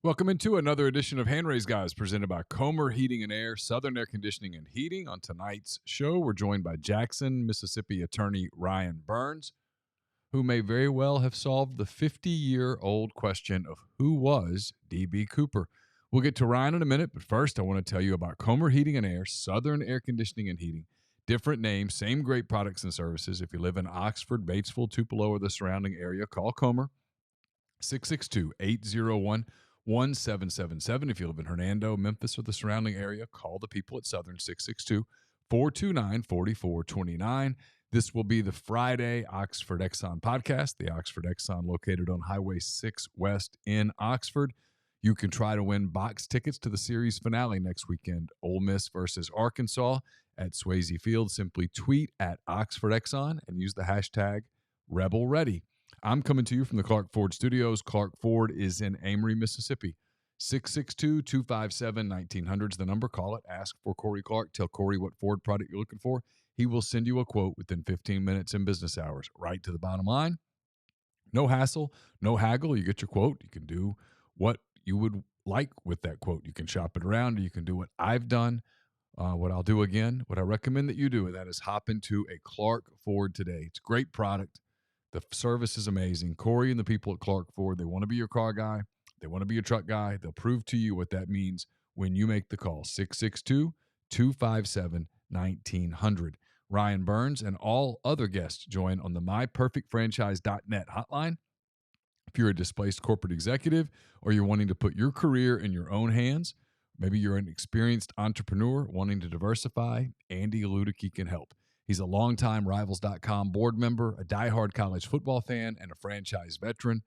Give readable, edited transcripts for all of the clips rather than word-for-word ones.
Welcome into another edition of Hand Raise Guys, presented by Comer Heating and Air, Southern Air Conditioning and Heating. On tonight's show, we're joined by Jackson, Mississippi attorney Ryan Burns, who may very well have solved the 50-year-old question of who was D.B. Cooper. We'll get to Ryan in a minute, but first I want to tell you about Comer Heating and Air, Southern Air Conditioning and Heating. Different names, same great products and services. If you live in Oxford, Batesville, Tupelo, or the surrounding area, call Comer, 662-801-1777. If you live in Hernando, Memphis, or the surrounding area, call the people at Southern, 662-429-4429. This will be the Friday Oxford Exxon podcast, the Oxford Exxon located on Highway 6 West in Oxford. You can try to win box tickets to the series finale next weekend, Ole Miss versus Arkansas at Swayze Field. Simply tweet at Oxford Exxon and use the hashtag RebelReady. I'm coming to you from the Clark Ford Studios. Clark Ford is in Amory, Mississippi. 662-257-1900 is the number. Call it. Ask for Corey Clark. Tell Corey what Ford product you're looking for. He will send you a quote within 15 minutes in business hours. Right to the bottom line. No hassle, no haggle. You get your quote. You can do what you would like with that quote. You can shop it around, or you can do what I've done, what I'll do again, what I recommend that you do, and that is hop into a Clark Ford today. It's a great product. The service is amazing. Corey and the people at Clark Ford, they want to be your car guy. They want to be your truck guy. They'll prove to you what that means when you make the call. 662-257-1900. Ryan Burns and all other guests join on the myperfectfranchise.net hotline. If you're a displaced corporate executive or you're wanting to put your career in your own hands, maybe you're an experienced entrepreneur wanting to diversify, Andy eluded can help. He's a longtime Rivals.com board member, a diehard college football fan, and a franchise veteran.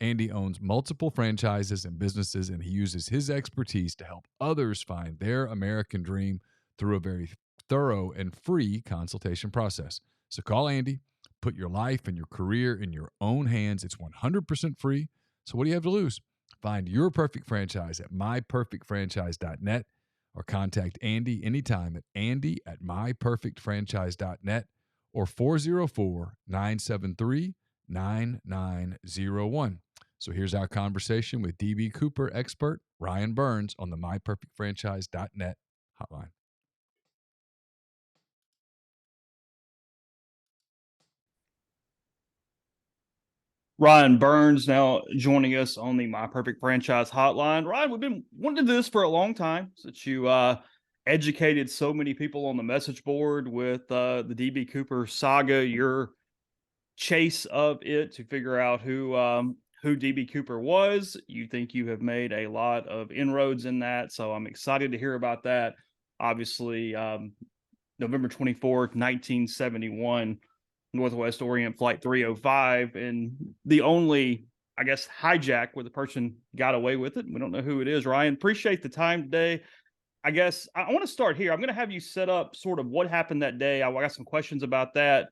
Andy owns multiple franchises and businesses, and he uses his expertise to help others find their American dream through a very thorough and free consultation process. So call Andy, put your life and your career in your own hands. It's 100% free. So what do you have to lose? Find your perfect franchise at myperfectfranchise.net. or contact Andy anytime at andy@myperfectfranchise.net or 404-973-9901. So here's our conversation with D.B. Cooper expert Ryan Burns on the myperfectfranchise.net hotline. Ryan Burns now joining us on the My Perfect Franchise hotline. Ryan, we've been wanting to do this for a long time since you educated so many people on the message board with the D.B. Cooper saga, your chase of it to figure out who D.B. Cooper was. You think you have made a lot of inroads in that, so I'm excited to hear about that. Obviously, November 24th, 1971, Northwest Orient Flight 305, and the only, I guess, hijack where the person got away with it. We don't know who it is. Ryan, appreciate the time today. I guess I want to start here. I'm going to have you set up sort of what happened that day. I got some questions about that.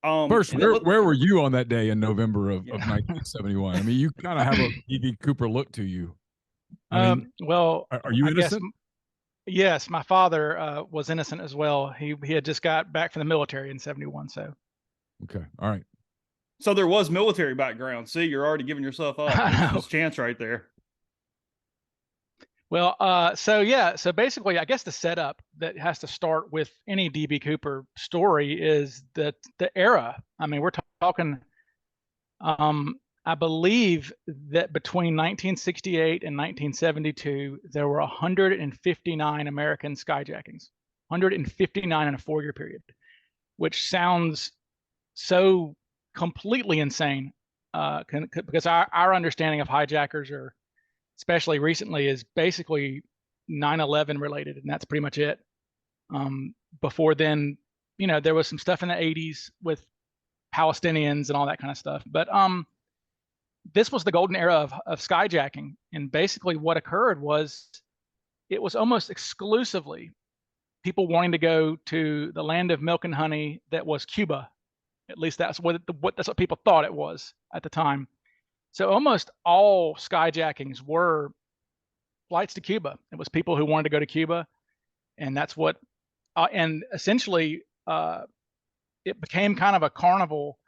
First, where were you on that day in November of 1971? I mean, you kind of have a D.B. Cooper look to you. I mean, well, are you innocent? Yes, my father was innocent as well. He had just got back from the military in 71, so. Okay. All right. So there was military background. See, you're already giving yourself up. There's a chance right there. Well, so basically, I guess the setup that has to start with any D.B. Cooper story is that the era. I mean, we're talking, I believe that between 1968 and 1972, there were 159 American skyjackings, 159 in a 4-year period, which sounds so completely insane, because our understanding of hijackers, are especially recently, is basically 9/11 related, and that's pretty much it. Before then, there was some stuff in the 80s with Palestinians and all that kind of stuff, but this was the golden era of skyjacking. And basically what occurred was, it was almost exclusively people wanting to go to the land of milk and honey that was Cuba. At least that's what people thought it was at the time. So almost all skyjackings were flights to Cuba. It was people who wanted to go to Cuba, and that's what, and essentially, it became kind of a carnival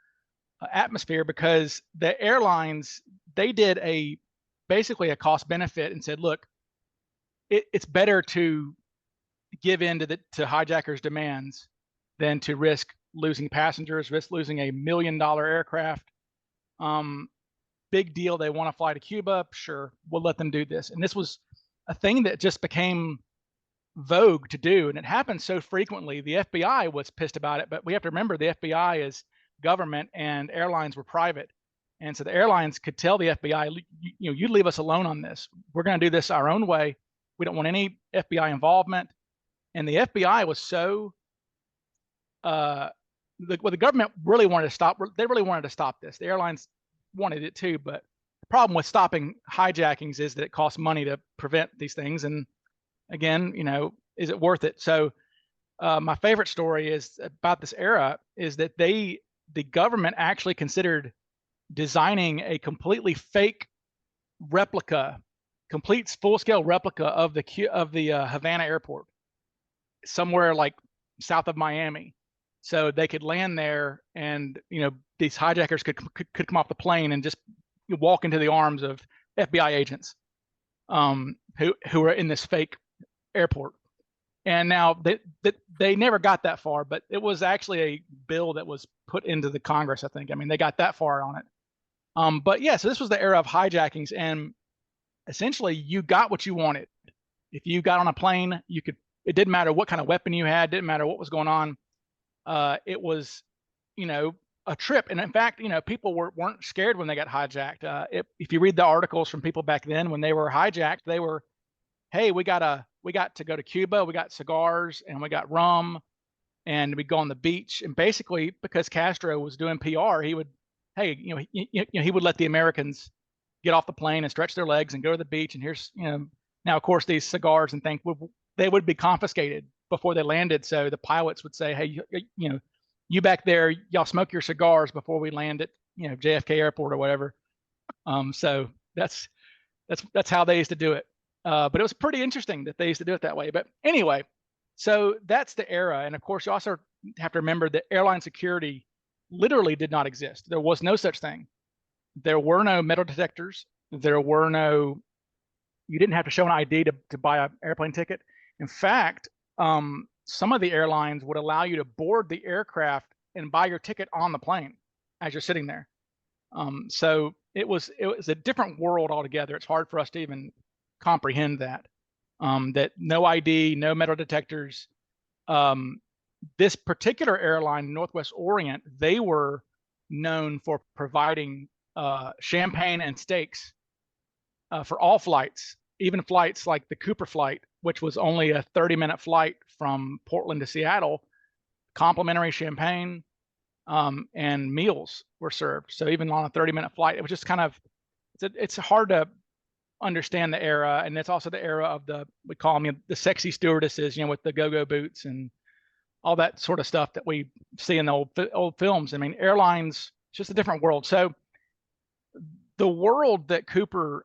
atmosphere because the airlines, they did basically a cost benefit and said, look, it's better to give in to hijackers' demands than to risk losing passengers, risk losing $1 million aircraft. Big deal. They want to fly to Cuba. Sure, we'll let them do this. And this was a thing that just became vogue to do. And it happened so frequently. The FBI was pissed about it, but we have to remember the FBI is government and airlines were private. And so the airlines could tell the FBI, you leave us alone on this. We're going to do this our own way. We don't want any FBI involvement. And the FBI was so, the government really wanted to stop. They really wanted to stop this. The airlines wanted it too, but the problem with stopping hijackings is that it costs money to prevent these things. And again, is it worth it? So my favorite story is about this era is that the government actually considered designing a completely fake replica, complete full-scale replica of the Havana airport, somewhere like south of Miami, so they could land there, and these hijackers could come off the plane and just walk into the arms of FBI agents, who are in this fake airport. And now they never got that far, but it was actually a bill that was put into the Congress, I think. I mean, they got that far on it. But yeah, so this was the era of hijackings, and essentially you got what you wanted. If you got on a plane, it didn't matter what kind of weapon you had, didn't matter what was going on. It was, a trip. And in fact, people weren't scared when they got hijacked. If you read the articles from people back then, when they were hijacked, they were, hey, we got to go to Cuba, we got cigars and we got rum, and we'd go on the beach. And basically, because Castro was doing PR, he would, hey, he would let the Americans get off the plane and stretch their legs and go to the beach. And here's, now of course these cigars and things, they would be confiscated before they landed. So the pilots would say, hey, you back there, y'all smoke your cigars before we land at, JFK Airport or whatever. So that's how they used to do it. But it was pretty interesting that they used to do it that way. But anyway, so that's the era. And of course, you also have to remember that airline security literally did not exist. There was no such thing. There were no metal detectors. You didn't have to show an ID to buy an airplane ticket. In fact, some of the airlines would allow you to board the aircraft and buy your ticket on the plane as you're sitting there. So it was a different world altogether. It's hard for us to even comprehend that. That no ID, no metal detectors. This particular airline, Northwest Orient, they were known for providing champagne and steaks for all flights, even flights like the Cooper flight, which was only a 30-minute flight from Portland to Seattle. Complimentary champagne and meals were served. So even on a 30-minute flight, it was just kind of, it's hard to understand the era. And it's also the era of we call them the sexy stewardesses, with the go-go boots and all that sort of stuff that we see in the old films. I mean, airlines, it's just a different world. So the world that Cooper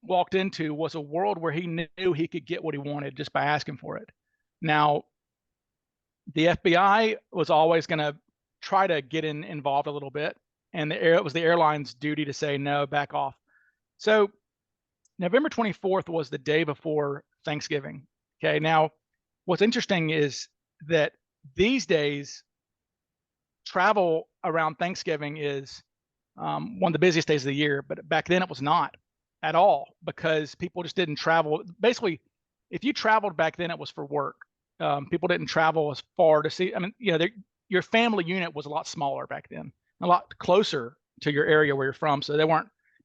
walked into was a world where he knew he could get what he wanted just by asking for it. Now, the FBI was always going to try to get involved a little bit, and it was the airline's duty to say, no, back off. So November 24th was the day before Thanksgiving. Okay. Now, what's interesting is that these days, travel around Thanksgiving is one of the busiest days of the year, but back then it was not at all, because people just didn't travel. Basically, if you traveled back then, it was for work. People didn't travel as far to see. I mean, your family unit was a lot smaller back then, a lot closer to your area where you're from. So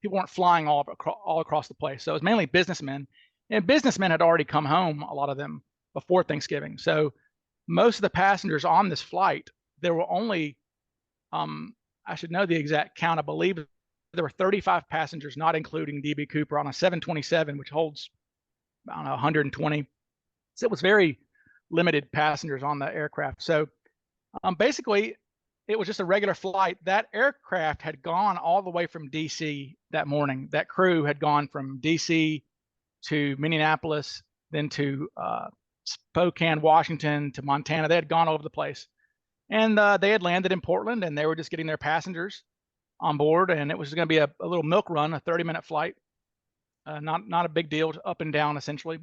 people weren't flying all across the place. So it was mainly businessmen, and businessmen had already come home, a lot of them, before Thanksgiving. So most of the passengers on this flight, there were only, I should know the exact count, I believe there were 35 passengers, not including DB Cooper, on a 727, which holds, I don't know, 120. So it was very limited passengers on the aircraft. So basically, it was just a regular flight. That aircraft had gone all the way from DC that morning. That crew had gone from DC to Minneapolis, then to Spokane, Washington, to Montana. They had gone all over the place. And they had landed in Portland, and they were just getting their passengers on board, and it was going to be a little milk run, a 30-minute flight. Not a big deal, up and down, essentially.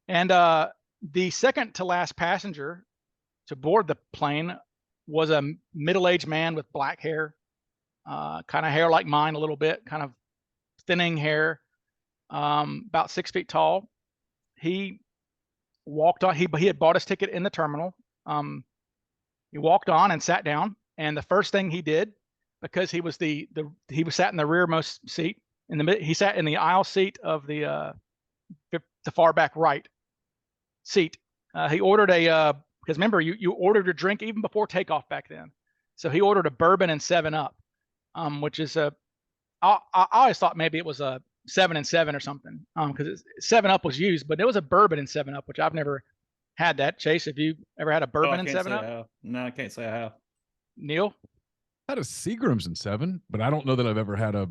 And the second to last passenger to board the plane was a middle-aged man with black hair, kind of hair like mine a little bit, kind of thinning hair, about 6 feet tall. He walked on. He had bought his ticket in the terminal. He walked on and sat down. And the first thing he did, because he was he was sat in the rearmost seat in the he sat in the aisle seat of the far back right seat. He ordered because remember you ordered your drink even before takeoff back then. So he ordered a bourbon and 7-Up, which is I always thought maybe it was a 7 and 7 or something, because 7-Up was used, but it was a bourbon and 7-Up, which I've never had that. Chase, have you ever had a bourbon and 7-Up? No, I can't say I have. Neal? I had a Seagram's and 7, but I don't know that I've ever had a.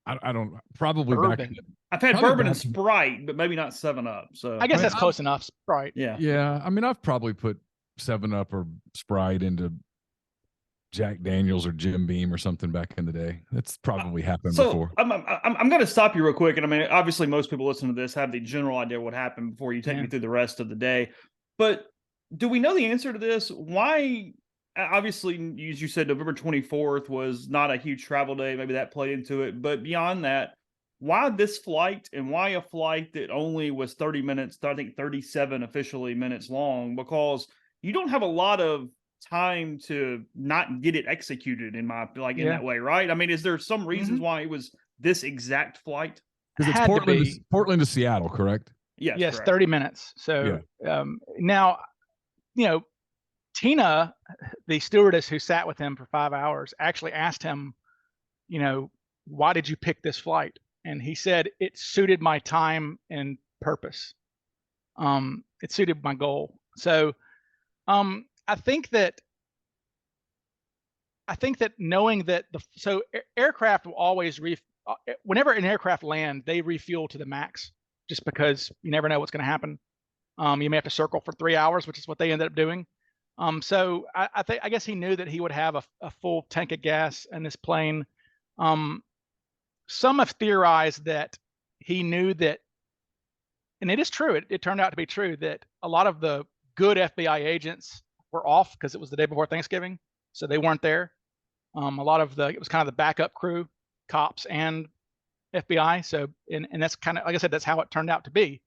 I don't probably bourbon. back. I've had bourbon and Sprite, but maybe not 7-Up. So I guess that's close enough. Sprite. Yeah. Yeah. I mean, I've probably put 7-Up or Sprite into Jack Daniels or Jim Beam or something back in the day. That's probably happened before. I'm going to stop you real quick. And I mean, obviously most people listening to this have the general idea what happened before you take me through the rest of the day. But do we know the answer to this? Why, obviously, as you said, November 24th was not a huge travel day. Maybe that played into it. But beyond that, why this flight, and why a flight that only was 30 minutes, I think 37 officially minutes long? Because you don't have a lot of time to not get it executed in that way, right? I mean, is there some reasons why it was this exact flight? Because it's Portland to Seattle, correct? Yes, correct. 30 minutes. So now, Tina, the stewardess who sat with him for 5 hours, actually asked him, why did you pick this flight? And he said, it suited my time and purpose. It suited my goal. So I think that knowing that aircraft will always whenever an aircraft lands, they refuel to the max, just because you never know what's going to happen. You may have to circle for 3 hours, which is what they ended up doing. So I guess he knew that he would have a full tank of gas in this plane. Some have theorized that he knew that, and it is true. It turned out to be true that a lot of the good FBI agents were off because it was the day before Thanksgiving, so they weren't there. It was kind of the backup crew, cops and FBI. So, and that's kind of, like I said, that's how it turned out to be.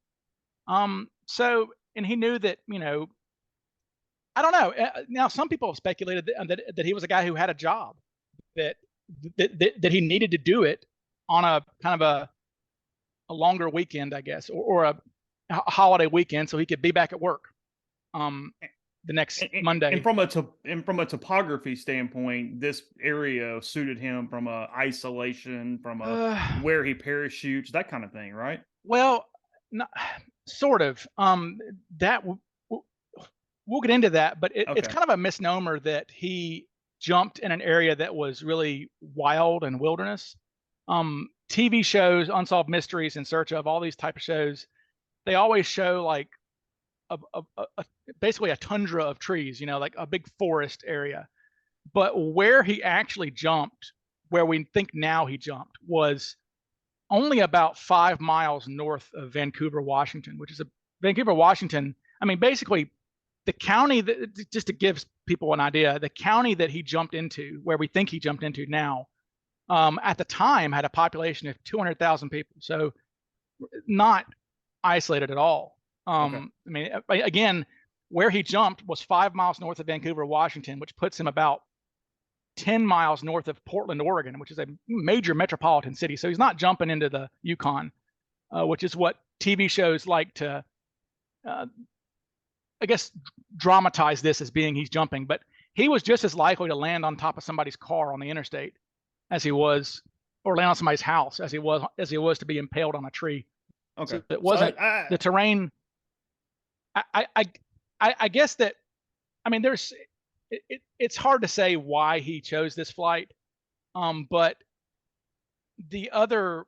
So, and he knew that, I don't know. Now, some people have speculated that he was a guy who had a job, that he needed to do it on a kind of a longer weekend, I guess, or a holiday weekend, so he could be back at work the next Monday. And from a topography standpoint, this area suited him from a isolation, from where he parachutes, that kind of thing, right? Well, sort of. That we'll get into that, but it's kind of a misnomer that he jumped in an area that was really wild and wilderness. TV shows, Unsolved Mysteries, In Search Of, all these type of shows, they always show like basically a tundra of trees, like a big forest area. But where he actually jumped, where we think now he jumped, was only about 5 miles north of Vancouver, Washington, which is Vancouver, Washington. I mean, basically the county just to give people an idea, the county that he jumped into, where we think he jumped into now, at the time had a population of 200,000 people. So not isolated at all. I mean, again, where he jumped was 5 miles north of Vancouver, Washington, which puts him about 10 miles north of Portland, Oregon, which is a major metropolitan city. So he's not jumping into the Yukon, which is what TV shows like to, I guess, dramatize this as being he's jumping. But he was just as likely to land on top of somebody's car on the interstate as he was, or land on somebody's house as he was to be impaled on a tree. Okay, so it wasn't the terrain. I guess that, I mean, it's hard to say why he chose this flight. But the other,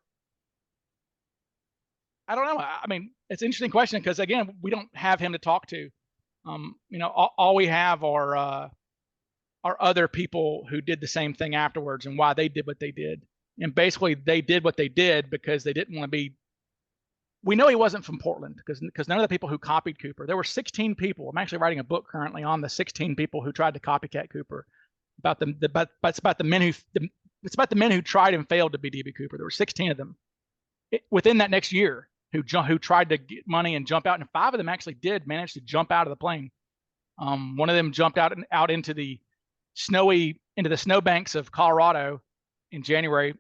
I don't know. I mean, it's an interesting question because again, we don't have him to talk to. You know, all we have are other people who did the same thing afterwards and why they did what they did. And basically, they did what they did because they didn't want to be. We know he wasn't from Portland because none of the people who copied Cooper. There were 16 people. I'm actually writing a book currently on the 16 people who tried to copycat Cooper. It's about the men who tried and failed to be DB Cooper. There were 16 of them within that next year who tried to get money and jump out, and 5 of them actually did manage to jump out of the plane. One of them jumped out into the snowbanks of Colorado in January,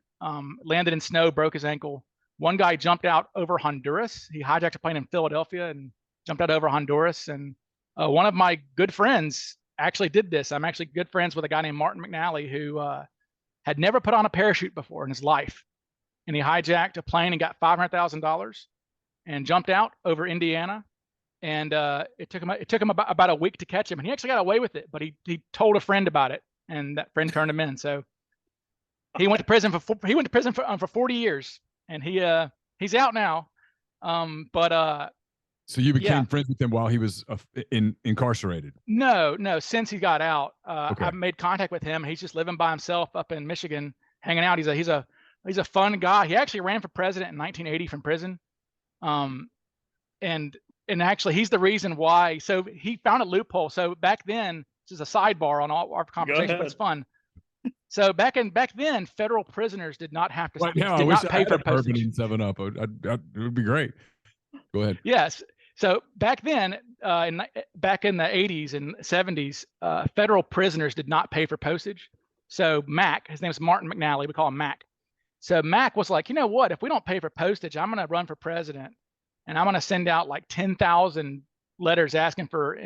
landed in snow, broke his ankle. One guy jumped out over Honduras. He hijacked a plane in Philadelphia and jumped out over Honduras. And one of my good friends actually did this. I'm actually good friends with a guy named Martin McNally who had never put on a parachute before in his life. And he hijacked a plane and got $500,000 and jumped out over Indiana. And it took him about a week to catch him. And he actually got away with it, but he told a friend about it, and that friend turned him in. So he went to prison for 40 years, and he's out now. So you became friends with him while he was incarcerated? No. Since he got out, Okay. I've made contact with him. He's just living by himself up in Michigan, hanging out. He's a fun guy. He actually ran for president in 1980 from prison, and actually he's the reason why. So he found a loophole. So back then, this is a sidebar on all our conversation, but it's fun. So back then, federal prisoners did not have to right now. I wish I had a bourbon and 7-Up. It would be great. Go ahead. Yes. So back then, back in the 80s and 70s, federal prisoners did not pay for postage. So Mac, his name is Martin McNally, we call him Mac. So Mac was like, you know what? If we don't pay for postage, I'm going to run for president, and I'm going to send out like 10,000 letters asking for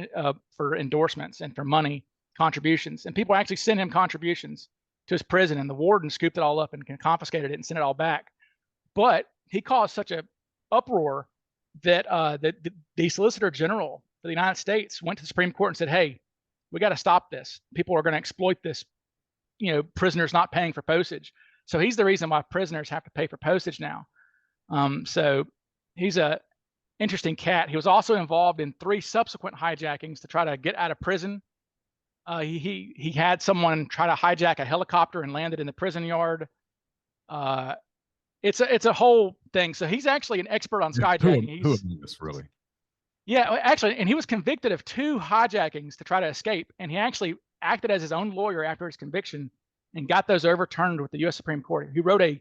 endorsements and for money contributions. And people actually sent him contributions to his prison, and the warden scooped it all up and confiscated it and sent it all back. But he caused such a uproar that the Solicitor General for the United States went to the Supreme Court and said, hey, we got to stop this. People are going to exploit this, prisoners not paying for postage. So he's the reason why prisoners have to pay for postage now. So he's a interesting cat. He was also involved in 3 subsequent hijackings to try to get out of prison. He had someone try to hijack a helicopter and landed in the prison yard. It's a whole thing. So he's actually an expert on skyjacking. Who this really? Yeah, actually, and he was convicted of 2 hijackings to try to escape, and he actually acted as his own lawyer after his conviction and got those overturned with the U.S. Supreme Court. He wrote a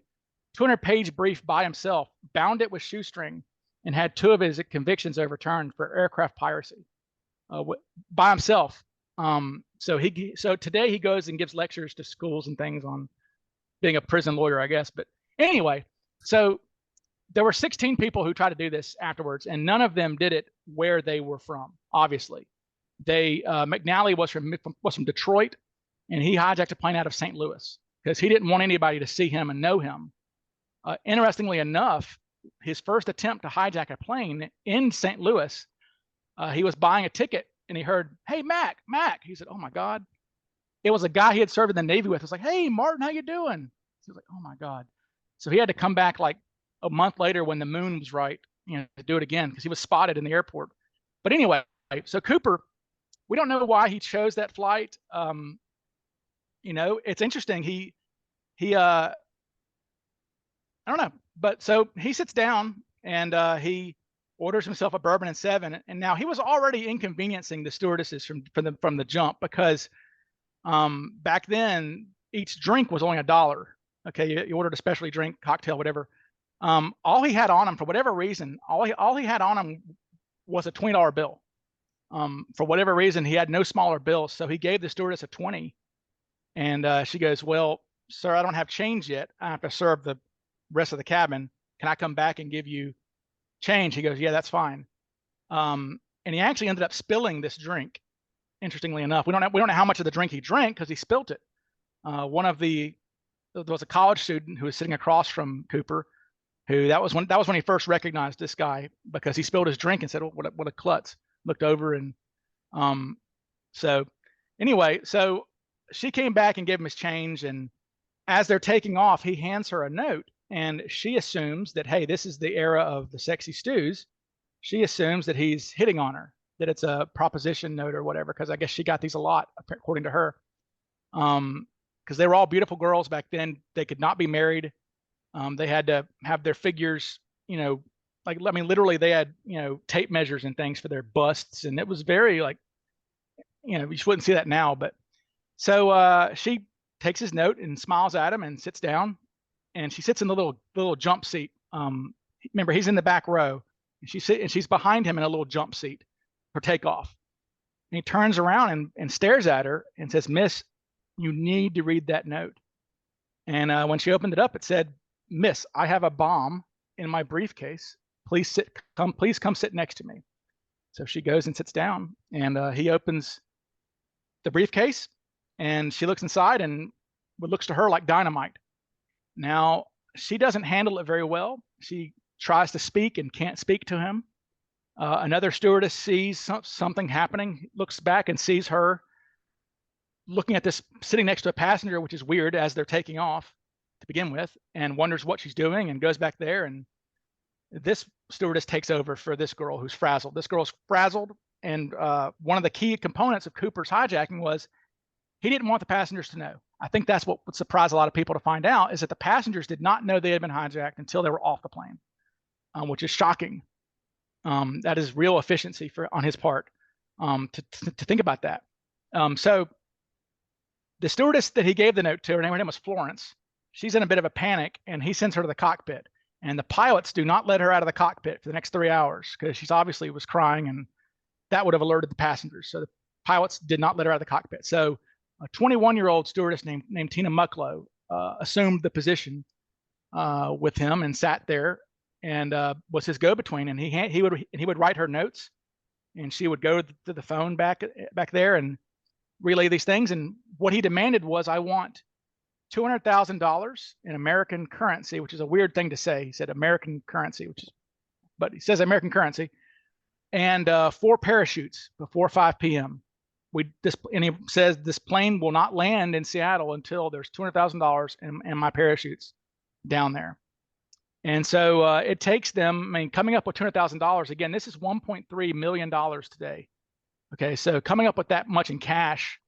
200-page brief by himself, bound it with shoestring, and had 2 of his convictions overturned for aircraft piracy by himself. So today he goes and gives lectures to schools and things on being a prison lawyer, I guess. But anyway, so there were 16 people who tried to do this afterwards, and none of them did it where they were from. Obviously, McNally was from Detroit, and he hijacked a plane out of St. Louis because he didn't want anybody to see him and know him. Interestingly enough, his first attempt to hijack a plane in St. Louis, he was buying a ticket and he heard, "Hey, Mac." He said, "Oh my God." It was a guy he had served in the Navy with. It was like, "Hey, Martin, how you doing?" He was like, "Oh my God." So he had to come back like a month later when the moon was right, to do it again because he was spotted in the airport. But anyway, so Cooper, we don't know why he chose that flight. It's interesting. He I don't know, but so he sits down and he orders himself a bourbon and 7. And now he was already inconveniencing the stewardesses from the jump because back then each drink was only $1. Okay, you ordered a specialty drink, cocktail, whatever. All he had on him for whatever reason, all he had on him was a $20 bill. For whatever reason, he had no smaller bills, so he gave the stewardess a 20. And she goes, "Well, sir, I don't have change yet. I have to serve the rest of the cabin. Can I come back and give you change?" He goes, "Yeah, that's fine." And he actually ended up spilling this drink. Interestingly enough, we don't know how much of the drink he drank because he spilt it. There was a college student who was sitting across from Cooper, who that was when he first recognized this guy because he spilled his drink and said, "Oh, what a klutz." Looked over and so Anyway, so she came back and gave him his change, and as they're taking off, he hands her a note, and she assumes that, hey, this is the era of the sexy stews. She assumes that he's hitting on her, that it's a proposition note or whatever, because I guess she got these a lot, according to her. Because they were all beautiful girls back then. They could not be married. They had to have their figures, you know, like, I mean, literally they had, you know, tape measures and things for their busts. And it was very like, you know, you wouldn't see that now. But so she takes his note and smiles at him and sits down, and she sits in the little jump seat. Remember, he's in the back row, and she's behind him in a little jump seat for takeoff. And he turns around and stares at her and says, "Miss, you need to read that note." And when she opened it up, it said, "Miss, I have a bomb in my briefcase. Please come sit next to me." So she goes and sits down, and he opens the briefcase, and she looks inside, and what looks to her like dynamite. Now, she doesn't handle it very well. She tries to speak and can't speak to him. Another stewardess sees something happening, looks back and sees her looking at this, sitting next to a passenger, which is weird as they're taking off to begin with, and wonders what she's doing, and goes back there. And this stewardess takes over for this girl who's frazzled. This girl's frazzled, and one of the key components of Cooper's hijacking was he didn't want the passengers to know. I think that's what would surprise a lot of people to find out, is that the passengers did not know they had been hijacked until they were off the plane, which is shocking. That is real efficiency on his part, to think about that. So the stewardess that he gave the note to, her name was Florence. She's in a bit of a panic, and he sends her to the cockpit. And the pilots do not let her out of the cockpit for the next 3 hours, because she's obviously was crying, and that would have alerted the passengers. So the pilots did not let her out of the cockpit. So a 21-year-old stewardess named Tina Mucklow assumed the position with him and sat there and was his go-between. And he would write her notes, and she would go to the phone back there and relay these things. And what he demanded was, "I want $200,000 in American currency," which is a weird thing to say. He said American currency, but he says American currency, and 4 parachutes before 5 p.m. And he says this plane will not land in Seattle until there's $200,000 and my parachutes down there. And so it takes them, I mean, coming up with $200,000, again, this is $1.3 million today. Okay, so coming up with that much in cash,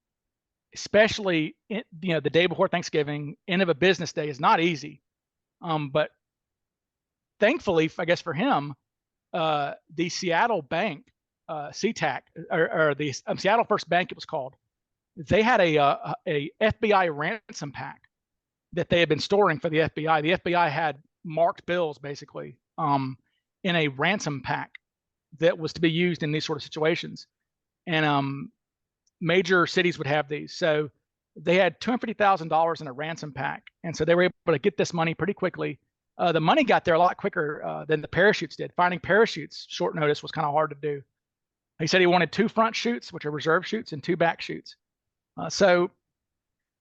especially the day before Thanksgiving, end of a business day, is not easy. But thankfully, I guess for him, the Seattle bank, SeaTac, or the Seattle First Bank, it was called, they had a FBI ransom pack that they had been storing for the FBI. The FBI had marked bills, basically, in a ransom pack that was to be used in these sort of situations. And major cities would have these. So they had $250,000 in a ransom pack. And so they were able to get this money pretty quickly. The money got there a lot quicker than the parachutes did. Finding parachutes short notice was kind of hard to do. He said he wanted 2 front chutes, which are reserve chutes, and 2 back chutes. So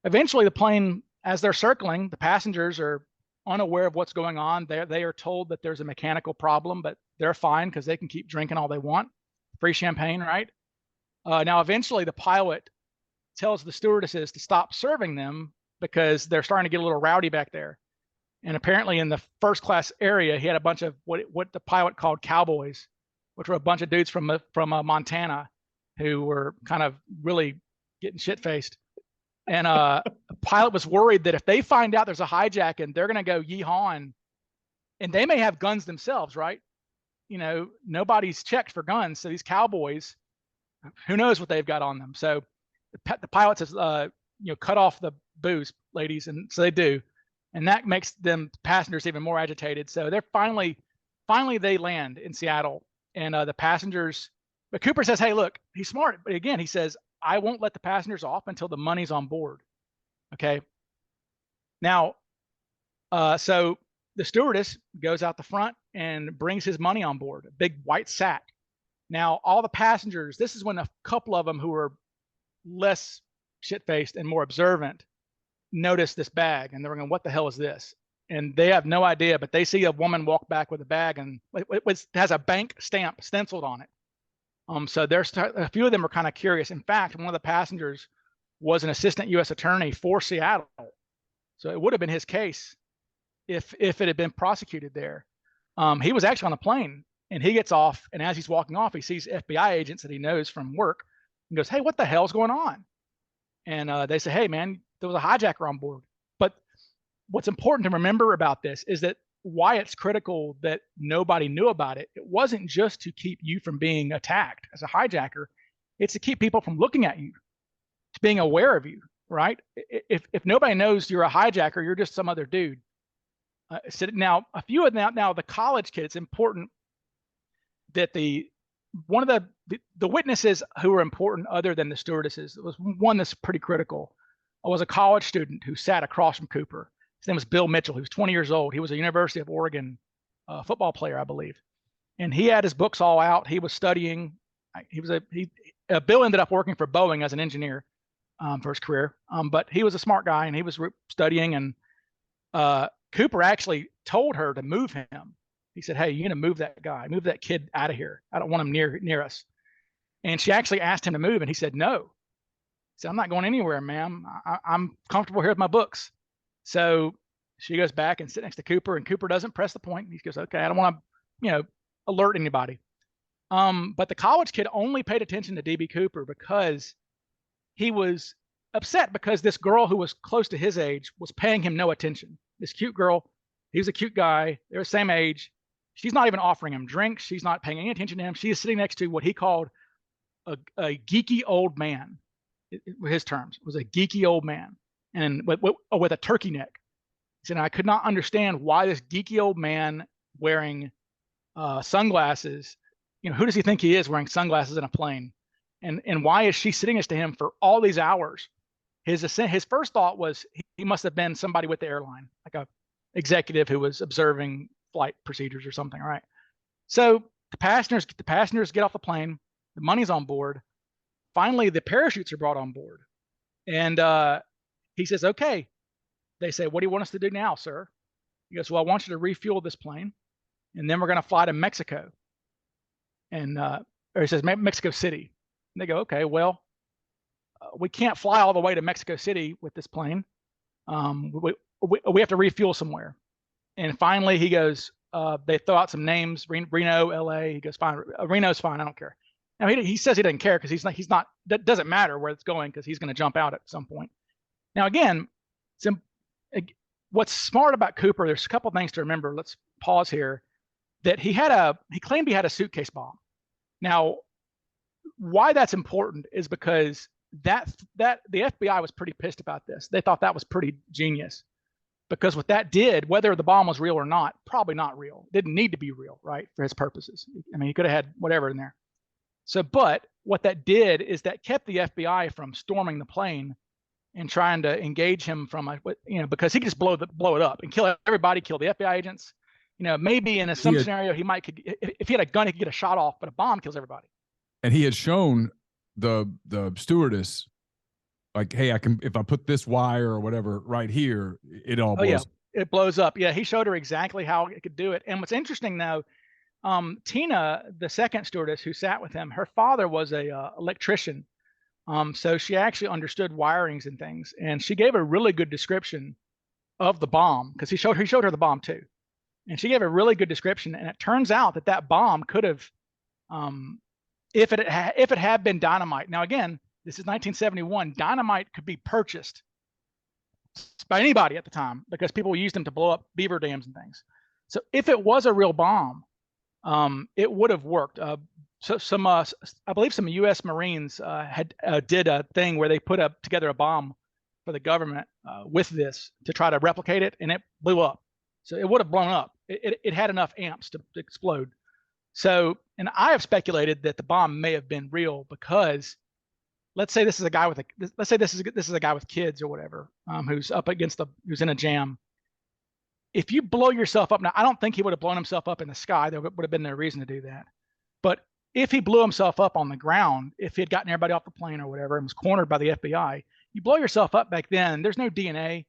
eventually the plane, as they're circling, the passengers are unaware of what's going on. They are told that there's a mechanical problem, but they're fine because they can keep drinking all they want. Free champagne, right? Now, eventually the pilot tells the stewardesses to stop serving them because they're starting to get a little rowdy back there. And apparently in the first class area, he had a bunch of what the pilot called cowboys, which were a bunch of dudes from Montana who were kind of really getting shit-faced. And the pilot was worried that if they find out there's a hijacking, they're going to go yeehawing, and they may have guns themselves, right? You know, nobody's checked for guns. So these cowboys, who knows what they've got on them. So the pilot says, cut off the booze, ladies. And so they do. And that makes them passengers even more agitated. So they're finally they land in Seattle, and the passengers, but Cooper says, "Hey, look," he's smart. But again, he says, "I won't let the passengers off until the money's on board." Okay. Now, so the stewardess goes out the front and brings his money on board, a big white sack. Now, all the passengers, this is when a couple of them who are less shit-faced and more observant notice this bag, and they're going, "What the hell is this?" And they have no idea, but they see a woman walk back with a bag, and it has a bank stamp stenciled on it. So there's a few of them are kind of curious. In fact, one of the passengers was an assistant U.S. attorney for Seattle. So it would have been his case if it had been prosecuted there. He was actually on a plane, and he gets off, and as he's walking off, he sees FBI agents that he knows from work and goes, "Hey, what the hell's going on?" And they say, "Hey, man, there was a hijacker on board." But what's important to remember about this is that why it's critical that nobody knew about it. It wasn't just to keep you from being attacked as a hijacker. It's to keep people from looking at you, to being aware of you, right? If nobody knows you're a hijacker, you're just some other dude. So now, a few of them, now the college kids, it's important that one of the witnesses who were important other than the stewardesses, was one that's pretty critical. I was a college student who sat across from Cooper. His name was Bill Mitchell. He was 20 years old. He was a University of Oregon football player, I believe. And he had his books all out. He was studying. Bill ended up working for Boeing as an engineer for his career. But he was a smart guy, and he was studying. And Cooper actually told her to move him. He said, "Hey, you're going to move that guy, move that kid out of here. I don't want him near us." And she actually asked him to move, and he said, "No." He said, "I'm not going anywhere, ma'am. I'm comfortable here with my books." So she goes back and sits next to Cooper, and Cooper doesn't press the point. He goes, "Okay, I don't want to, alert anybody." But the college kid only paid attention to DB Cooper because he was upset because this girl who was close to his age was paying him no attention. This cute girl, he was a cute guy. They're the same age. She's not even offering him drinks. She's not paying any attention to him. She is sitting next to what he called a geeky old man. His terms was a geeky old man, and with a turkey neck. He said, "I could not understand why this geeky old man wearing sunglasses. Who does he think he is wearing sunglasses in a plane? And why is she sitting next to him for all these hours?" His first thought was he must have been somebody with the airline, like a executive who was observing flight procedures or something, right? So the passengers get off the plane. The money's on board. Finally, the parachutes are brought on board, and he says, "Okay." They say, "What do you want us to do now, sir?" He goes, "Well, I want you to refuel this plane, and then we're going to fly to Mexico." And or he says Mexico City. And they go, "Okay, well, we can't fly all the way to Mexico City with this plane. We have to refuel somewhere." And finally, he goes, they throw out some names: Reno, LA. He goes, "Fine, Reno's fine. I don't care." Now he says he doesn't care because he's not. That doesn't matter where it's going because he's going to jump out at some point. Now again, what's smart about Cooper? There's a couple things to remember. Let's pause here. That he claimed he had a suitcase bomb. Now, why that's important is because that the FBI was pretty pissed about this. They thought that was pretty genius. Because what that did, whether the bomb was real or not, probably not real. It didn't need to be real, right, for his purposes. I mean, he could have had whatever in there. So, but what that did is that kept the FBI from storming the plane and trying to engage him from because he could just blow it up and kill everybody, kill the FBI agents. Maybe in some scenario if he had a gun, he could get a shot off, but a bomb kills everybody. And he had shown the stewardess, like, "Hey, I can, if I put this wire or whatever right here, it all blows." Yeah, it blows up. Yeah, he showed her exactly how it could do it. And what's interesting though, Tina, the second stewardess who sat with him, her father was a electrician. So she actually understood wirings and things, and she gave a really good description of the bomb because he showed her the bomb too, and she gave a really good description. And it turns out that bomb could have, if it had been dynamite. Now again, this is 1971. Dynamite could be purchased by anybody at the time because people used them to blow up beaver dams and things. So if it was a real bomb, it would have worked. I believe some U.S. Marines did a thing where they put together a bomb for the government with this to try to replicate it, and it blew up. So it would have blown up. It had enough amps to explode. So, and I have speculated that the bomb may have been real because, let's say this is a guy with kids or whatever, who's who's in a jam. If you blow yourself up, now I don't think he would have blown himself up in the sky. There would have been no reason to do that. But if he blew himself up on the ground, if he had gotten everybody off the plane or whatever and was cornered by the FBI, you blow yourself up back then, there's no DNA.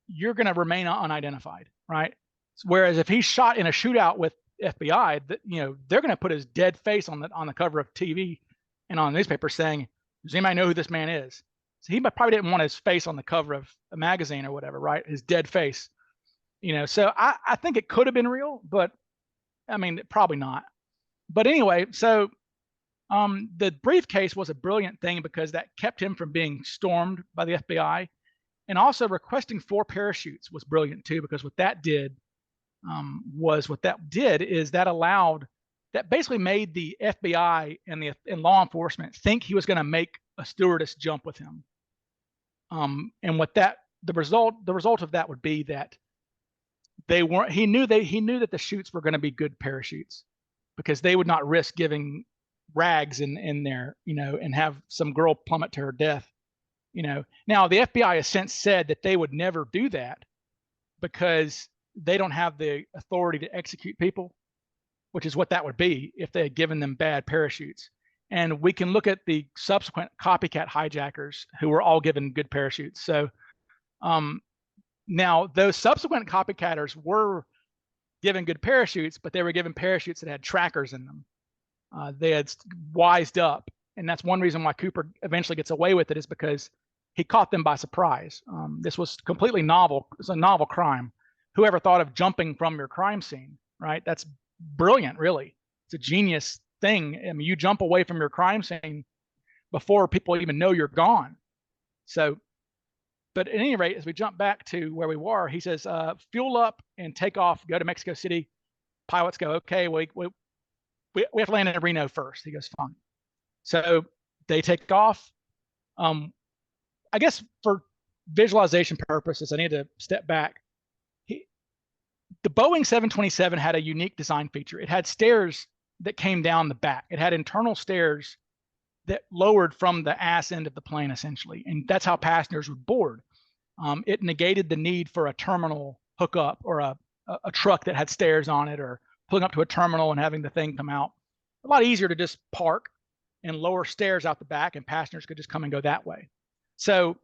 You're going to remain unidentified, right? Whereas if he's shot in a shootout with FBI, they're going to put his dead face on the cover of TV and on the newspaper saying, Does anybody know who this man is? So he probably didn't want his face on the cover of a magazine or whatever, right? His dead face. So I think it could have been real, but I mean, probably not. But anyway, so the briefcase was a brilliant thing because that kept him from being stormed by the FBI. And also requesting 4 parachutes was brilliant too, because what that did is that basically made the FBI and law enforcement think he was going to make a stewardess jump with him. And the result of that would be that he knew that the chutes were going to be good parachutes, because they would not risk giving rags in there, and have some girl plummet to her death. Now the FBI has since said that they would never do that because they don't have the authority to execute people, which is what that would be if they had given them bad parachutes. And we can look at the subsequent copycat hijackers who were all given good parachutes. So now those subsequent copycatters were given good parachutes, but they were given parachutes that had trackers in them. They had wised up, and that's one reason why Cooper eventually gets away with it, is because he caught them by surprise. This was completely novel. It's a novel crime. Whoever thought of jumping from your crime scene, right? That's brilliant, really. It's a genius thing. I mean, you jump away from your crime scene before people even know you're gone. So, but at any rate, as we jump back to where we were, he says, fuel up and take off, go to Mexico City. Pilots go, okay, we have to land in Reno first. He goes, fine. So they take off. I guess for visualization purposes, I need to step back. The Boeing 727 had a unique design feature. It had stairs that came down the back. It had internal stairs that lowered from the ass end of the plane, essentially. And that's how passengers would board. It negated the need for a terminal hookup or a truck that had stairs on it, or pulling up to a terminal and having the thing come out. A lot easier to just park and lower stairs out the back, and passengers could just come and go that way. So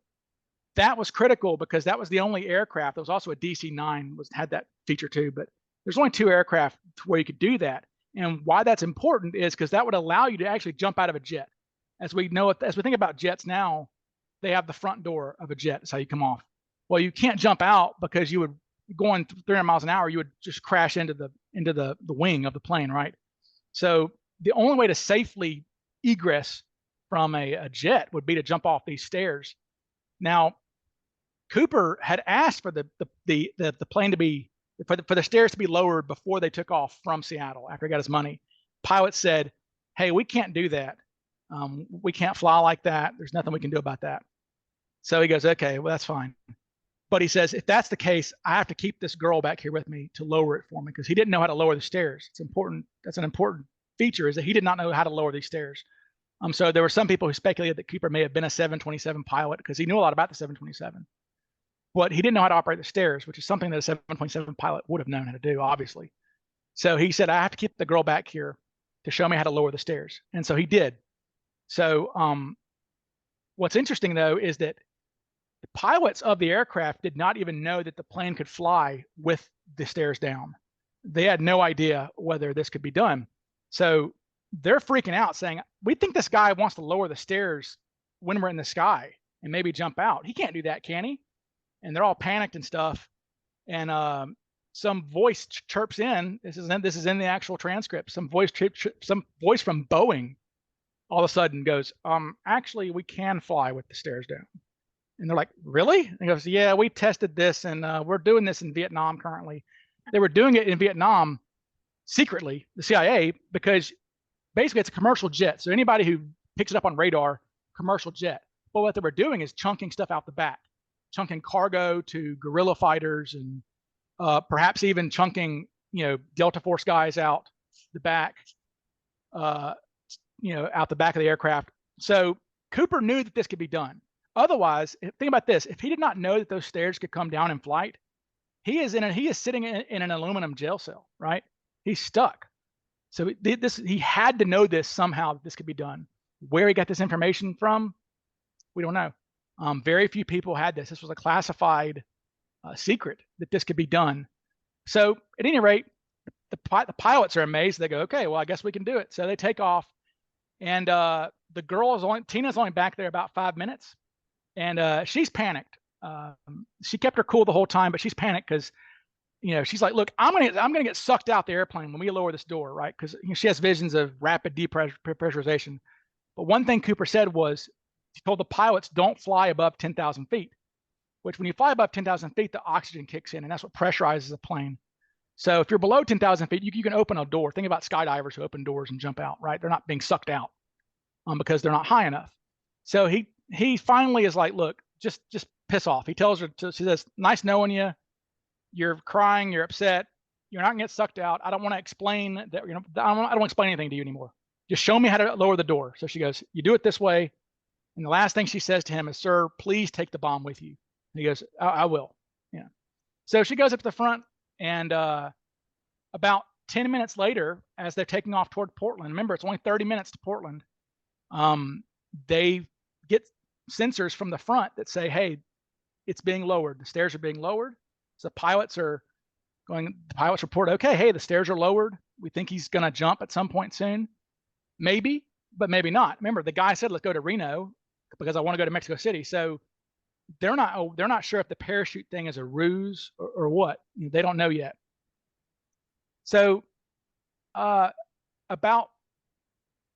that was critical because that was the only aircraft. There was also a DC-9 had that feature too, but there's only 2 aircraft where you could do that. And why that's important is because that would allow you to actually jump out of a jet. As we think about jets now, they have the front door of a jet. That's how you come off. Well, you can't jump out because you would, going 300 miles an hour, you would just crash into the wing of the plane, right? So the only way to safely egress from a jet would be to jump off these stairs. Now, Cooper had asked for the plane to be, for the stairs to be lowered before they took off from Seattle after he got his money. Pilots said, hey, we can't do that. We can't fly like that. There's nothing we can do about that. So he goes, okay, well, that's fine. But he says, if that's the case, I have to keep this girl back here with me to lower it for me, because he didn't know how to lower the stairs. It's important. That's an important feature, is that he did not know how to lower these stairs. So there were some people who speculated that Cooper may have been a 727 pilot because he knew a lot about the 727. But he didn't know how to operate the stairs, which is something that a 727 pilot would have known how to do, obviously. So he said, I have to keep the girl back here to show me how to lower the stairs. And so he did. So what's interesting, though, is that the pilots of the aircraft did not even know that the plane could fly with the stairs down. They had no idea whether this could be done. So they're freaking out, saying, we think this guy wants to lower the stairs when we're in the sky and maybe jump out. He can't do that, can he? And they're all panicked and stuff. And some voice chirps in. This is in the actual transcript. Some voice from Boeing all of a sudden goes, actually, we can fly with the stairs down. And they're like, really? And he goes, yeah, we tested this, and we're doing this in Vietnam currently. They were doing it in Vietnam secretly, the CIA, because basically it's a commercial jet. So anybody who picks it up on radar, commercial jet. But what they were doing is chunking stuff out the back, chunking cargo to guerrilla fighters, and perhaps even chunking, Delta Force guys out the back, out the back of the aircraft. So Cooper knew that this could be done. Otherwise, think about this: if he did not know that those stairs could come down in flight, he is sitting in an aluminum jail cell, right? He's stuck. So he had to know this somehow, that this could be done. Where he got this information from, we don't know. Very few people had this. This was a classified secret that this could be done. So at any rate, the pilots are amazed. They go, okay, well, I guess we can do it. So they take off. And the girl Tina's only back there about 5 minutes, and she's panicked. She kept her cool the whole time, but she's panicked because, she's like, look, I'm gonna get sucked out the airplane when we lower this door, right? Because she has visions of rapid depressurization. But one thing Cooper said was, he told the pilots, don't fly above 10,000 feet, which when you fly above 10,000 feet, the oxygen kicks in, and that's what pressurizes the plane. So if you're below 10,000 feet, you can open a door. Think about skydivers who open doors and jump out, right? They're not being sucked out because they're not high enough. So he finally is like, look, just piss off. He tells her, she says, nice knowing you. You're crying, you're upset, you're not gonna get sucked out. I don't want to explain that, I don't want to explain anything to you anymore. Just show me how to lower the door. So she goes, you do it this way. And the last thing she says to him is, sir, please take the bomb with you. And he goes, I will. Yeah. So she goes up to the front, and about 10 minutes later, as they're taking off toward Portland, remember, it's only 30 minutes to Portland, they get sensors from the front that say, hey, it's being lowered. The stairs are being lowered. So the pilots report, okay, hey, the stairs are lowered. We think he's going to jump at some point soon. Maybe, but maybe not. Remember, the guy said, let's go to Reno because I want to go to Mexico City. So they're not sure if the parachute thing is a ruse or what. They don't know yet. So about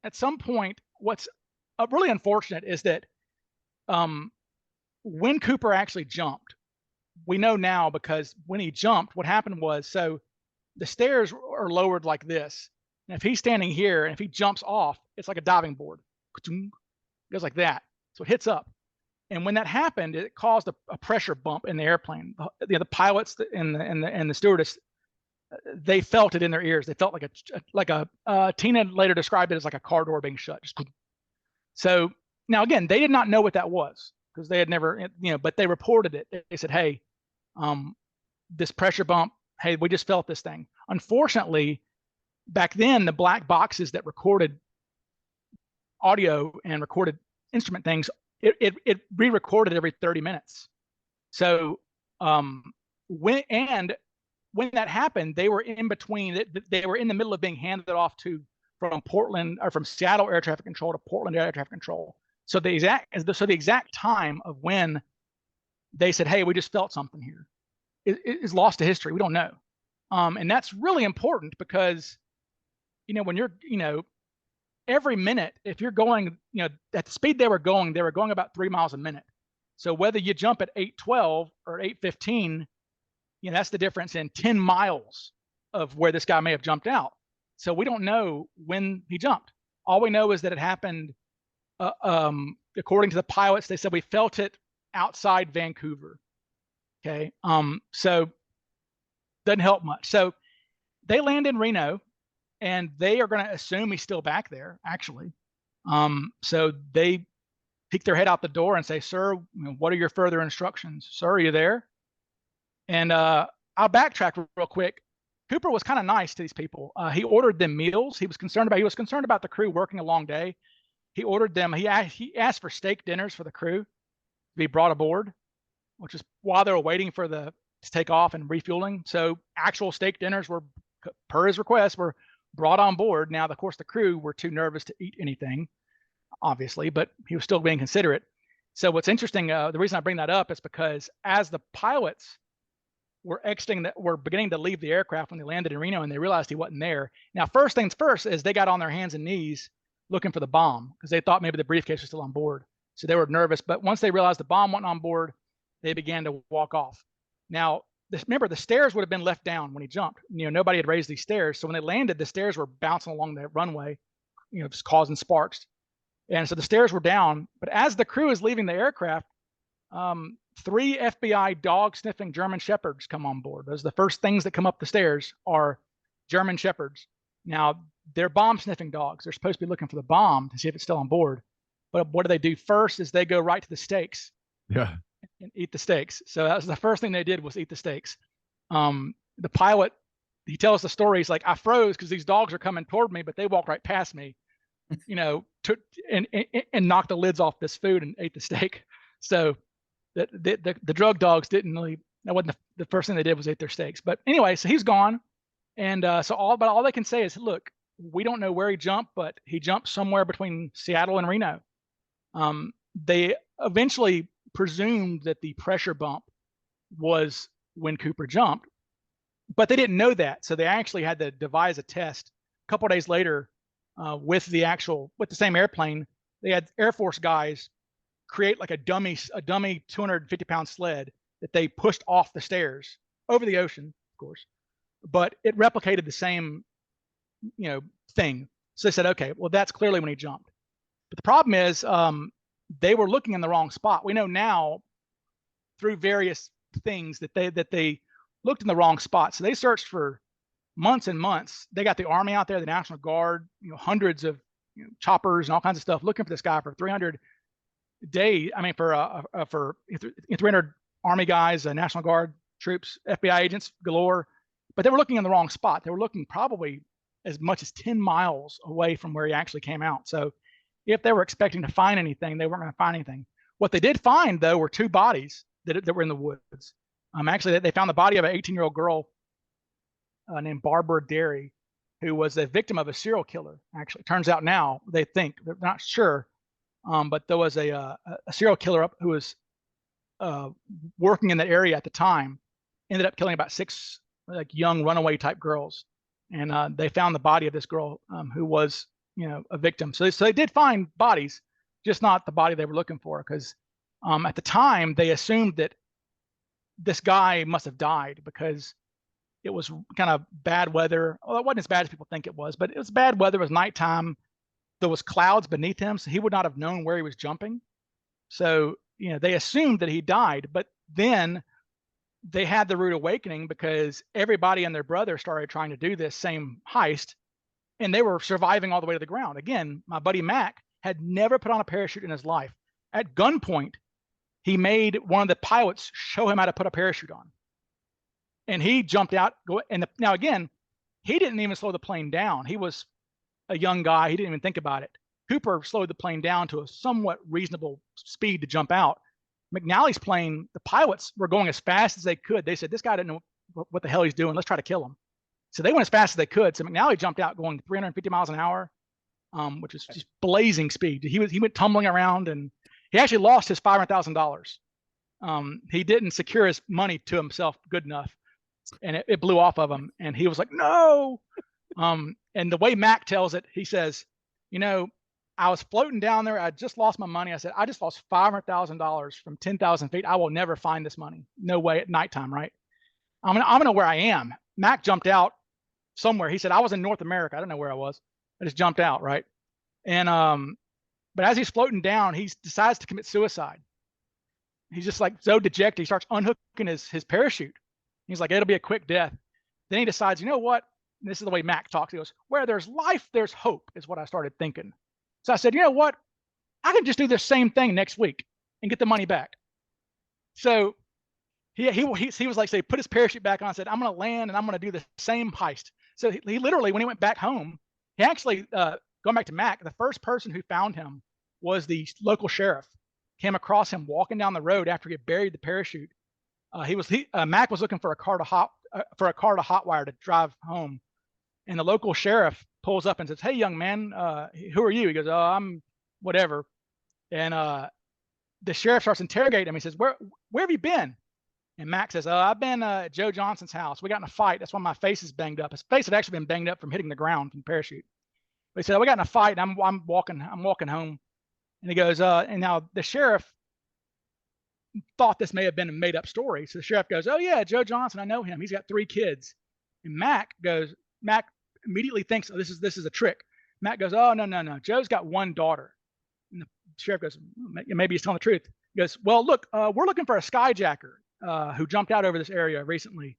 at some point, what's really unfortunate is that when Cooper actually jumped, we know now because when he jumped, what happened was, so the stairs are lowered like this. And if he's standing here and if he jumps off, it's like a diving board. It goes like that. So it hits up. And when that happened, it caused a pressure bump in the airplane. The pilots and the stewardess, they felt it in their ears. They felt like a Tina later described it as like a car door being shut. So now again, they did not know what that was because they had never, but they reported it. They said, hey, this pressure bump, hey, we just felt this thing. Unfortunately, back then, the black boxes that recorded audio and recorded instrument things, it re-recorded every 30 minutes. So when that happened, they were in between. They were in the middle of being handed off from Portland or from Seattle Air Traffic Control to Portland Air Traffic Control. So the exact time of when they said, hey, we just felt something here, is lost to history. We don't know. And that's really important because, when you're, every minute, if you're going, at the speed they were going about 3 miles a minute. So whether you jump at 8:12 or 8:15, that's the difference in 10 miles of where this guy may have jumped out. So we don't know when he jumped. All we know is that it happened, according to the pilots, they said we felt it outside Vancouver. Okay. So doesn't help much. So they land in Reno and they are going to assume he's still back there, actually. So they peek their head out the door and say, sir, what are your further instructions? Sir, are you there? And I'll backtrack real quick. Cooper was kind of nice to these people. He ordered them meals. He was concerned about the crew working a long day. He ordered them. He asked for steak dinners for the crew to be brought aboard, which is while they were waiting for to take off and refueling. So actual steak dinners were, per his request, were brought on board. Now, of course, the crew were too nervous to eat anything, obviously, but he was still being considerate. So what's interesting, the reason I bring that up is because as the pilots were beginning to leave the aircraft when they landed in Reno and they realized he wasn't there. Now, first things first is they got on their hands and knees looking for the bomb because they thought maybe the briefcase was still on board. So they were nervous. But once they realized the bomb wasn't on board, they began to walk off. Now, remember, the stairs would have been left down when he jumped. Nobody had raised these stairs. So when they landed, the stairs were bouncing along the runway, just causing sparks. And so the stairs were down. But as the crew is leaving the aircraft, 3 FBI dog-sniffing German Shepherds come on board. Those are the first things that come up the stairs are German Shepherds. Now, they're bomb-sniffing dogs. They're supposed to be looking for the bomb to see if it's still on board. But what do? First is they go right to the steaks. Yeah. And eat the steaks. So that was the first thing they did, was eat the steaks. The pilot, he tells the story. He's like, I froze because these dogs are coming toward me, but they walked right past me, and knocked the lids off this food and ate the steak. So the drug dogs didn't really, that wasn't the first thing they did was eat their steaks. But anyway, so he's gone. And all they can say is, look, We don't know where he jumped, but he jumped somewhere between Seattle and Reno. They eventually presumed that the pressure bump was when Cooper jumped, but they didn't know that. So they actually had to devise a test a couple of days later with the same airplane. They had Air Force guys create like a dummy 250-pound sled that they pushed off the stairs over the ocean, of course, but it replicated the same, thing. So they said, okay, well, that's clearly when he jumped. But the problem is they were looking in the wrong spot. We know now through various things that they looked in the wrong spot. So they searched for months and months. They got the Army out there, the National Guard, hundreds of choppers and all kinds of stuff looking for this guy for 300 days. I mean, for 300 Army guys, National Guard troops, FBI agents galore. But they were looking in the wrong spot. They were looking probably as much as 10 miles away from where he actually came out. So if they were expecting to find anything, they weren't going to find anything. What they did find, though, were 2 bodies that were in the woods. Actually, they found the body of an 18-year-old girl named Barbara Derry, who was a victim of a serial killer. Actually, turns out now they think, they're not sure, but there was a serial killer who was working in that area at the time, ended up killing about 6 young runaway type girls, and they found the body of this girl who was a victim. So they did find bodies, just not the body they were looking for, because at the time they assumed that this guy must have died because it was kind of bad weather. Well, it wasn't as bad as people think it was, but it was bad weather. It was nighttime. There was clouds beneath him, so he would not have known where he was jumping. So they assumed that he died, but then they had the rude awakening because everybody and their brother started trying to do this same heist, and they were surviving all the way to the ground. Again, my buddy Mac had never put on a parachute in his life. At gunpoint, he made one of the pilots show him how to put a parachute on, and he jumped out. Now again, he didn't even slow the plane down. He was a young guy. He didn't even think about it. Cooper slowed the plane down to a somewhat reasonable speed to jump out. McNally's plane, the pilots were going as fast as they could. They said, this guy didn't know what the hell he's doing. Let's try to kill him. So they went as fast as they could. So McNally jumped out going 350 miles an hour, which is just blazing speed. He went tumbling around, and he actually lost his $500,000. He didn't secure his money to himself good enough, and it blew off of him. And he was like, no. And the way Mac tells it, he says, I was floating down there. I just lost my money. I said, I just lost $500,000 from 10,000 feet. I will never find this money. No way at nighttime, right? I'm gonna know where I am. Mac jumped out somewhere. He said, I was in North America. I don't know where I was. I just jumped out, right? And but as he's floating down, he decides to commit suicide. He's just like so dejected. He starts unhooking his parachute. He's like, it'll be a quick death. Then he decides, you know what? And this is the way Mac talks. He goes, where there's life, there's hope, is what I started thinking. So I said, you know what? I can just do the same thing next week and get the money back. So he was like, say, put his parachute back on and said, I'm going to land and I'm going to do the same heist. So he literally, when he went back home, he actually, going back to Mac, the first person who found him was the local sheriff. Came across him walking down the road after he had buried the parachute. Mac was looking for a car to hotwire to drive home. And the local sheriff pulls up and says, hey, young man, who are you? He goes, oh, I'm whatever. And the sheriff starts interrogating him. He says, where have you been? And Mac says, oh, I've been at Joe Johnson's house. We got in a fight. That's why my face is banged up. His face had actually been banged up from hitting the ground from the parachute. But he said, oh, we got in a fight, and I'm walking home. And he goes, and now the sheriff thought this may have been a made-up story. So the sheriff goes, oh, yeah, Joe Johnson, I know him. He's got 3 kids. And Mac immediately thinks, oh, this is a trick. Matt goes, oh, no. Joe's got 1 daughter. And the sheriff goes, maybe he's telling the truth. He goes, well, look, we're looking for a skyjacker who jumped out over this area recently.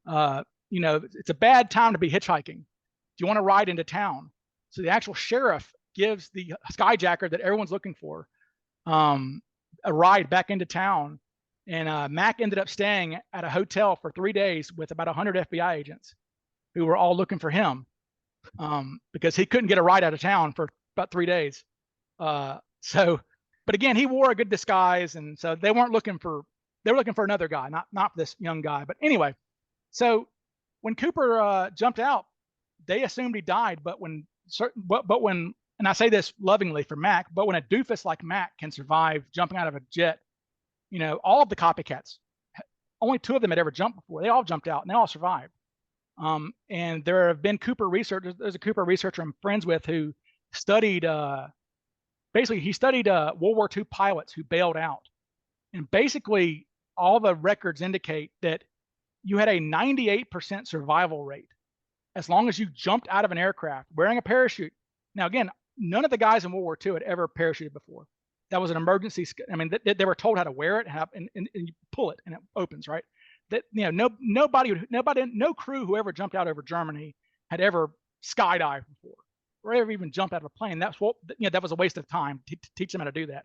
It's a bad time to be hitchhiking. Do you want to ride into town? So the actual sheriff gives the skyjacker that everyone's looking for a ride back into town. And Mac ended up staying at a hotel for 3 days with about 100 FBI agents who were all looking for him because he couldn't get a ride out of town for about 3 days. But again, he wore a good disguise, and so they were looking for another guy, not this young guy. But anyway, so when Cooper jumped out, they assumed he died, but when and I say this lovingly for Mac, but when a doofus like Mac can survive jumping out of a jet, all of the copycats, only 2 of them had ever jumped before. They all jumped out and they all survived. And there have been Cooper researchers. There's a Cooper researcher I'm friends with who studied, basically he studied World War II pilots who bailed out. And basically all the records indicate that you had a 98% survival rate as long as you jumped out of an aircraft wearing a parachute. Now, again, none of the guys in World War II had ever parachuted before. That was an emergency. I mean, they were told how to wear it and you pull it and it opens, right? That, no crew who ever jumped out over Germany had ever skydived before or ever even jumped out of a plane. That's what, that was a waste of time to teach them how to do that.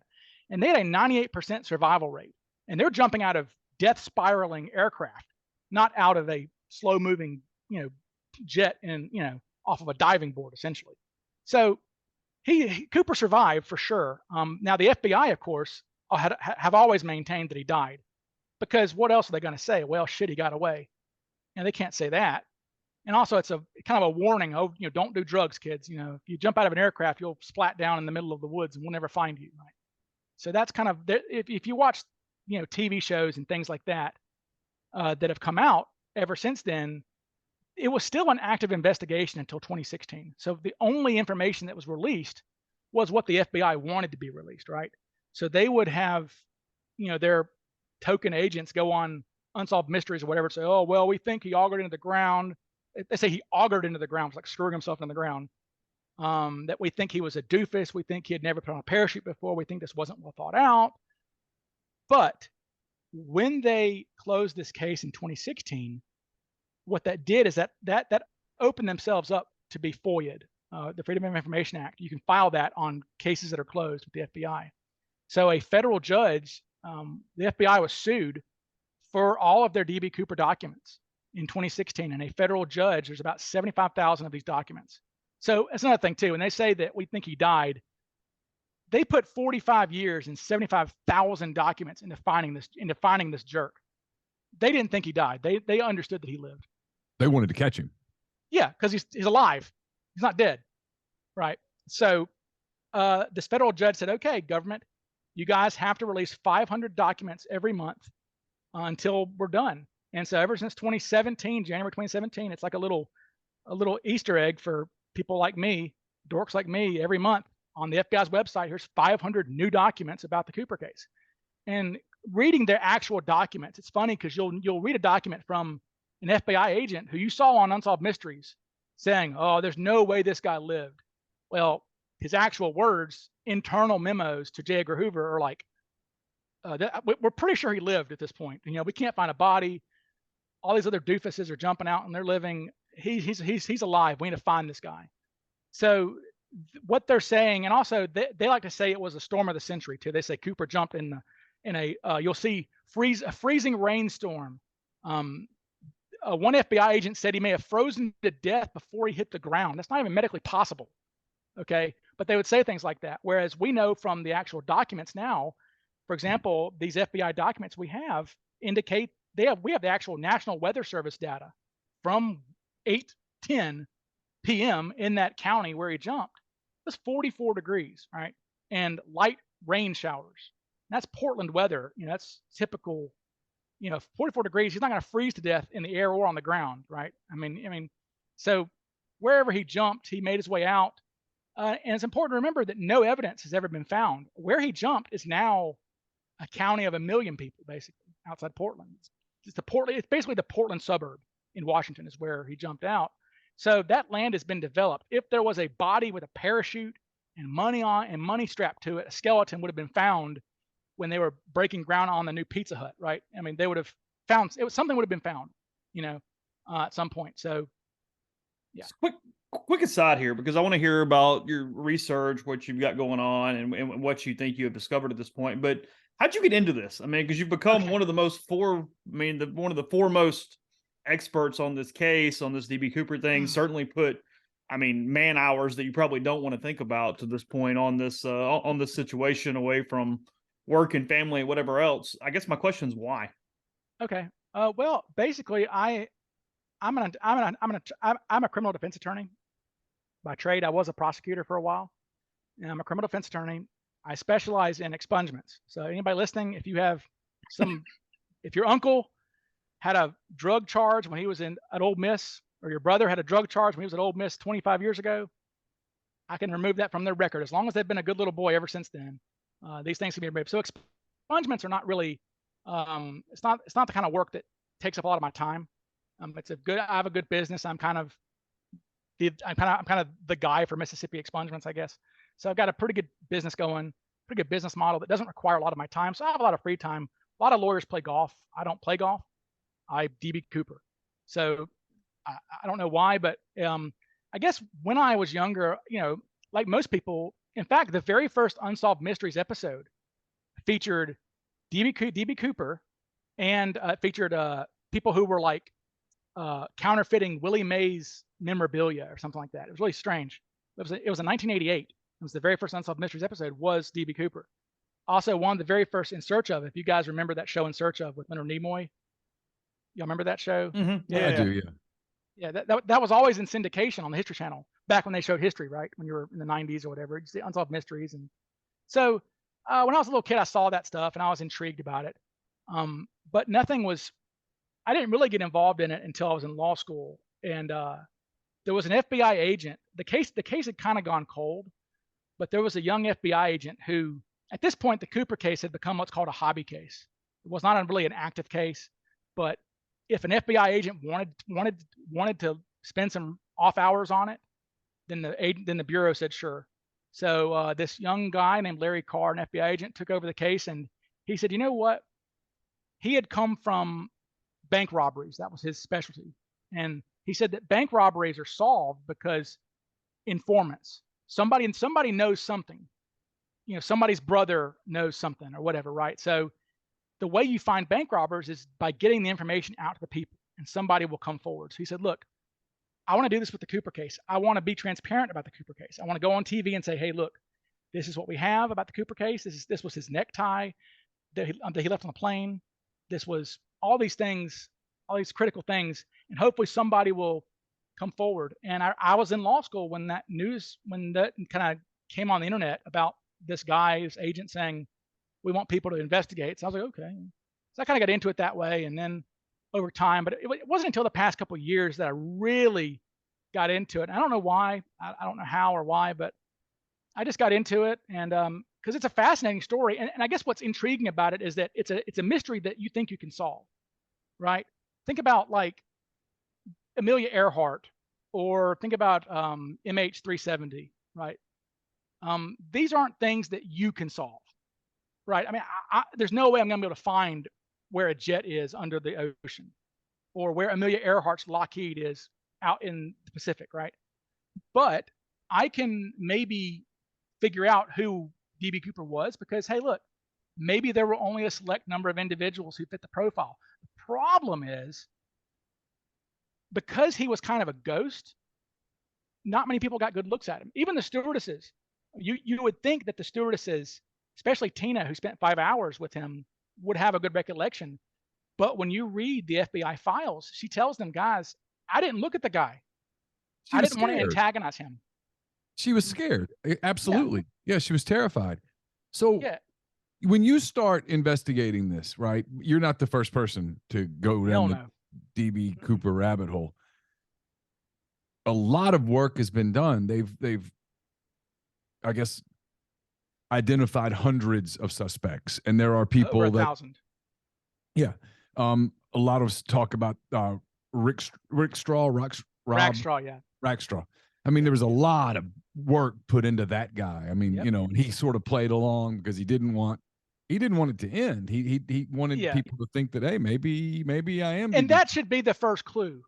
And they had a 98% survival rate, and they're jumping out of death spiraling aircraft, not out of a slow moving, jet and, off of a diving board essentially. So Cooper survived for sure. Now the FBI, of course, have always maintained that he died, because what else are they going to say? Well, shit, he got away. And they can't say that. And also it's a kind of a warning. Oh, don't do drugs, kids. If you jump out of an aircraft, you'll splat down in the middle of the woods and we'll never find you. Right? So that's kind of, if you watch, TV shows and things like that, that have come out ever since then, it was still an active investigation until 2016. So the only information that was released was what the FBI wanted to be released, right? So they would have, their token agents go on Unsolved Mysteries or whatever and say, oh, well, we think he augured into the ground. They say he augured into the ground, it's like screwing himself in the ground. That we think he was a doofus. We think he had never put on a parachute before. We think this wasn't well thought out. But when they closed this case in 2016, what that did is that opened themselves up to be FOIA'd. The Freedom of Information Act. You can file that on cases that are closed with the FBI. So a federal judge, the FBI was sued for all of their DB Cooper documents in 2016, and a federal judge, there's about 75,000 of these documents. So that's another thing too. When they say that we think he died, they put 45 years and 75,000 documents into finding this jerk. They didn't think he died. They understood that he lived. They wanted to catch him. Yeah, because he's alive. He's not dead, right? So this federal judge said, okay, government, you guys have to release 500 documents every month until we're done. And so ever since 2017, January 2017, it's like a little Easter egg for people like me, dorks like me. Every month on the FBI's website, here's 500 new documents about the Cooper case. And reading their actual documents, it's funny because you'll read a document from an FBI agent who you saw on Unsolved Mysteries saying, oh, there's no way this guy lived. Well, his actual words, internal memos to J. Edgar Hoover, are like, we're pretty sure he lived at this point. We can't find a body. All these other doofuses are jumping out and they're living. He's alive. We need to find this guy. So what they're saying, and also they like to say it was a storm of the century too. They say Cooper jumped in a you'll see a freezing rainstorm. One FBI agent said he may have frozen to death before he hit the ground. That's not even medically possible. Okay. But they would say things like that. Whereas we know from the actual documents now, for example, these FBI documents we have indicate we have the actual National Weather Service data from 8:10 p.m. in that county where he jumped. It was 44 degrees, right? And light rain showers. That's Portland weather. That's typical, 44 degrees. He's not going to freeze to death in the air or on the ground, right? I mean, so wherever he jumped, he made his way out. And it's important to remember that no evidence has ever been found. Where he jumped is now a county of 1 million people, basically, outside Portland. It's basically the Portland suburb in Washington is where he jumped out. So that land has been developed. If there was a body with a parachute and money strapped to it, a skeleton would have been found when they were breaking ground on the new Pizza Hut, right? I mean, they would have found something would have been found, at some point. So, yeah. Quick aside here, because I want to hear about your research, what you've got going on, and what you think you have discovered at this point. But how'd you get into this? I mean, because you've become one of the foremost experts on this case, on this DB Cooper thing. Certainly put, man hours that you probably don't want to think about to this point on this situation, away from work and family and whatever else. I guess my question is why. Okay. Well, basically, I I'm a criminal defense attorney by trade. I was a prosecutor for a while, and I'm a criminal defense attorney. I specialize in expungements. So anybody listening, if you have if your uncle had a drug charge when he was at Ole Miss, or your brother had a drug charge when he was at Ole Miss 25 years ago, I can remove that from their record as long as they've been a good little boy ever since then. These things can be removed. So expungements are not really. It's not the kind of work that takes up a lot of my time. I have a good business. I'm kind of the guy for Mississippi expungements, I guess. So I've got a pretty good business going, pretty good business model that doesn't require a lot of my time. So I have a lot of free time. A lot of lawyers play golf. I don't play golf. I DB Cooper. So I don't know why, but I guess when I was younger, like most people, in fact, the very first Unsolved Mysteries episode featured DB Cooper, and featured people who were like counterfeiting Willie Mays memorabilia or something like that. It was really strange. It was in 1988. It was the very first Unsolved Mysteries episode was DB Cooper. Also, one of the very first In Search Of. If you guys remember that show In Search Of with Leonard Nimoy, y'all remember that show? Mm-hmm. Yeah, I do. Yeah. Yeah, that was always in syndication on the History Channel back when they showed history, right? When you were in the 90s or whatever, it's the Unsolved Mysteries. And so when I was a little kid, I saw that stuff and I was intrigued about it. But I didn't really get involved in it until I was in law school. And there was an FBI agent. The case had kind of gone cold, but there was a young FBI agent who, at this point, the Cooper case had become what's called a hobby case. It was not really an active case, but if an FBI agent wanted to spend some off hours on it, then the bureau said sure. So this young guy named Larry Carr, an FBI agent, took over the case, and he said, you know what? He had come from bank robberies. That was his specialty. And he said that bank robberies are solved because informants, somebody knows something. Somebody's brother knows something or whatever, right? So the way you find bank robbers is by getting the information out to the people, and somebody will come forward. So he said, look, I want to do this with the Cooper case. I want to be transparent about the Cooper case. I want to go on TV and say, hey, look, this is what we have about the Cooper case. This was his necktie that he left on the plane. This was all these things, all these critical things, and hopefully somebody will come forward. And I was in law school when that kind of came on the internet about this guy's agent saying, we want people to investigate. So I was like, okay. So I kind of got into it that way. And then over time, but it wasn't until the past couple of years that I really got into it. I don't know why. I don't know how or why, but I just got into it. And because it's a fascinating story. And I guess what's intriguing about it is that it's a mystery that you think you can solve, right? Think about like Amelia Earhart, or think about MH370, right? These aren't things that you can solve. Right. I mean, there's no way I'm going to be able to find where a jet is under the ocean, or where Amelia Earhart's Lockheed is out in the Pacific. Right. But I can maybe figure out who DB Cooper was because, hey, look, maybe there were only a select number of individuals who fit the profile. The problem is because he was kind of a ghost, not many people got good looks at him. Even the stewardesses, you would think that the stewardesses, especially Tina, who spent 5 hours with him, would have a good recollection. But when you read the FBI files, she tells them, guys, I didn't look at the guy. I didn't want to antagonize him. She was scared. Absolutely. Yeah, she was terrified. So yeah. When you start investigating this, right, you're not the first person to go down the DB Cooper rabbit hole. A lot of work has been done. They've I guess, identified hundreds of suspects, and there are people over 1,000. Yeah, a lot of us talk about Rackstraw. Yeah, Rackstraw. I mean, there was a lot of work put into that guy. I mean, and he sort of played along because he didn't want it to end. He wanted people to think that, hey, maybe I am. And that should be the first clue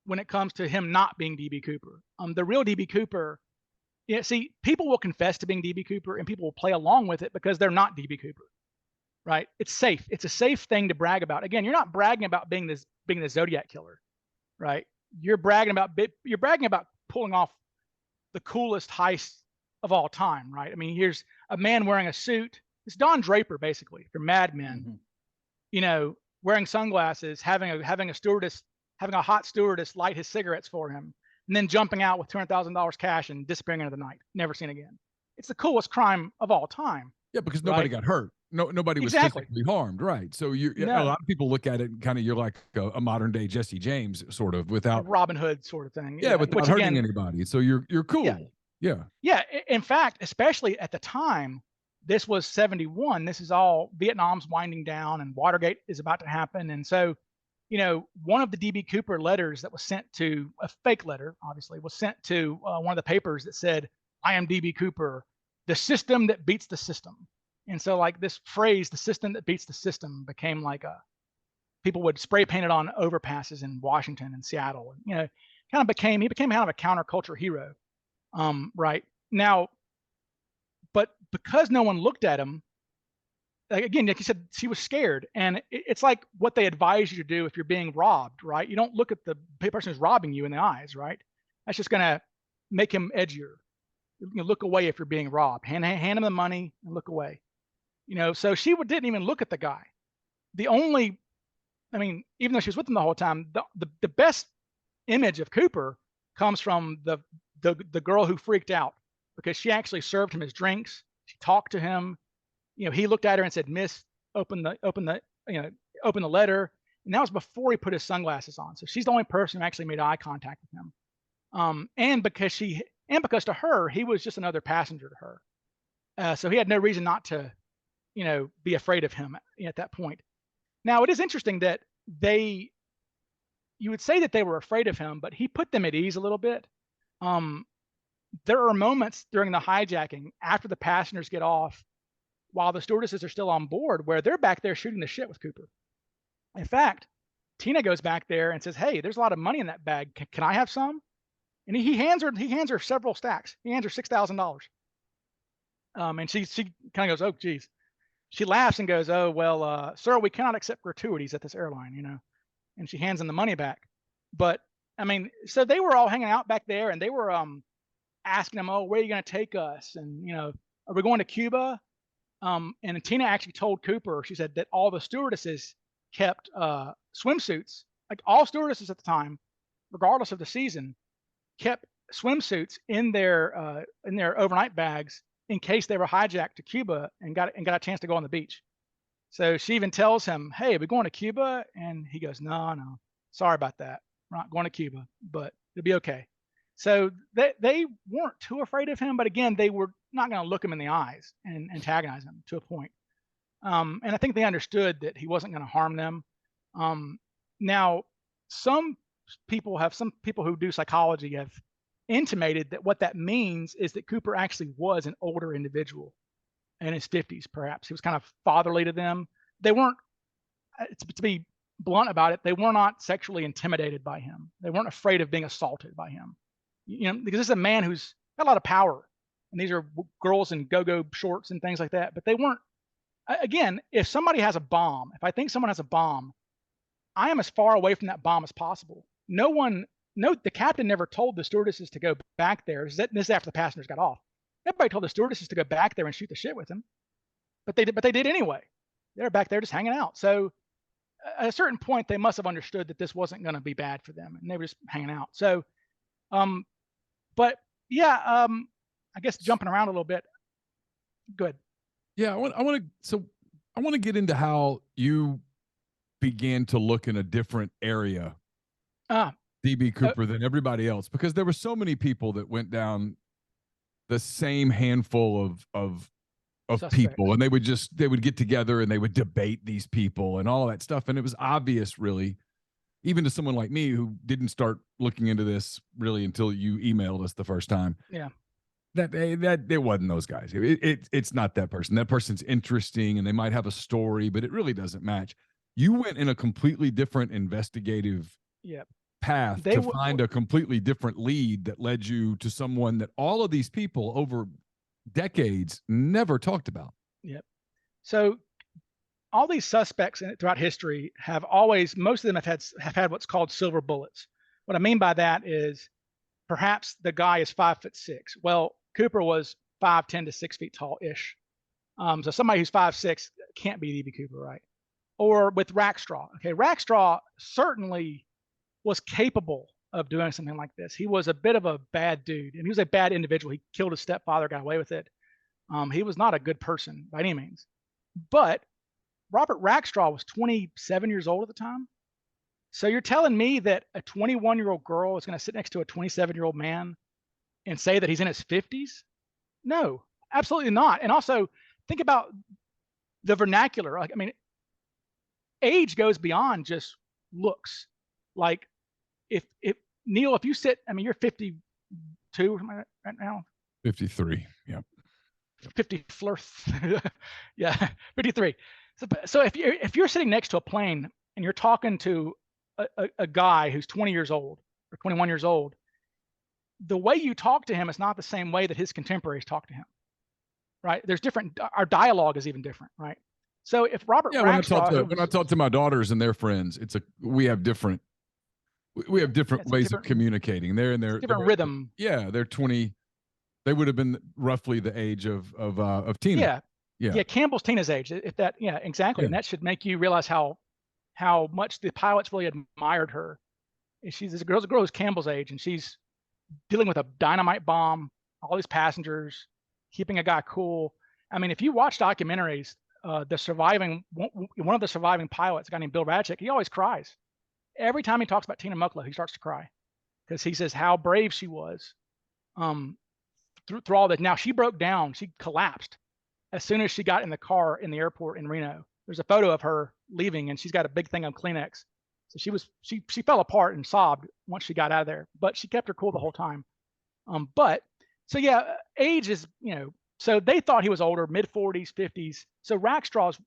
when it comes to him not being DB Cooper. The real DB Cooper. Yeah, see, people will confess to being DB Cooper, and people will play along with it because they're not DB Cooper, right? It's safe. It's a safe thing to brag about. Again, you're not bragging about being the Zodiac killer, right? You're bragging about pulling off the coolest heist of all time, right? I mean, here's a man wearing a suit. It's Don Draper, basically, from Mad Men. Mm-hmm. Wearing sunglasses, having a stewardess having a hot stewardess light his cigarettes for him, and then jumping out with $200,000 cash and disappearing into the night, never seen again. It's the coolest crime of all time. Yeah, because nobody got hurt. Nobody was Exactly. physically harmed, right? So a No. lot of people look at it and kind of you're like a modern day Jesse James sort of A without Robin Hood sort of thing. yeah, without which hurting again, anybody. So you're cool. Yeah. Yeah. In fact, especially at the time, this was 71. This is all Vietnam's winding down and Watergate is about to happen. And so, you know, one of the DB Cooper letters that was sent to, a fake letter, obviously, was sent to one of the papers that said, "I am DB Cooper, the system that beats the system." And so, like, this phrase, "the system that beats the system," became like people would spray paint it on overpasses in Washington and Seattle. And, you know, he became kind of a counterculture hero. Right now, but because no one looked at him, again, like you said, he was scared, and it's like what they advise you to do if you're being robbed, right? You don't look at the person who's robbing you in the eyes, right? That's just gonna make him edgier. You know, look away if you're being robbed. Hand him the money and look away. You know, so she didn't even look at the guy. I mean, even though she was with him the whole time, the best image of Cooper comes from the girl who freaked out, because she actually served him his drinks. She talked to him. You know, he looked at her and said, "Miss, open the letter." And that was before he put his sunglasses on. So she's the only person who actually made eye contact with him. And because to her, he was just another passenger to her. So he had no reason not to, you know, be afraid of him at that point. Now, it is interesting that you would say that they were afraid of him, but he put them at ease a little bit. There are moments during the hijacking after the passengers get off, while the stewardesses are still on board, where they're back there shooting the shit with Cooper. In fact, Tina goes back there and says, "Hey, there's a lot of money in that bag. Can I have some?" And he hands her several stacks. He hands her $6,000. And she kind of goes, "Oh, geez." She laughs and goes, "Oh, well, sir, we cannot accept gratuities at this airline, you know." And she hands him the money back. But I mean, so they were all hanging out back there, and they were asking him, "Oh, where are you going to take us? And, you know, are we going to Cuba?" And Tina actually told Cooper, she said that all the stewardesses kept swimsuits, like all stewardesses at the time, regardless of the season, kept swimsuits in their overnight bags in case they were hijacked to Cuba and got a chance to go on the beach. So she even tells him, "Hey, are we going to Cuba?" And he goes, "No, sorry about that. We're not going to Cuba, but it'll be okay." So they weren't too afraid of him, but again, they were not going to look him in the eyes and antagonize him to a point. And I think they understood that he wasn't going to harm them. Now, some people who do psychology have intimated that what that means is that Cooper actually was an older individual in his 50s, perhaps. He was kind of fatherly to them. They weren't, to be blunt about it, they were not sexually intimidated by him. They weren't afraid of being assaulted by him. You know, because this is a man who's got a lot of power, and these are girls in go-go shorts and things like that. But they weren't. Again, if somebody has a bomb, if I think someone has a bomb, I am as far away from that bomb as possible. The captain never told the stewardesses to go back there. This is after the passengers got off. Everybody told the stewardesses to go back there and shoot the shit with him, but they did anyway. They're back there just hanging out. So at a certain point, they must have understood that this wasn't going to be bad for them, and they were just hanging out. So, but yeah, I guess jumping around a little bit. Good. Yeah, I want to get into how you began to look in a different area, DB Cooper, than everybody else, because there were so many people that went down the same handful of people, and they would get together and they would debate these people and all of that stuff, and it was obvious, really, even to someone like me who didn't start looking into this really until you emailed us the first time. Yeah. That it wasn't those guys. It's not that person. That person's interesting and they might have a story, but it really doesn't match. You went in a completely different investigative path to find a completely different lead that led you to someone that all of these people over decades never talked about. Yep. So all these suspects throughout history most of them have had what's called silver bullets. What I mean by that is perhaps the guy is 5'6". Well, Cooper was 5'10" to 6 feet tall ish. So somebody who's 5'6" can't be DB Cooper, right? Or with Rackstraw. Okay, Rackstraw certainly was capable of doing something like this. He was a bit of a bad dude, and he was a bad individual. He killed his stepfather, got away with it. He was not a good person by any means. But Robert Rackstraw was 27 years old at the time. So you're telling me that a 21-year-old girl is going to sit next to a 27-year-old man and say that he's in his 50s? No, absolutely not. And also think about the vernacular. Like, I mean, age goes beyond just looks. Like if Neal, if you sit, I mean, you're 52 right now. 53. Yeah. 50 flirth. Yeah, 53. So if you're sitting next to a plane and you're talking to a guy who's 20 years old or 21 years old, the way you talk to him is not the same way that his contemporaries talk to him, right? There's different, our dialogue is even different, right? So if Robert Rackstraw, when I talk to my daughters and their friends, we have different ways of communicating. They're in their different rhythm. Yeah, they're 20. They would have been roughly the age of Tina. Yeah. Campbell's Tina's age. If that, yeah, exactly. Yeah. And that should make you realize how much the pilots really admired her. She's a girl who's Campbell's age, and she's dealing with a dynamite bomb, all these passengers, keeping a guy cool. I mean, if you watch documentaries, one of the surviving pilots, a guy named Bill Radchick, he always cries. Every time he talks about Tina Mucklow, he starts to cry because he says how brave she was through all that. Now, she broke down. She collapsed as soon as she got in the car in the airport in Reno. There's a photo of her leaving, and she's got a big thing of Kleenex. So she fell apart and sobbed once she got out of there, but she kept her cool the whole time. So yeah, age is, so they thought he was older, mid 40s, 50s. So Rackstraw's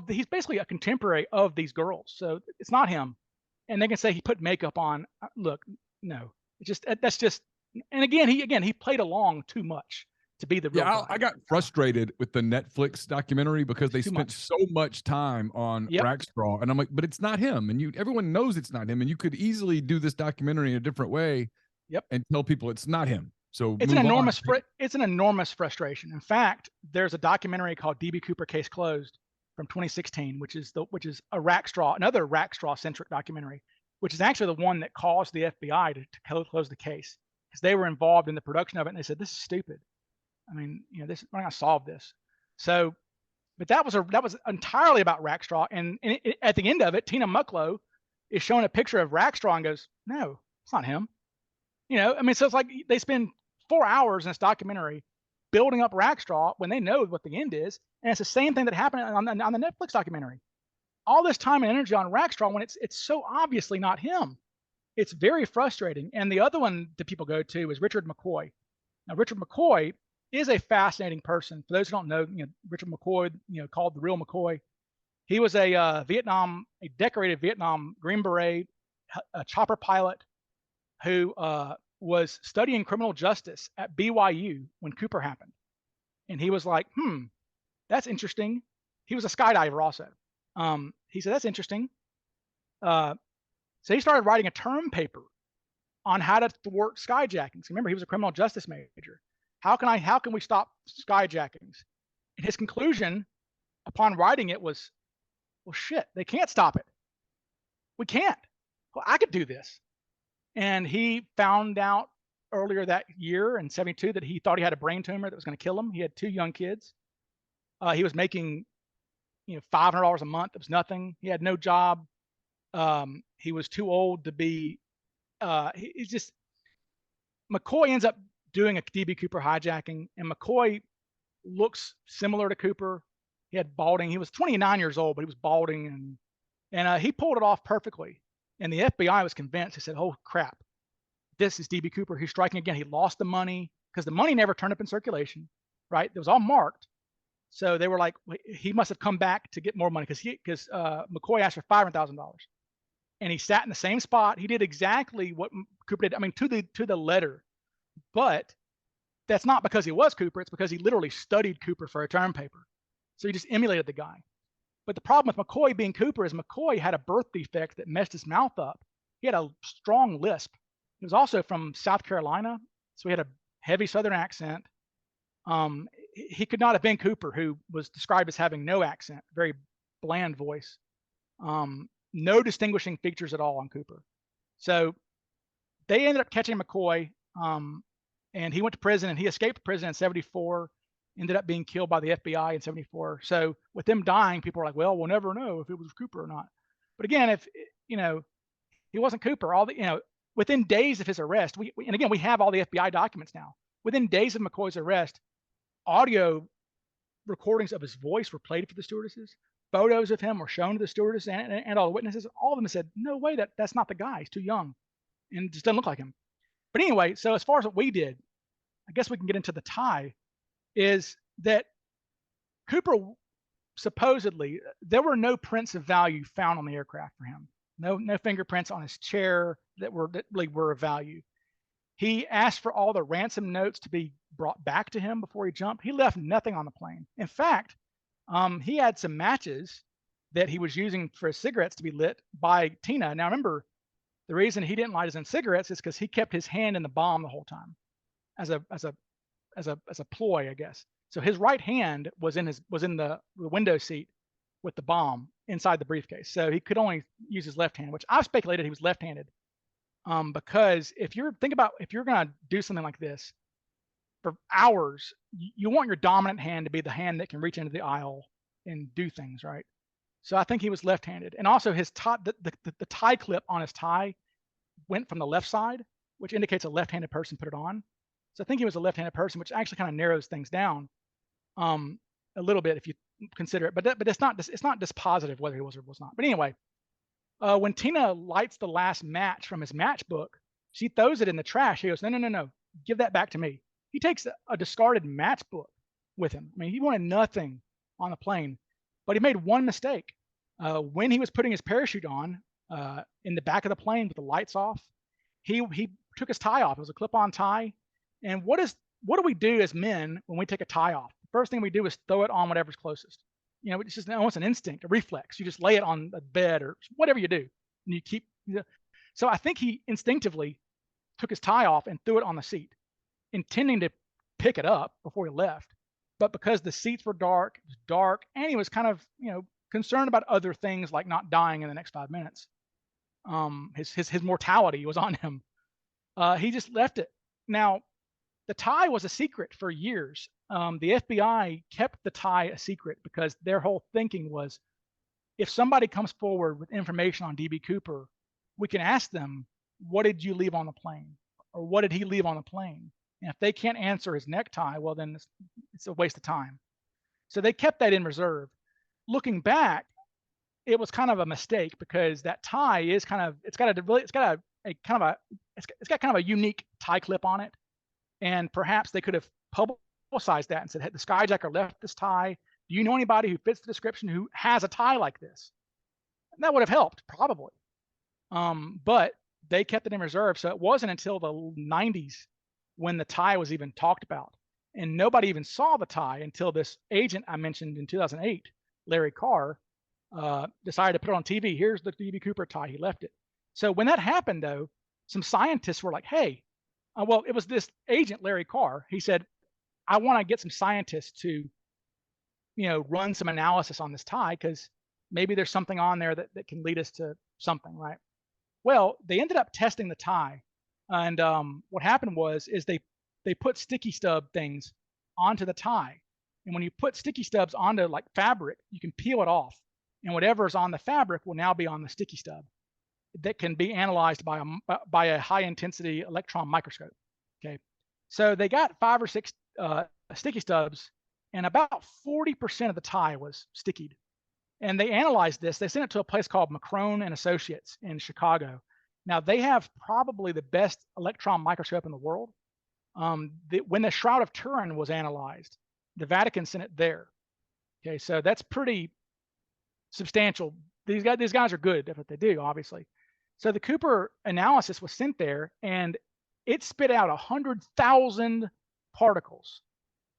he's basically a contemporary of these girls. So it's not him. And they can say he put makeup on. Look, no, that's just, and again, he played along too much to be the real guy. I got frustrated with the Netflix documentary because they spent so much time on Rackstraw, and I'm like, but it's not him, and everyone knows it's not him, and you could easily do this documentary in a different way, and tell people it's not him. So it's an enormous frustration. In fact, there's a documentary called DB Cooper Case Closed from 2016, which is another Rackstraw centric documentary, which is actually the one that caused the FBI to close the case because they were involved in the production of it, and they said this is stupid. I mean, we're not going to solve this. So, but that was entirely about Rackstraw. And at the end of it, Tina Mucklow is showing a picture of Rackstraw and goes, no, it's not him. I mean, so it's like they spend 4 hours in this documentary building up Rackstraw when they know what the end is. And it's the same thing that happened on the Netflix documentary. All this time and energy on Rackstraw when it's so obviously not him. It's very frustrating. And the other one that people go to is Richard McCoy. Now, Richard McCoy is a fascinating person. For those who don't know, Richard McCoy, called the real McCoy. He was a decorated Vietnam Green Beret, a chopper pilot who was studying criminal justice at BYU when Cooper happened. And he was like, that's interesting. He was a skydiver also. He said, that's interesting. So he started writing a term paper on how to thwart skyjackings. Remember, he was a criminal justice major. How can we stop skyjackings? And his conclusion upon writing it was, well, shit, they can't stop it. We can't. Well, I could do this. And he found out earlier that year in 1972 that he thought he had a brain tumor that was going to kill him. He had 2 young kids. He was making, $500 a month. It was nothing. He had no job. He was too old to be, McCoy ends up doing a DB Cooper hijacking, and McCoy looks similar to Cooper. He had balding. He was 29 years old, but he was balding, and he pulled it off perfectly. And the FBI was convinced. He said, oh, crap. This is DB Cooper. He's striking again. He lost the money because the money never turned up in circulation, right? It was all marked. So they were like, he must have come back to get more money because McCoy asked for $500,000. And he sat in the same spot. He did exactly what Cooper did. I mean, to the letter. But that's not because he was Cooper. It's because he literally studied Cooper for a term paper. So he just emulated the guy. But the problem with McCoy being Cooper is McCoy had a birth defect that messed his mouth up. He had a strong lisp. He was also from South Carolina, so he had a heavy Southern accent. He could not have been Cooper, who was described as having no accent, very bland voice. No distinguishing features at all on Cooper. So they ended up catching McCoy, and he went to prison, and he escaped prison in 74, ended up being killed by the FBI in 74. So with them dying, people are like, well, we'll never know if it was Cooper or not. But again, if, you know, he wasn't Cooper, within days of his arrest, and again, we have all the FBI documents now. Within days of McCoy's arrest, audio recordings of his voice were played for the stewardesses. Photos of him were shown to the stewardess and all the witnesses. All of them said, no way, that's not the guy. He's too young and just doesn't look like him. But anyway, so as far as what we did, I guess we can get into the tie, is that Cooper supposedly, there were no prints of value found on the aircraft for him. No fingerprints on his chair that really were of value. He asked for all the ransom notes to be brought back to him before he jumped. He left nothing on the plane. In fact, he had some matches that he was using for his cigarettes to be lit by Tina. Now remember, the reason he didn't light his own cigarettes is because he kept his hand in the bomb the whole time, as a ploy, I guess. So his right hand was in the window seat with the bomb inside the briefcase. So he could only use his left hand, which I've speculated he was left-handed. Because if you're going to do something like this for hours, you want your dominant hand to be the hand that can reach into the aisle and do things, right? So I think he was left-handed. And also his tie, the tie clip on his tie went from the left side, which indicates a left-handed person put it on. So I think he was a left-handed person, which actually kind of narrows things down a little bit if you consider it. But it's not dispositive whether he was or was not. But anyway, when Tina lights the last match from his matchbook, she throws it in the trash. He goes, no, give that back to me. He takes a discarded matchbook with him. I mean, he wanted nothing on the plane, but he made one mistake. When he was putting his parachute on in the back of the plane with the lights off, he took his tie off. It was a clip-on tie. And what do we do as men when we take a tie off? The first thing we do is throw it on whatever's closest. You know, it's just almost an instinct, a reflex. You just lay it on a bed or whatever you do, and you keep. So I think he instinctively took his tie off and threw it on the seat, intending to pick it up before he left. But because the seats were dark, it was dark, and he was kind of, concerned about other things like not dying in the next 5 minutes. His mortality was on him. He just left it. Now, the tie was a secret for years. The FBI kept the tie a secret because their whole thinking was, if somebody comes forward with information on DB Cooper, we can ask them, what did you leave on the plane? Or what did he leave on the plane? And if they can't answer his necktie, well, then it's a waste of time. So they kept that in reserve. Looking back, it was kind of a mistake because that tie is it's got a unique tie clip on it. And perhaps they could have publicized that and said, hey, the skyjacker left this tie. Do you know anybody who fits the description who has a tie like this? And that would have helped, probably. But they kept it in reserve. So it wasn't until the 90s when the tie was even talked about. And nobody even saw the tie until this agent I mentioned in 2008, Larry Carr, decided to put it on TV. Here's the DB Cooper tie. He left it. So when that happened, though, some scientists were like, hey, well, it was this agent, Larry Carr. He said, I want to get some scientists to, run some analysis on this tie because maybe there's something on there that can lead us to something, right? Well, they ended up testing the tie. And what happened is they put sticky stub things onto the tie. And when you put sticky stubs onto like fabric, you can peel it off. And whatever's on the fabric will now be on the sticky stub that can be analyzed by a high intensity electron microscope. Okay. So they got 5 or 6 sticky stubs, and about 40% of the tie was stickied. And they analyzed this. They sent it to a place called McCrone and Associates in Chicago. Now they have probably the best electron microscope in the world. When the Shroud of Turin was analyzed, the Vatican sent it there. Okay, so that's pretty substantial. These guys are good at what they do, obviously. So the Cooper analysis was sent there, and it spit out 100,000 particles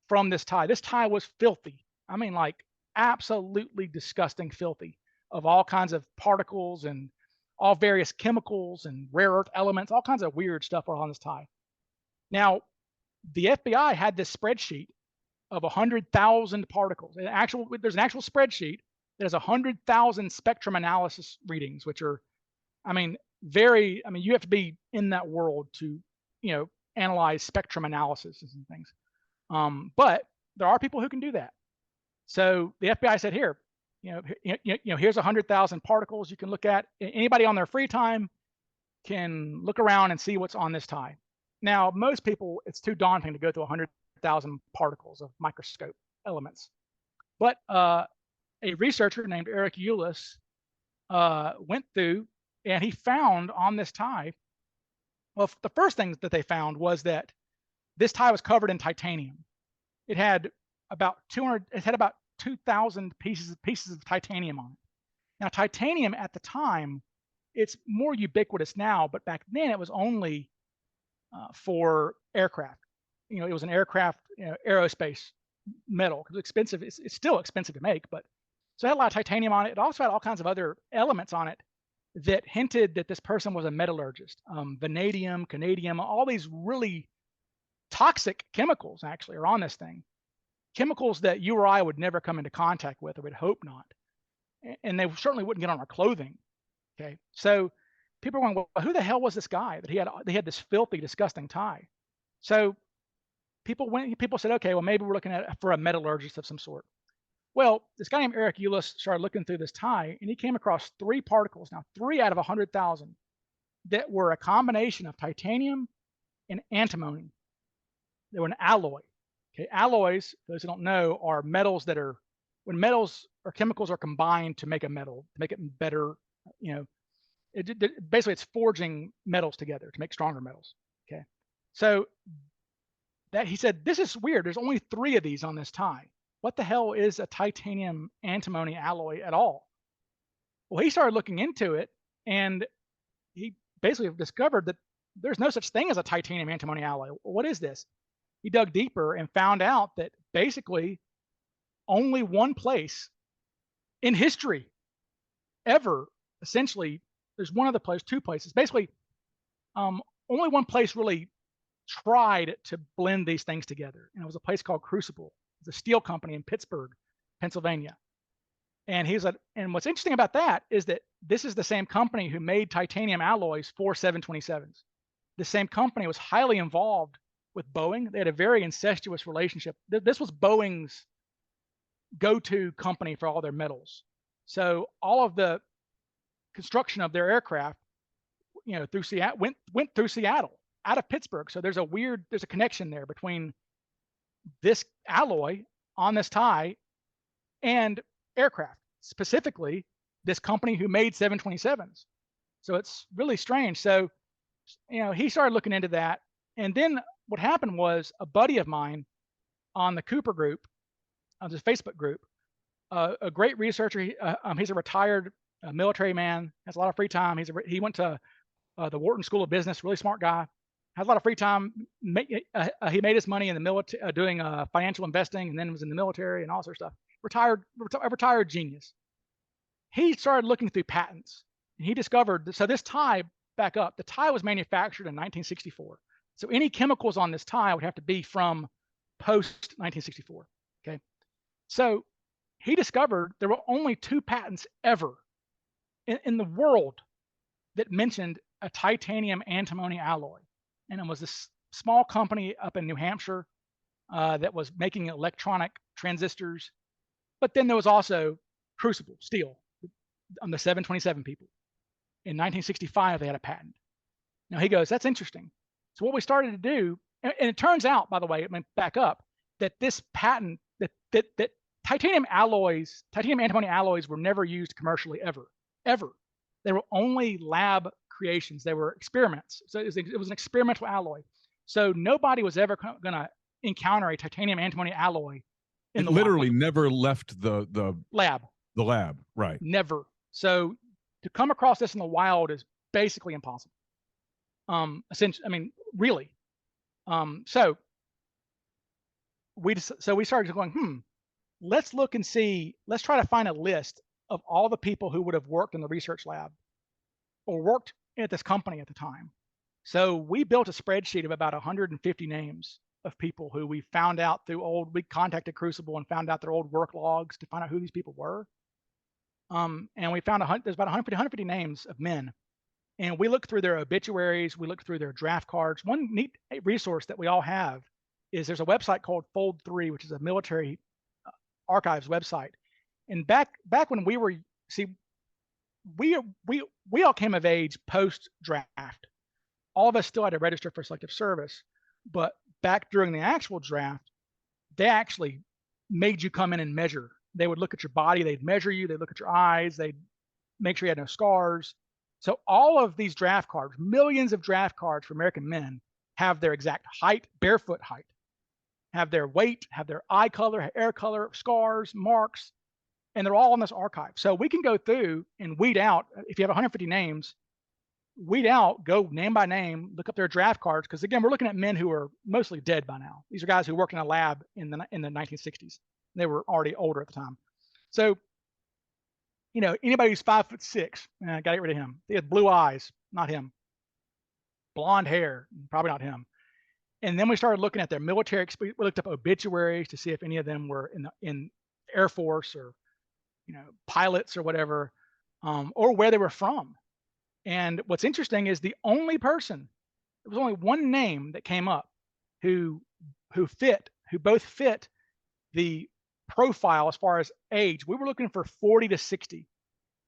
from this tie. This tie was filthy. I mean, like absolutely disgusting filthy, of all kinds of particles and all various chemicals and rare earth elements, all kinds of weird stuff on this tie. Now, the FBI had this spreadsheet of 100,000 particles. There's an actual spreadsheet that has 100,000 spectrum analysis readings, which are, I mean, very, I mean, you have to be in that world to, analyze spectrum analysis and things. But there are people who can do that. So the FBI said, here, here's 100,000 particles you can look at. Anybody on their free time can look around and see what's on this tie. Now, most people, it's too daunting to go through 100,000 particles of microscope elements. But a researcher named Eric Eulis went through, and he found on this tie, well, the first thing that they found was that this tie was covered in titanium. It had about 2,000 pieces of titanium on it. Now, titanium at the time, it's more ubiquitous now, but back then it was only for aircraft. It was an aircraft, aerospace metal. It was expensive. It's still expensive to make, but so it had a lot of titanium on it. It also had all kinds of other elements on it that hinted that this person was a metallurgist. Vanadium, canadium, all these really toxic chemicals actually are on this thing. Chemicals that you or I would never come into contact with, or would hope not. And they certainly wouldn't get on our clothing. Okay. So people are going, well, who the hell was this guy that they had this filthy, disgusting tie? So people said, okay, well, maybe we're looking at for a metallurgist of some sort. Well, this guy named Eric Eulis started looking through this tie, and he came across 3 particles. Now, 3 out of 100,000 that were a combination of titanium and antimony. They were an alloy. Okay, alloys, those who don't know, are metals that are, when metals or chemicals are combined to make a metal, to make it better, basically it's forging metals together to make stronger metals. Okay, so that he said, this is weird. There's only 3 of these on this tie. What the hell is a titanium antimony alloy at all? Well, he started looking into it, and he basically discovered that there's no such thing as a titanium antimony alloy. What is this? He dug deeper and found out that basically only one place in history ever, essentially, there's one other place, 2 places, basically only one place really tried to blend these things together. And it was a place called Crucible. It's a steel company in Pittsburgh, Pennsylvania. And and what's interesting about that is that this is the same company who made titanium alloys for 727s. The same company was highly involved with Boeing. They had a very incestuous relationship. This was Boeing's go-to company for all their metals. So all of the construction of their aircraft, through Seattle, went through Seattle, out of Pittsburgh. So there's a connection there between this alloy on this tie and aircraft, specifically this company who made 727s. So it's really strange. So, he started looking into that. And then what happened was a buddy of mine on the Cooper group, on this Facebook group, a great researcher. He's a retired military man, has a lot of free time. He went to the Wharton School of Business, really smart guy, has a lot of free time. He made his money in the military, doing financial investing, and then was in the military and all sorts of stuff. Retired genius. He started looking through patents, and he discovered, so this tie, back up, the tie was manufactured in 1964. So any chemicals on this tie would have to be from post 1964. Okay. So he discovered there were only 2 patents ever in the world that mentioned a titanium antimony alloy. And it was this small company up in New Hampshire that was making electronic transistors. But then there was also Crucible Steel on the 727 people. In 1965, they had a patent. Now he goes, that's interesting. So what we started to do, and it turns out, by the way, back up, that this patent, that titanium antimony alloys were never used commercially ever. They were only lab creations. They were experiments. So it was an experimental alloy. So nobody was ever going to encounter a titanium antimony alloy in the literally wild. Never left the lab. The lab, right? Never. So to come across this in the wild is basically impossible. Essentially, really. So we started going, let's look and see. Let's try to find a list of all the people who would have worked in the research lab or worked at this company at the time. So we built a spreadsheet of about 150 names of people who we found out we contacted Crucible and found out their old work logs to find out who these people were. And we found there's about 150 names of men And we looked through their obituaries, we looked through their draft cards. One neat resource that we all have is there's a website called Fold 3, which is a military archives website. And back when we were, see, we all came of age post draft. All of us still had to register for selective service, but back during the actual draft, they actually made you come in and measure. They would look at your body, they'd measure you, they'd look at your eyes, they'd make sure you had no scars. So all of these draft cards, millions of draft cards for American men, have their exact height, barefoot height, have their weight, have their eye color, hair color, scars, marks, and they're all in this archive. So we can go through and weed out, if you have 150 names, weed out, go name by name, look up their draft cards, because again, we're looking at men who are mostly dead by now. These are guys who worked in a lab in the 1960s. They were already older at the time. So, anybody who's 5'6", got to get rid of him. He had blue eyes, not him. Blonde hair, probably not him. And then we started looking at their military experience. We looked up obituaries to see if any of them were in Air Force or, pilots or whatever, or where they were from. And what's interesting is there was only one name that came up who both fit the profile as far as age. We were looking for 40 to 60.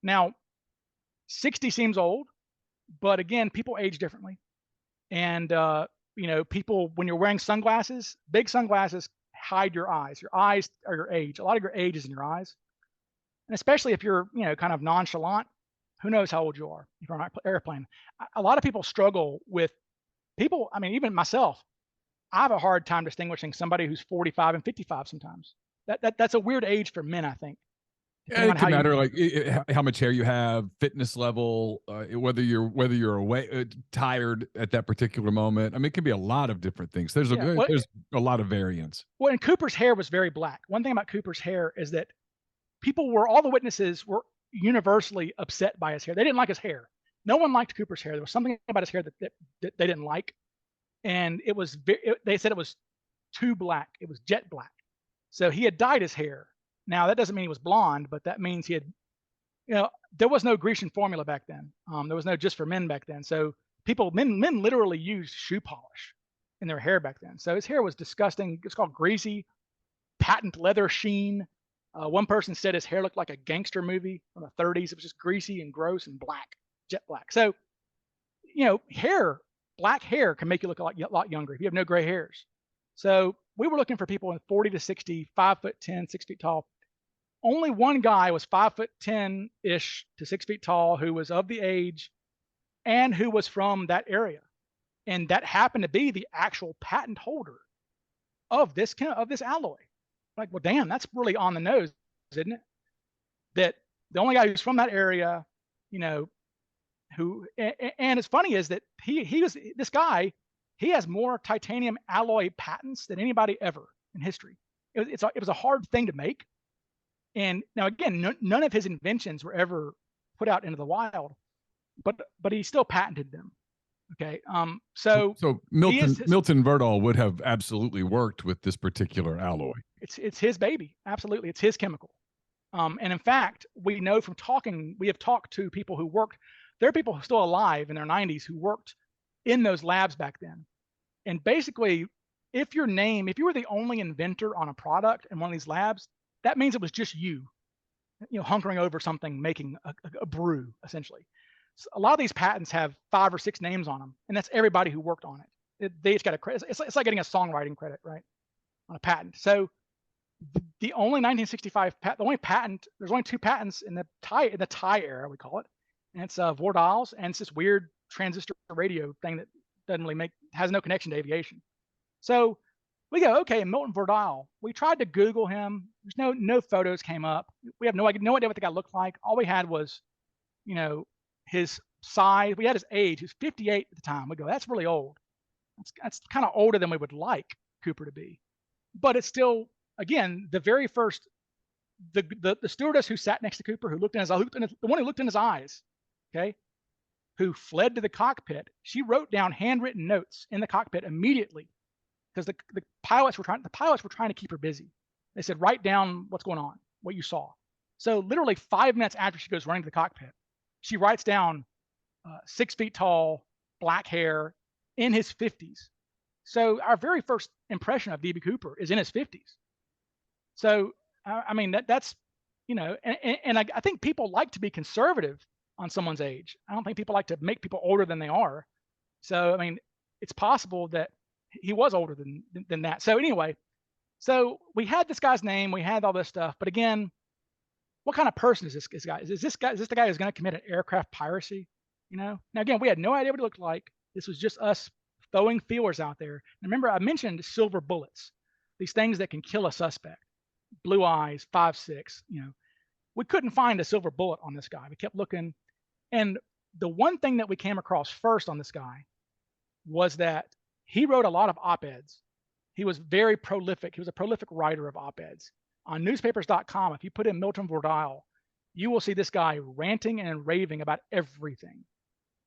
Now, 60 seems old, but again, people age differently. And, people, when you're wearing sunglasses, big sunglasses hide your eyes. Your eyes are your age. A lot of your age is in your eyes. And especially if you're, kind of nonchalant, who knows how old you are if you're on an airplane. A lot of people struggle with people. I mean, even myself, I have a hard time distinguishing somebody who's 45 and 55 sometimes. That's a weird age for men, I think. Yeah, it can matter like how much hair you have, fitness level, whether you're away, tired at that particular moment. I mean, it can be a lot of different things. There's a lot of variance. Well, and Cooper's hair was very black. One thing about Cooper's hair is that all the witnesses were universally upset by his hair. They didn't like his hair. No one liked Cooper's hair. There was something about his hair that they didn't like, and they said it was too black. It was jet black. So he had dyed his hair. Now that doesn't mean he was blonde, but that means he had, there was no Grecian formula back then. There was no just for men back then. So men literally used shoe polish in their hair back then. So his hair was disgusting. It's called greasy, patent leather sheen. One person said his hair looked like a gangster movie from the 30s. It was just greasy and gross and black, jet black. So, black hair can make you look a lot younger if you have no gray hairs. So we were looking for people in 40 to 60, 5'10", 6 feet tall. Only one guy was 5'10"-ish to 6 feet tall who was of the age and who was from that area. And that happened to be the actual patent holder of this alloy. Like, well, damn, that's really on the nose, isn't it? That the only guy who's from that area, and it's funny is that this guy has more titanium alloy patents than anybody ever in history. It was a hard thing to make. And now again, none of his inventions were ever put out into the wild, but he still patented them. Okay. So Milton Vordahl would have absolutely worked with this particular alloy. It's his baby. Absolutely. It's his chemical. And in fact, we know from we have talked to people who worked, there are people still alive in their 90s who worked in those labs back then. And basically, if you were the only inventor on a product in one of these labs, that means it was just you hunkering over something, making a brew, essentially. So a lot of these patents have 5 or 6 names on them, and that's everybody who worked on it. They just got a credit. It's like getting a songwriting credit, right, on a patent. So the only 1965 patent, there's only 2 patents in the tie era, we call it, and it's Vordahl's, and it's this weird transistor radio thing that has no connection to aviation. So we go, okay, Milton Vordahl. We tried to Google him. There's no photos came up. We have no idea what the guy looked like. All we had was, his size. We had his age. He was 58 at the time. We go, that's really old. That's kind of older than we would like Cooper to be. But it's still, again, the very first, the stewardess who sat next to Cooper, the one who looked in his eyes, okay, who fled to the cockpit, she wrote down handwritten notes in the cockpit immediately because the pilots were trying to keep her busy. They said, write down what's going on, what you saw. So literally 5 minutes after she goes running to the cockpit, she writes down 6 feet tall, black hair, in his 50s. So our very first impression of DB Cooper is in his 50s. So I mean that's and I think people like to be conservative on someone's age. I don't think people like to make people older than they are. So I mean, it's possible that he was older than that. So anyway, so we had this guy's name, we had all this stuff, but again, what kind of person is this guy? Is this the guy who's going to commit an aircraft piracy? Now again, we had no idea what he looked like. This was just us throwing feelers out there. And remember, I mentioned silver bullets, these things that can kill a suspect, blue eyes, 5'6". We couldn't find a silver bullet on this guy. We kept looking, and the one thing that we came across first on this guy was that he wrote a lot of op-eds. He was very prolific. He was a prolific writer of op-eds. On newspapers.com, if you put in Milton Vordahl, you will see this guy ranting and raving about everything.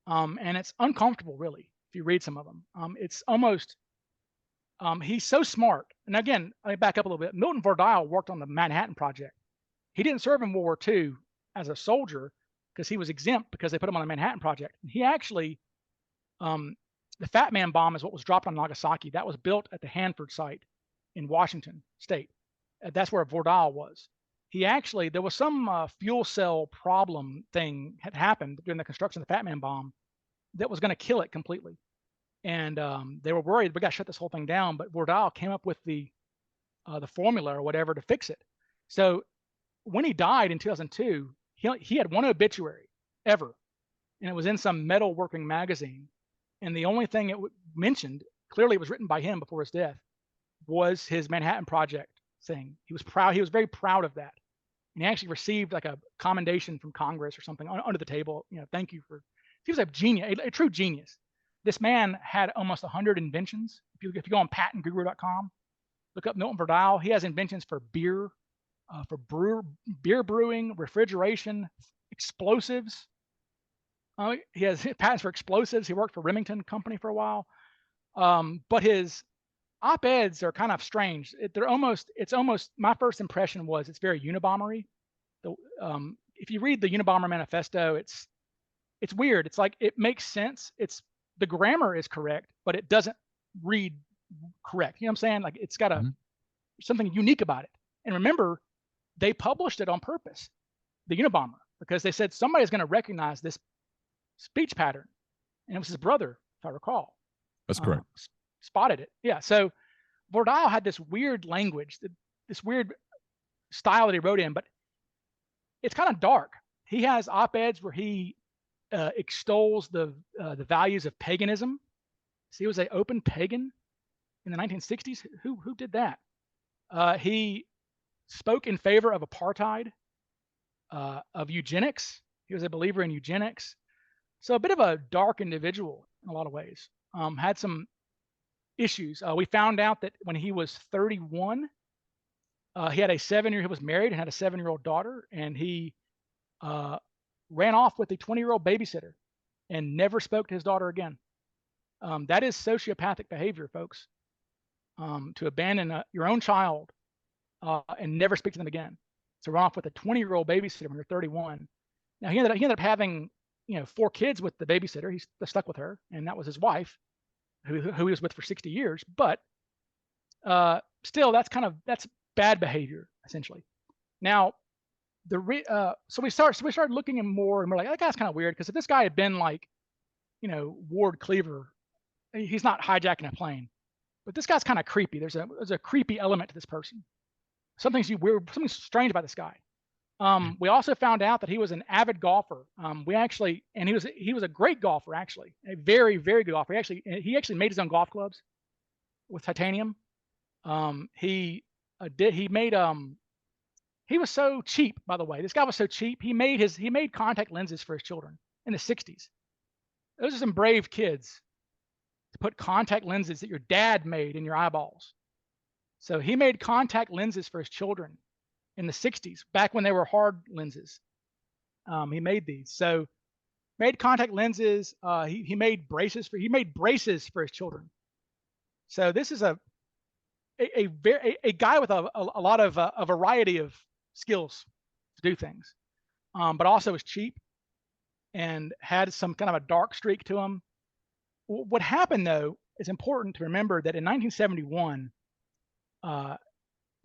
And it's uncomfortable, really, if you read some of them. It's almost, he's so smart. And again, let me back up a little bit. Milton Vordahl worked on the Manhattan Project. He didn't serve in World War II as a soldier because he was exempt because they put him on the Manhattan Project. And he actually, the Fat Man bomb is what was dropped on Nagasaki. That was built at the Hanford site in Washington State. That's where Vordahl was. He actually, there was some fuel cell problem thing had happened during the construction of the Fat Man bomb that was going to kill it completely. And they were worried, we got to shut this whole thing down. But Vordahl came up with the formula or whatever to fix it. So when he died in 2002, he had one obituary ever, and it was in some metalworking magazine. And the only thing it mentioned, clearly it was written by him before his death, was his Manhattan Project thing. He was proud. He was very proud of that. And he actually received like a commendation from Congress or something under the table. Thank you for. He was a genius, a true genius. This man had almost 100 inventions. If you go on patentguru.com, look up Milton Vordahl. He has inventions for beer, beer brewing, refrigeration, explosives. He has patents for explosives. He worked for Remington Company for a while. But his op-eds are kind of strange. It's almost, my first impression was it's very Unabomber-y. If you read the Unabomber Manifesto, it's weird. It's like, it makes sense. The grammar is correct, but it doesn't read correct. You know what I'm saying? Like, it's got something unique about it. And remember, they published it on purpose, the Unabomber, because they said somebody's going to recognize this speech pattern. And it was his brother, if I recall. That's correct. Spotted it. Yeah. So Vordahl had this weird language, this weird style that he wrote in, but it's kind of dark. He has op-eds where he extols the values of paganism. So he was an open pagan in the 1960s. Who did that? He spoke in favor of apartheid, of eugenics. He was a believer in eugenics. So a bit of a dark individual in a lot of ways. Had some issues. We found out that when he was 31, he was married and had a 7-year-old daughter, and he ran off with a 20-year-old babysitter and never spoke to his daughter again. That is sociopathic behavior, folks. To abandon your own child and never speak to them again. To run off with a 20-year-old babysitter when you're 31. Now he ended up having 4 kids with the babysitter. He's stuck with her, and that was his wife, who he was with for 60 years. But still, that's bad behavior, essentially. Now, so we started looking at more, and we're like, that guy's kind of weird, because if this guy had been like, Ward Cleaver, he's not hijacking a plane. But this guy's kind of creepy. There's a creepy element to this person. Something strange about this guy. We also found out that he was an avid golfer. He was a great golfer, actually, a very, very good golfer. He actually made his own golf clubs with titanium. He was so cheap, by the way. This guy was so cheap. He made contact lenses for his children in the 60s. Those are some brave kids to put contact lenses that your dad made in your eyeballs. So he made contact lenses for his children in the 60s, back when they were hard lenses. He made these. So made contact lenses. He made braces for his children. So this is a guy with a lot of a variety of skills to do things, but also is cheap. and had some kind of a dark streak to him. What happened, though, is important to remember that in 1971,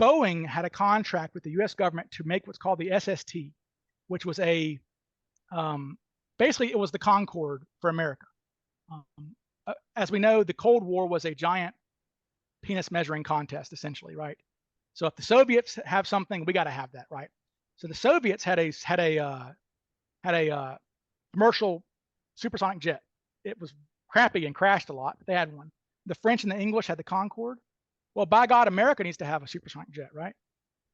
Boeing had a contract with the U.S. government to make what's called the SST, which was basically it was the Concorde for America. As we know, the Cold War was a giant penis measuring contest, essentially, right? So if the Soviets have something, we got to have that, right? So the Soviets had a commercial supersonic jet. It was crappy and crashed a lot, but they had one. The French and the English had the Concorde. Well, by God, America needs to have a supersonic jet, right?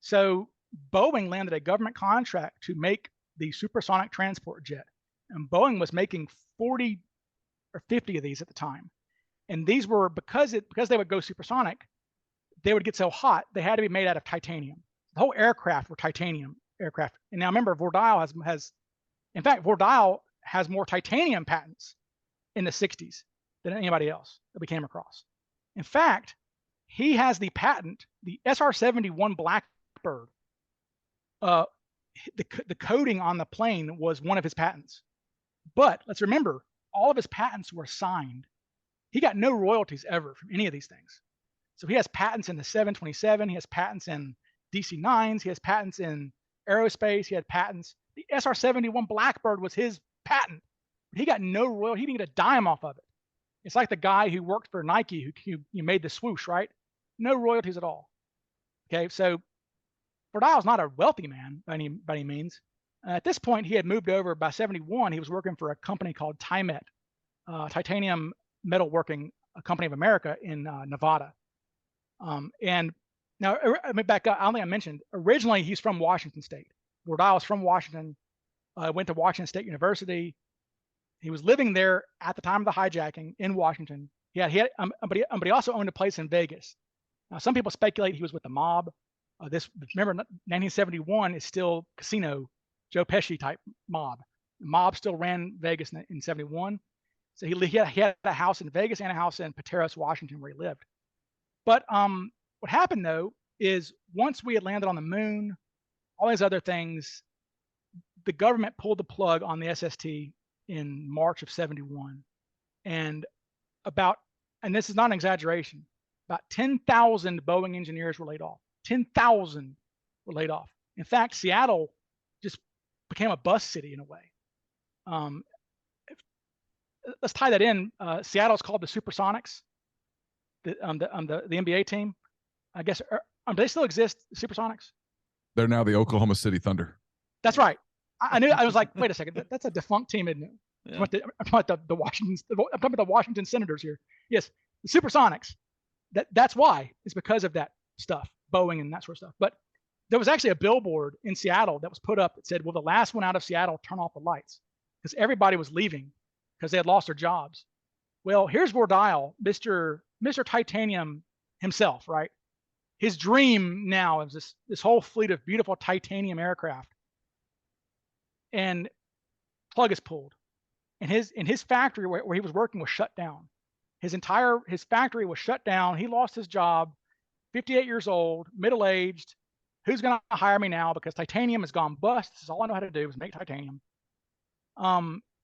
So Boeing landed a government contract to make the supersonic transport jet. And Boeing was making 40 or 50 of these at the time. And these were, because they would go supersonic, they would get so hot, they had to be made out of titanium. The whole aircraft were titanium aircraft. And now remember, Vordahl in fact, Vordahl has more titanium patents in the 60s than anybody else that we came across. In fact, he has the patent, the SR-71 Blackbird. The coating on the plane was one of his patents. But let's remember, all of his patents were signed. He got no royalties ever from any of these things. So he has patents in the 727, he has patents in DC-9s, he has patents in aerospace, he had patents. The SR-71 Blackbird was his patent. He got no royalty, he didn't get a dime off of it. It's like the guy who worked for Nike who made the swoosh, right? No royalties at all. Okay, so Vordahl's not a wealthy man by any means. At this point, he had moved over by 71. He was working for a company called Tymet, Titanium Metalworking, a company of America in Nevada. And now, I mean, back up, I don't think I mentioned, originally he's from Washington State. Vordahl was from Washington, went to Washington State University. He was living there at the time of the hijacking in Washington. But he also owned a place in Vegas. Now, some people speculate he was with the mob. Remember, 1971 is still casino, Joe Pesci type mob. The mob still ran Vegas in 71. So he had a house in Vegas and a house in Pateros, Washington, where he lived. But what happened, though, is once we had landed on the moon, all these other things, the government pulled the plug on the SST in March of 71. And this is not an exaggeration, about 10,000 Boeing engineers were laid off. 10,000 were laid off. In fact, Seattle just became a bus city in a way. Let's tie that in. Seattle's called the Supersonics, the NBA team. I guess, do they still exist, the Supersonics? They're now the Oklahoma City Thunder. That's right. I knew. I was like, wait a second, that's a defunct team, isn't it? Yeah. I'm talking about the Washington Senators here. Yes, the Supersonics. That's why. It's because of that stuff, Boeing and that sort of stuff. But there was actually a billboard in Seattle that was put up that said, "Will the last one out of Seattle turn off the lights?" Because everybody was leaving because they had lost their jobs. Well, here's Vordahl, Mr. Titanium himself, right? His dream now is this whole fleet of beautiful titanium aircraft. And plug is pulled. And his factory where he was working was shut down. His factory was shut down. He lost his job, 58 years old, middle-aged. Who's going to hire me now? Because titanium has gone bust. This is all I know how to do is make titanium.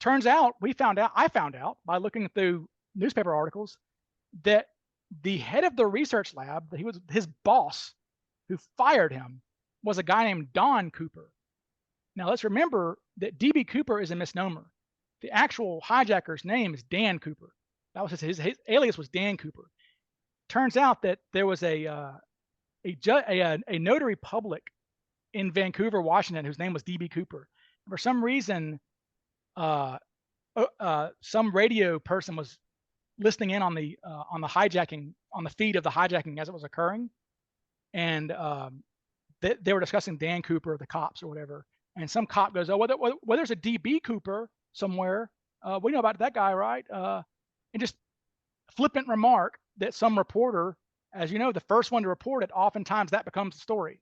Turns out, I found out by looking through newspaper articles that the head of the research lab, his boss, who fired him, was a guy named Don Cooper. Now let's remember that DB Cooper is a misnomer. The actual hijacker's name is Dan Cooper. That was his alias was Dan Cooper. Turns out that there was a notary public in Vancouver, Washington, whose name was DB Cooper. For some reason, some radio person was listening in on the hijacking, on the feed of the hijacking as it was occurring, and they were discussing Dan Cooper, the cops or whatever. And some cop goes, "Oh, well, there's a DB Cooper somewhere. We know about that guy, right?" And just flippant remark that some reporter, as you know, the first one to report it, oftentimes that becomes the story.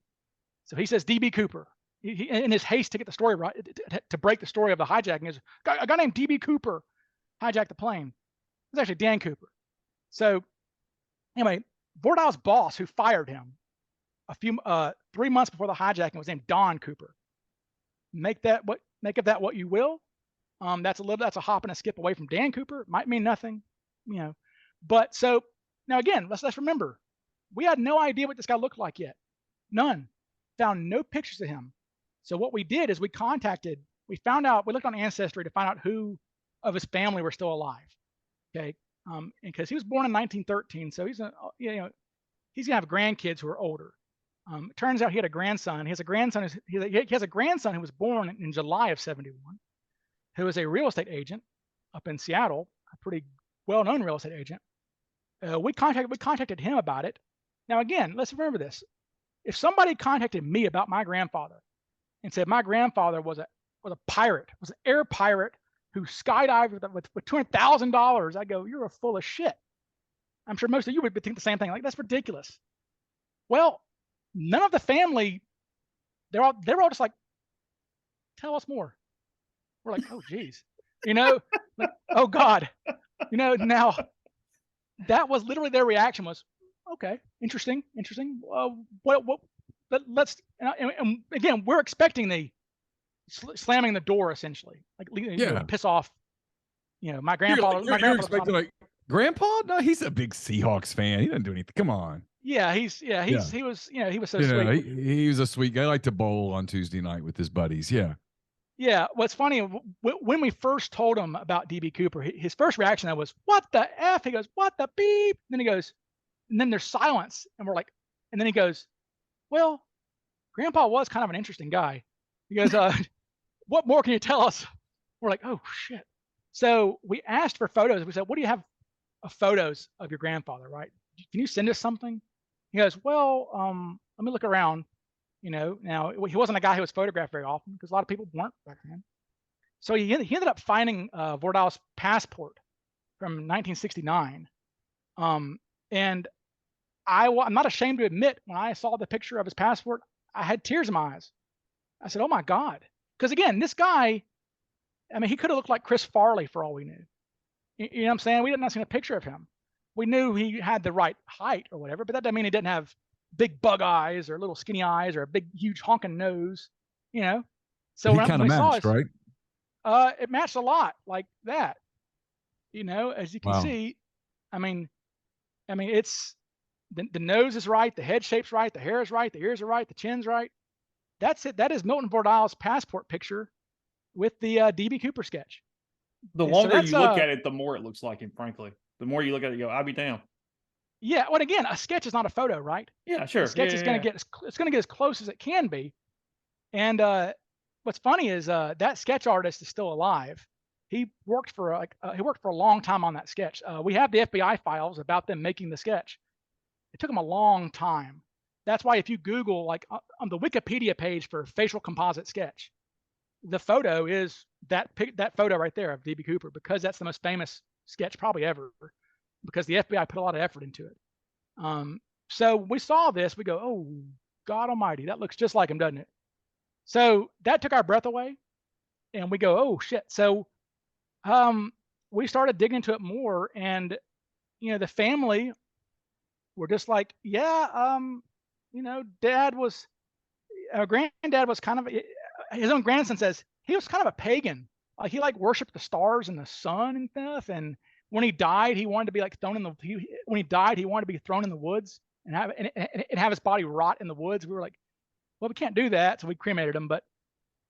So he says DB Cooper. He, in his haste to get the story right, to break the story of the hijacking, is a guy named DB Cooper hijacked the plane. It's actually Dan Cooper. So anyway, Vordahl's boss, who fired him 3 months before the hijacking, was named Don Cooper. Make of that what you will. That's a hop and a skip away from Dan Cooper. Might mean nothing, But so now again, let's remember, we had no idea what this guy looked like yet. None. Found no pictures of him. So what we did is we looked on Ancestry to find out who of his family were still alive. Okay. Because he was born in 1913, so he's gonna have grandkids who are older. It turns out he had a grandson. He has a grandson who was born in July of 71, who is a real estate agent up in Seattle, a pretty well-known real estate agent. We contacted him about it. Now again, let's remember this: if somebody contacted me about my grandfather and said my grandfather was a pirate, was an air pirate who skydived with $200,000, I go, you're full of shit. I'm sure most of you would think the same thing. Like, that's ridiculous. Well, none of the family, they're all just like, tell us more. We're like, oh geez, like, oh God, now that was literally their reaction was, okay, interesting. Let's, and again, we're expecting the slamming the door essentially, like to piss off, my grandfather. You're expecting like, Grandpa? No, he's a big Seahawks fan. He doesn't do anything. Come on. He was so sweet. He was a sweet guy. I like to bowl on Tuesday night with his buddies. Yeah. Yeah. What's funny, when we first told him about DB Cooper, his first reaction was, what the F? He goes, what the beep? And then he goes, and then there's silence. And we're like, and then he goes, well, Grandpa was kind of an interesting guy. He goes, what more can you tell us? We're like, oh shit. So we asked for photos. We said, what do you have of photos of your grandfather, right? Can you send us something? He goes, well, let me look around. Now he wasn't a guy who was photographed very often because a lot of people weren't back then. So he ended up finding Vordahl's passport from 1969. And I'm not ashamed to admit, when I saw the picture of his passport, I had tears in my eyes. I said, oh my God. Because again, this guy, he could have looked like Chris Farley for all we knew. You know what I'm saying? We didn't see a picture of him. We knew he had the right height or whatever, but that doesn't mean he didn't have big bug eyes or little skinny eyes or a big, huge honking nose, So he kind of matched, right? It matched a lot like that. As you can see, it's the nose is right, the head shape's right, the hair is right, the ears are right, the chin's right. That's it. That is Milton Vordahl's passport picture with the DB Cooper sketch. The longer you look at it, the more it looks like him, frankly. The more you look at it, you go, I'll be down. Yeah. Well, again, a sketch is not a photo, right? Yeah, sure. A sketch is going to get as close as it can be. And what's funny is that sketch artist is still alive. He worked for a long time on that sketch. We have the FBI files about them making the sketch. It took them a long time. That's why if you Google, like on the Wikipedia page for facial composite sketch, the photo is that photo right there of DB Cooper, because that's the most famous sketch probably ever, because the FBI put a lot of effort into it. So we saw this, we go, oh God Almighty, that looks just like him, doesn't it? So that took our breath away, and we go, oh shit. So we started digging into it more, and the family were just like, yeah, granddad was kind of, his own grandson says he was kind of a pagan. He worshipped the stars and the sun and stuff. And when he died, he wanted to be thrown in the woods and have his body rot in the woods. We were like, well, we can't do that, so we cremated him. But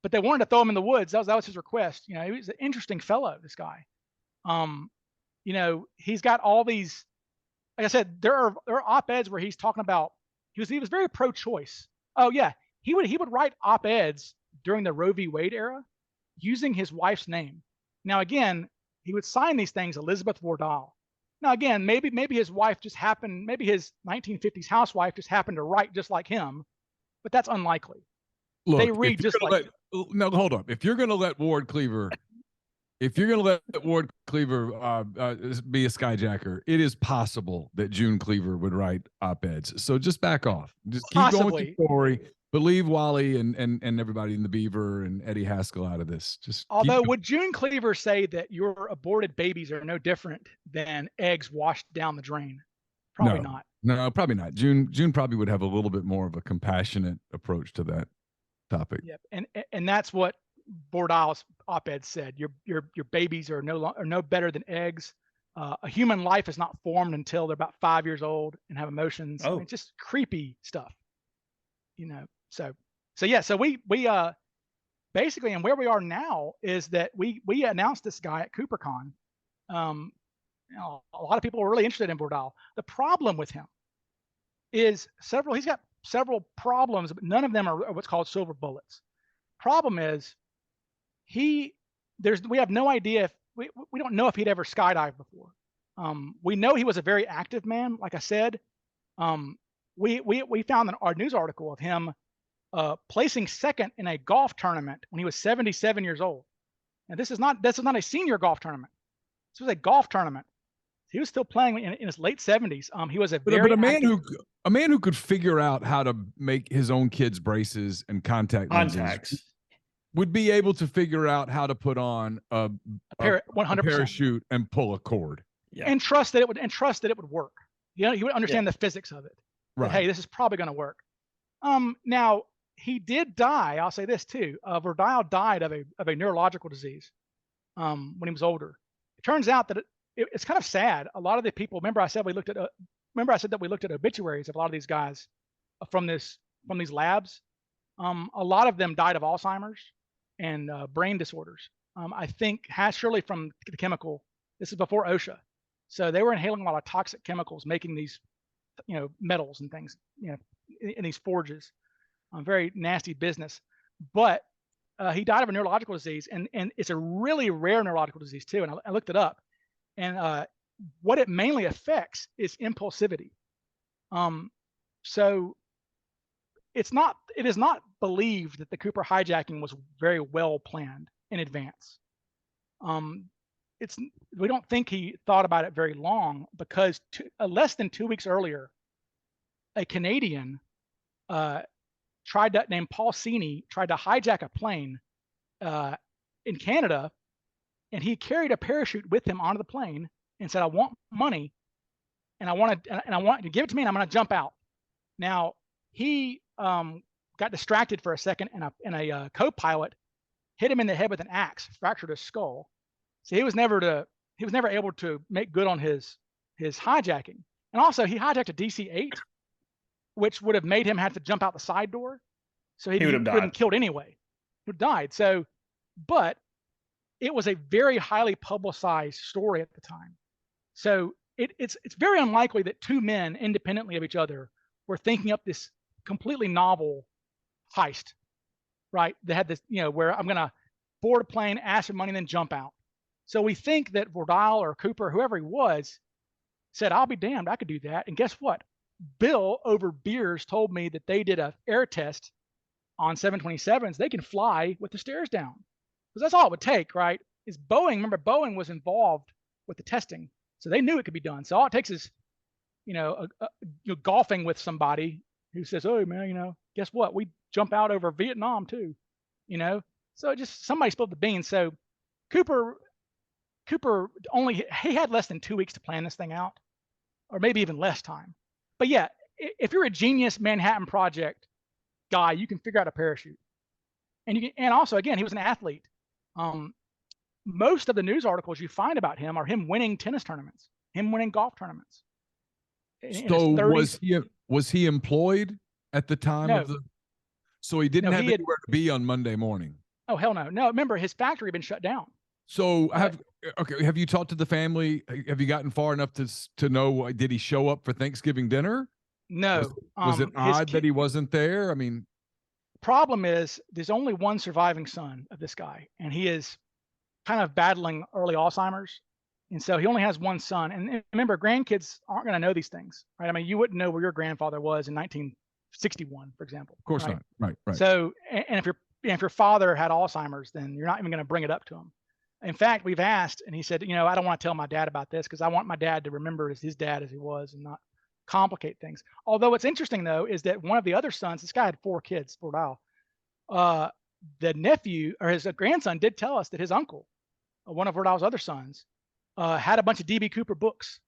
they wanted to throw him in the woods. That was his request. He was an interesting fellow, this guy. He's got all these. Like I said, there are op-eds where he's talking about he was very pro-choice. Oh yeah, he would write op-eds during the Roe v. Wade era using his wife's name. Now again, he would sign these things Elizabeth Vordahl. Now again, maybe his wife just happened, maybe his 1950s housewife just happened to write just like him, but that's unlikely. Look, they read just like. No, hold up. If you're going to let Ward Cleaver be a skyjacker, it is possible that June Cleaver would write op-eds. So just back off. Just keep going with the story. But leave Wally and everybody in the Beaver and Eddie Haskell out of this. Although, would June Cleaver say that your aborted babies are no different than eggs washed down the drain? Probably not. No, probably not. June probably would have a little bit more of a compassionate approach to that topic. Yep. And that's what Vordahl's op-ed said, your babies are no better than eggs. A human life is not formed until they're about 5 years old and have emotions. I mean, it's just creepy stuff, So yeah, so we basically, and where we are now is that we announced this guy at CooperCon. A lot of people are really interested in Vordahl. The problem with him is he's got several problems, but none of them are what's called silver bullets. Problem is we have no idea if we don't know if he'd ever skydived before. We know he was a very active man. Like I said, we found our news article of him placing second in a golf tournament when he was 77 years old. And this is not a senior golf tournament. This was a golf tournament. He was still playing in his late 70s. He was a man who could figure out how to make his own kids braces and contact lenses would be able to figure out how to put on a 100% parachute and pull a cord, and trust that it would work. He would understand the physics of it. Right. That, hey, this is probably going to work. Now he did die. I'll say this too. Vordahl died of a neurological disease when he was older. It turns out that it's kind of sad. A lot of the people. Remember, I said that we looked at obituaries of a lot of these guys from these labs. A lot of them died of Alzheimer's and brain disorders. I think surely from the chemical. This is before OSHA, so they were inhaling a lot of toxic chemicals, making these, metals and things, in these forges. Very nasty business. But he died of a neurological disease, and it's a really rare neurological disease too. And I looked it up, and what it mainly affects is impulsivity. So it is not believed that the Cooper hijacking was very well planned in advance. We don't think he thought about it very long, because less than 2 weeks earlier, a Canadian named Paul Sini tried to hijack a plane in Canada, and he carried a parachute with him onto the plane and said, "I want money, and I want to give it to me, and I'm going to jump out." Now he got distracted for a second, and a co-pilot hit him in the head with an axe, fractured his skull. So he was never able to make good on his hijacking. And also, he hijacked a DC-8, which would have made him have to jump out the side door. So he would have been killed anyway. He would have died. So, but it was a very highly publicized story at the time. So it's very unlikely that two men independently of each other were thinking up this completely novel heist, right? They had this, where I'm going to board a plane, ask for money, and then jump out. So we think that Vordahl or Cooper, whoever he was, said, "I'll be damned, I could do that." And guess what? Bill over beers told me that they did an air test on 727s. They can fly with the stairs down, because that's all it would take, right? Is Boeing? Remember, Boeing was involved with the testing, so they knew it could be done. So all it takes is, golfing with somebody who says, "Oh man, guess what? We jump out over Vietnam too," So just somebody spilled the beans. So Cooper he had less than 2 weeks to plan this thing out, or maybe even less time. But yeah, if you're a genius Manhattan Project guy, you can figure out a parachute. And also, again, he was an athlete. Most of the news articles you find about him are him winning tennis tournaments, him winning golf tournaments. So was he employed at the time of the? So he didn't have anywhere to be on Monday morning. Oh hell no! No, remember his factory had been shut down. So have you talked to the family? Have you gotten far enough to know? Did he show up for Thanksgiving dinner? No. Was it odd that he wasn't there? I mean, problem is there's only one surviving son of this guy, and he is kind of battling early Alzheimer's, and so he only has one son. And remember, grandkids aren't going to know these things, right? I mean, you wouldn't know where your grandfather was in 1961, for example. Of course not. Right. So, and if your father had Alzheimer's, then you're not even going to bring it up to him. In fact, we've asked, and he said, I don't want to tell my dad about this because I want my dad to remember as his dad as he was and not complicate things. Although what's interesting though is that one of the other sons, this guy had 4 kids, Vordahl. The nephew or his grandson did tell us that his uncle, one of Vordahl's other sons, had a bunch of D.B. Cooper books.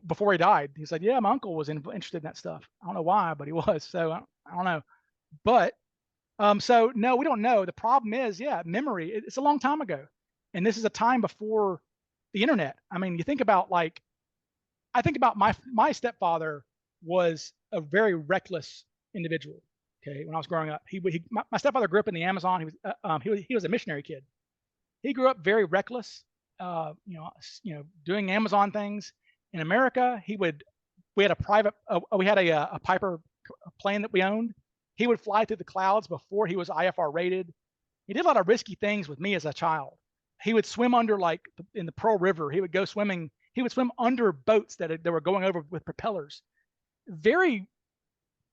Before he died, he said, "Yeah, my uncle was interested in that stuff. I don't know why, but he was. So I don't know." But So no, we don't know. The problem is, yeah, memory. It's a long time ago, and this is a time before the internet. I mean, you think about like, I think about my stepfather was a very reckless individual. Okay, when I was growing up, my stepfather grew up in the Amazon. He was a missionary kid. He grew up very reckless. Doing Amazon things in America. We had a private, we had a Piper plane that we owned. He would fly through the clouds before he was IFR rated. He did a lot of risky things with me as a child. He would swim under, like in the Pearl River. He would go swimming. He would swim under boats that were going over with propellers. Very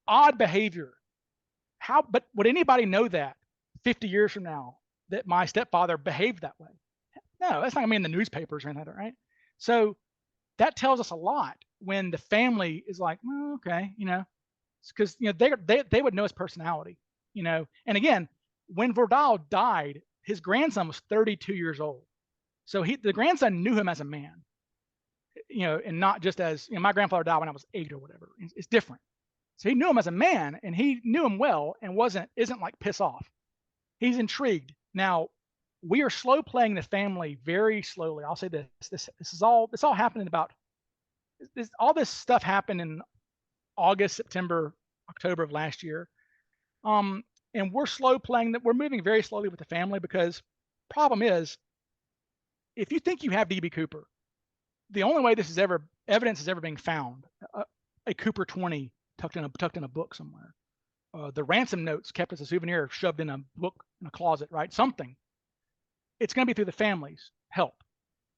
odd behavior. But would anybody know that 50 years from now that my stepfather behaved that way? No, that's not gonna be in the newspapers or anything, right? So that tells us a lot when the family is like, well, okay, because they would know his personality, And again, when Vordahl died, his grandson was 32 years old, so the grandson knew him as a man, and not just as my grandfather died when I was 8 or whatever. It's different. So he knew him as a man, and he knew him well, and isn't like piss off. He's intrigued. Now, we are slow playing the family very slowly. I'll say this. This all happened in about all this stuff happened in August, September, October of last year. And we're slow playing that. We're moving very slowly with the family because problem is, if you think you have DB Cooper, the only way evidence is ever being found, a Cooper 20 tucked in a book somewhere, the ransom notes kept as a souvenir, shoved in a book in a closet, right? Something. It's going to be through the family's help.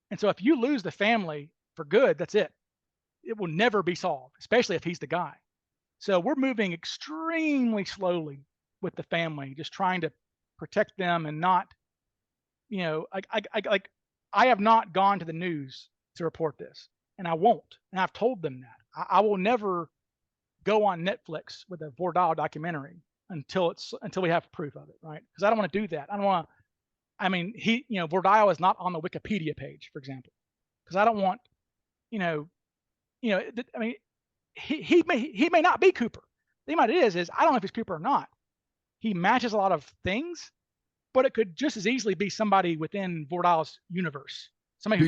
And so if you lose the family for good, that's it. It will never be solved, especially if he's the guy. So we're moving extremely slowly with the family, just trying to protect them and not, I have not gone to the news to report this, and I won't. And I've told them that I will never go on Netflix with a Vordahl documentary until we have proof of it, right? Because I don't want to do that. I don't want to. I mean, Vordahl is not on the Wikipedia page, for example, because I don't want, I mean, he may not be Cooper. The thing about it is I don't know if he's Cooper or not. He matches a lot of things, but it could just as easily be somebody within Vordahl's universe. Somebody who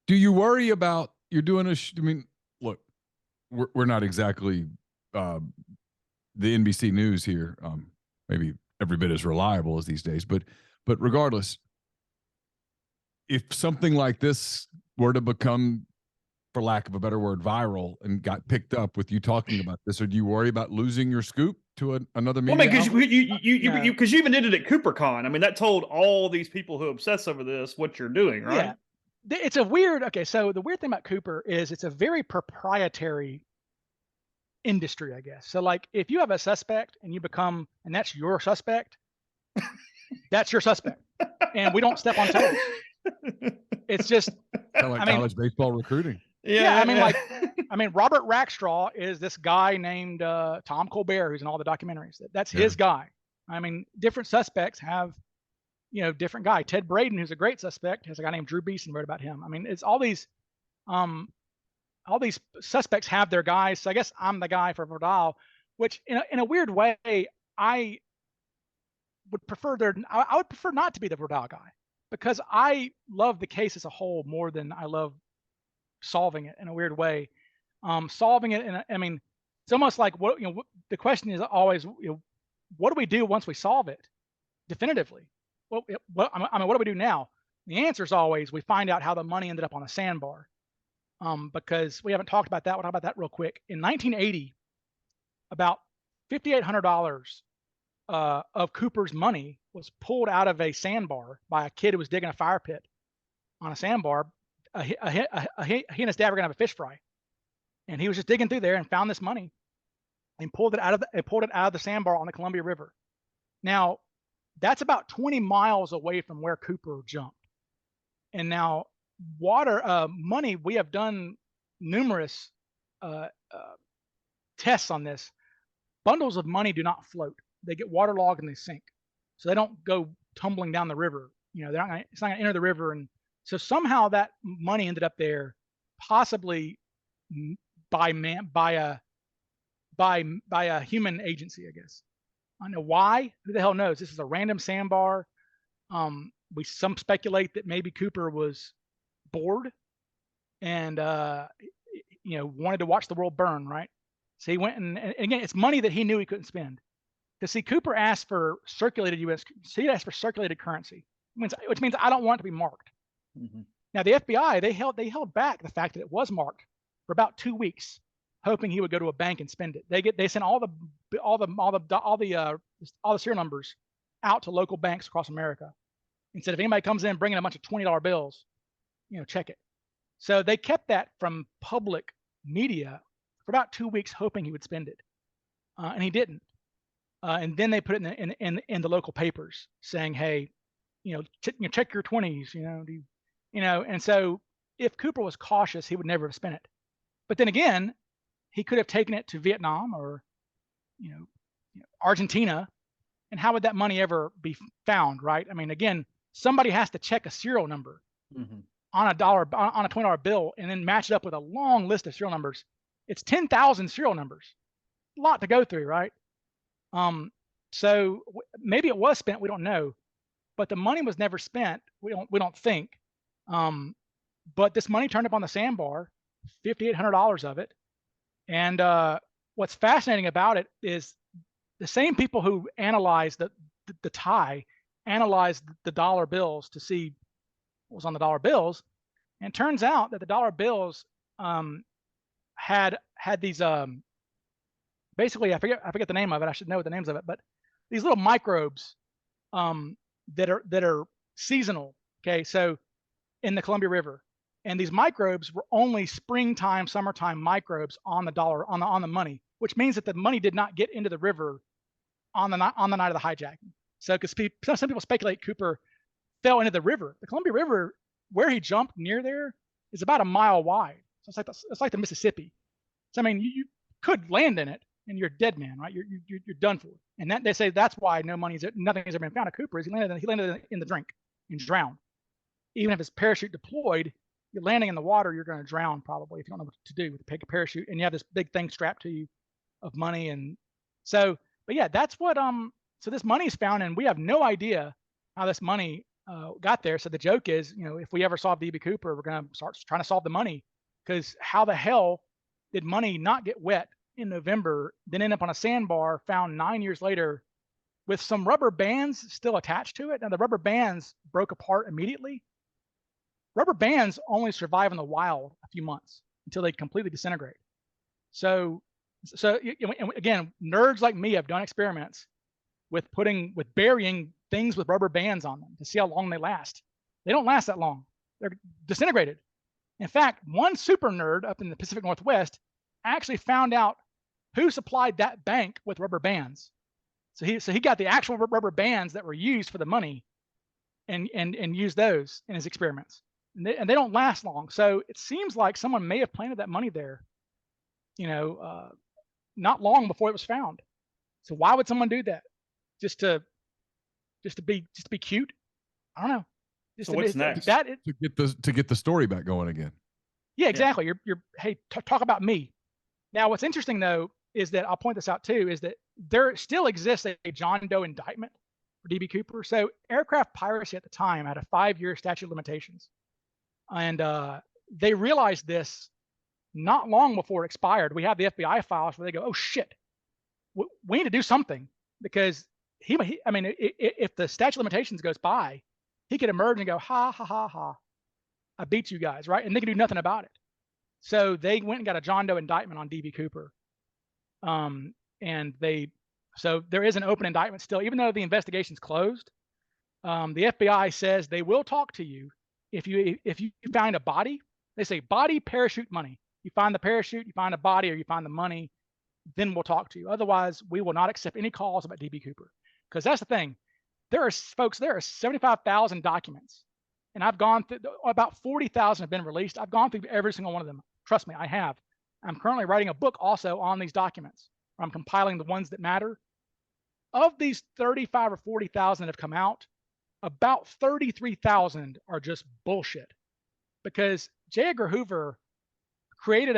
do you worry about you're doing I mean, look, we're not exactly the NBC News here. Maybe every bit as reliable as these days, but regardless, if something like this were to become, for lack of a better word, viral and got picked up with you talking about this, or do you worry about losing your scoop to another media? Well, because you even did it at CooperCon. I mean, that told all these people who obsess over this what you're doing, right? Yeah. It's a weird. Okay, so the weird thing about Cooper is it's a very proprietary industry, I guess. So like, if you have a suspect and and that's your suspect, that's your suspect, and we don't step on toes. It's just kind of like college baseball recruiting. Yeah, I mean, Robert Rackstraw is this guy named Tom Colbert, who's in all the documentaries. That's his guy. I mean, different suspects have, different guy. Ted Braden, who's a great suspect, has a guy named Drew Beeson, wrote about him. I mean, it's all these suspects have their guys. So I guess I'm the guy for Vordahl, which in a weird way, I would prefer I would prefer not to be the Vordahl guy, because I love the case as a whole more than I love solving it in a weird way. Solving it, I mean, it's almost like the question is always, what do we do once we solve it definitively? What do we do now? The answer is always we find out how the money ended up on a sandbar. Because we haven't talked about that. We'll talk about that real quick. In 1980, about $5,800 of Cooper's money was pulled out of a sandbar by a kid who was digging a fire pit on a sandbar. He and his dad were gonna have a fish fry, and he was just digging through there and found this money and pulled it out of the sandbar on the Columbia River. Now, that's about 20 miles away from where Cooper jumped. And now, money, we have done numerous tests on this. Bundles of money do not float. They get waterlogged and they sink. So they don't go tumbling down the river. It's not gonna enter the river. And so somehow that money ended up there, possibly by a human agency, I guess. I don't know why. Who the hell knows? This is a random sandbar. Some speculate that maybe Cooper was bored and wanted to watch the world burn, right? So he went and again, it's money that he knew he couldn't spend. Because see, Cooper asked for circulated U.S. So he asked for circulated currency, which means I don't want it to be marked. Mm-hmm. Now the FBI they held back the fact that it was marked for about 2 weeks, hoping he would go to a bank and spend it. They sent all the serial numbers out to local banks across America. And said if anybody comes in bringing a bunch of $20 bills, check it. So they kept that from public media for about 2 weeks, hoping he would spend it, and he didn't. And then they put it in the local papers, saying, "Hey, check your 20s, And so if Cooper was cautious, he would never have spent it. But then again, he could have taken it to Vietnam or, Argentina, and how would that money ever be found, right? I mean, again, somebody has to check a serial number on a $20 bill and then match it up with a long list of serial numbers. It's 10,000 serial numbers, a lot to go through, right? So maybe it was spent, we don't know, but the money was never spent. We don't think. But this money turned up on the sandbar, $5,800 of it. And what's fascinating about it is the same people who analyzed the tie analyzed the dollar bills to see what was on the dollar bills, and it turns out that the dollar bills had these basically I forget the name of it. I should know the names of it, but these little microbes that are seasonal. Okay, so in the Columbia River, and these microbes were only springtime, summertime microbes on the dollar on the money, which means that the money did not get into the river on the night of the hijacking. So because some people speculate Cooper fell into the river. The Columbia River, where he jumped near there, is about a mile wide. So it's like the Mississippi. So I mean, you could land in it and you're a dead man, right? You're done for. And that they say that's why nothing has ever been found of Cooper. Is he landed in the drink and drowned. Even if his parachute deployed, you're landing in the water, you're going to drown probably if you don't know what to do with a parachute, and you have this big thing strapped to you of money. And so, but yeah, that's what so this money is found, and we have no idea how this money got there. So the joke is, if we ever solve DB Cooper, we're going to start trying to solve the money, because how the hell did money not get wet in November, then end up on a sandbar found 9 years later with some rubber bands still attached to it? Now the rubber bands broke apart immediately. Rubber bands only survive in the wild a few months until they completely disintegrate. So again, nerds like me have done experiments with burying things with rubber bands on them to see how long they last. They don't last that long. They're disintegrated. In fact, one super nerd up in the Pacific Northwest actually found out who supplied that bank with rubber bands. So he got the actual rubber bands that were used for the money and used those in his experiments. And they don't last long. So it seems like someone may have planted that money there, not long before it was found. So why would someone do that? Just to be cute? I don't know. So what's next? To get the story back going again. Yeah, exactly. Yeah. Hey, talk about me. Now, what's interesting though is that I'll point this out too, is that there still exists a John Doe indictment for DB Cooper. So aircraft piracy at the time had a 5-year statute of limitations. And they realized this not long before it expired. We have the FBI files where they go, "Oh shit, we need to do something," because if the statute of limitations goes by, he could emerge and go, "Ha ha ha ha, I beat you guys," right? And they can do nothing about it. So they went and got a John Doe indictment on DB Cooper, so there is an open indictment still, even though the investigation's closed. The FBI says they will talk to you. If you find a body, they say body, parachute, money. You find the parachute, you find a body, or you find the money, then we'll talk to you. Otherwise, we will not accept any calls about DB Cooper. Because that's the thing. There are 75,000 documents, and I've gone through about 40,000 have been released. I've gone through every single one of them. Trust me, I have. I'm currently writing a book also on these documents. I'm compiling the ones that matter. Of these 35 or 40,000 that have come out, about 33,000 are just bullshit, because J. Edgar Hoover created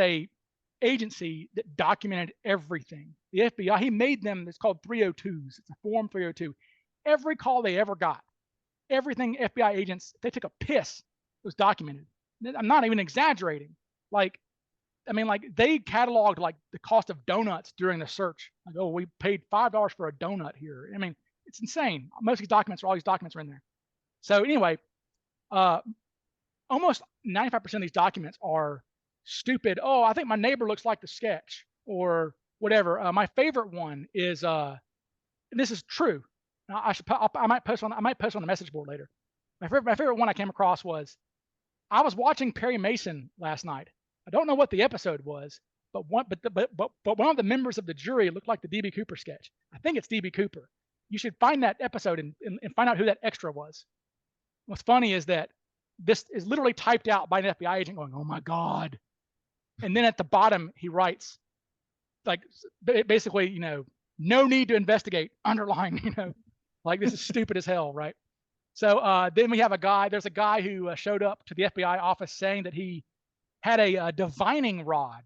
agency that documented everything. The FBI, he made them, it's called 302s. It's a form 302. Every call they ever got, everything FBI agents, they took a piss, was documented. I'm not even exaggerating. Like, I mean, like they cataloged like the cost of donuts during the search. Like, oh, we paid $5 for a donut here. I mean, it's insane. Most of these documents, all these documents are in there. So anyway, almost 95% of these documents are stupid. Oh, I think my neighbor looks like the sketch or whatever. My favorite one is, and this is true. I might post on the message board later. My favorite one I came across was, I was watching Perry Mason last night. I don't know what the episode was, but one of the members of the jury looked like the DB Cooper sketch. I think it's DB Cooper. You should find that episode and find out who that extra was. What's funny is that this is literally typed out by an FBI agent going, "Oh my God." And then at the bottom, he writes, like, basically, you know, no need to investigate, underline, you know, like this is stupid as hell, right? So then we have there's a guy who showed up to the FBI office saying that he had a divining rod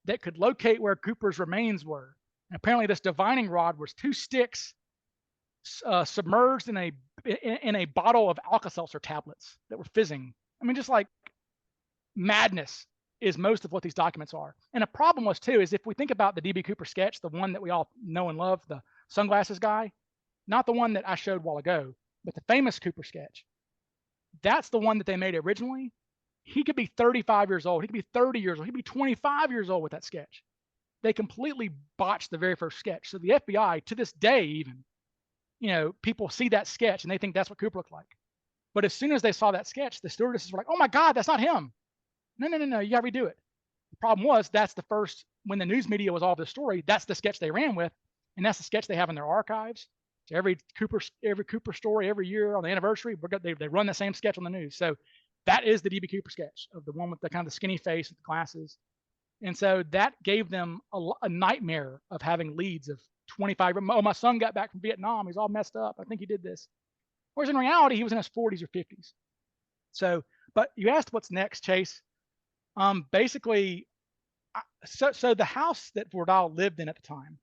that could locate where Cooper's remains were. And apparently this divining rod was 2 sticks submerged in a bottle of Alka-Seltzer tablets that were fizzing. I mean, just like madness is most of what these documents are. And a problem was too, is if we think about the DB Cooper sketch, the one that we all know and love, the sunglasses guy, not the one that I showed a while ago, but the famous Cooper sketch, that's the one that they made originally. He could be 35 years old. He could be 30 years old. He could be 25 years old with that sketch. They completely botched the very first sketch. So the FBI, to this day even, you know, people see that sketch and they think that's what Cooper looked like. But as soon as they saw that sketch, the stewardesses were like, "Oh my God, that's not him. No, you gotta redo it." The problem was that's the first, when the news media was all the story, that's the sketch they ran with, and that's the sketch they have in their archives. So every Cooper story every year on the anniversary, they run the same sketch on the news. So that is the DB Cooper sketch of the one with the kind of the skinny face with the glasses. And so that gave them a nightmare of having leads of 25. Oh, my son got back from Vietnam. He's all messed up. I think he did this. Whereas in reality, he was in his 40s or 50s. So, but you asked what's next, Chase. Basically, so the house that Vordahl lived in at the time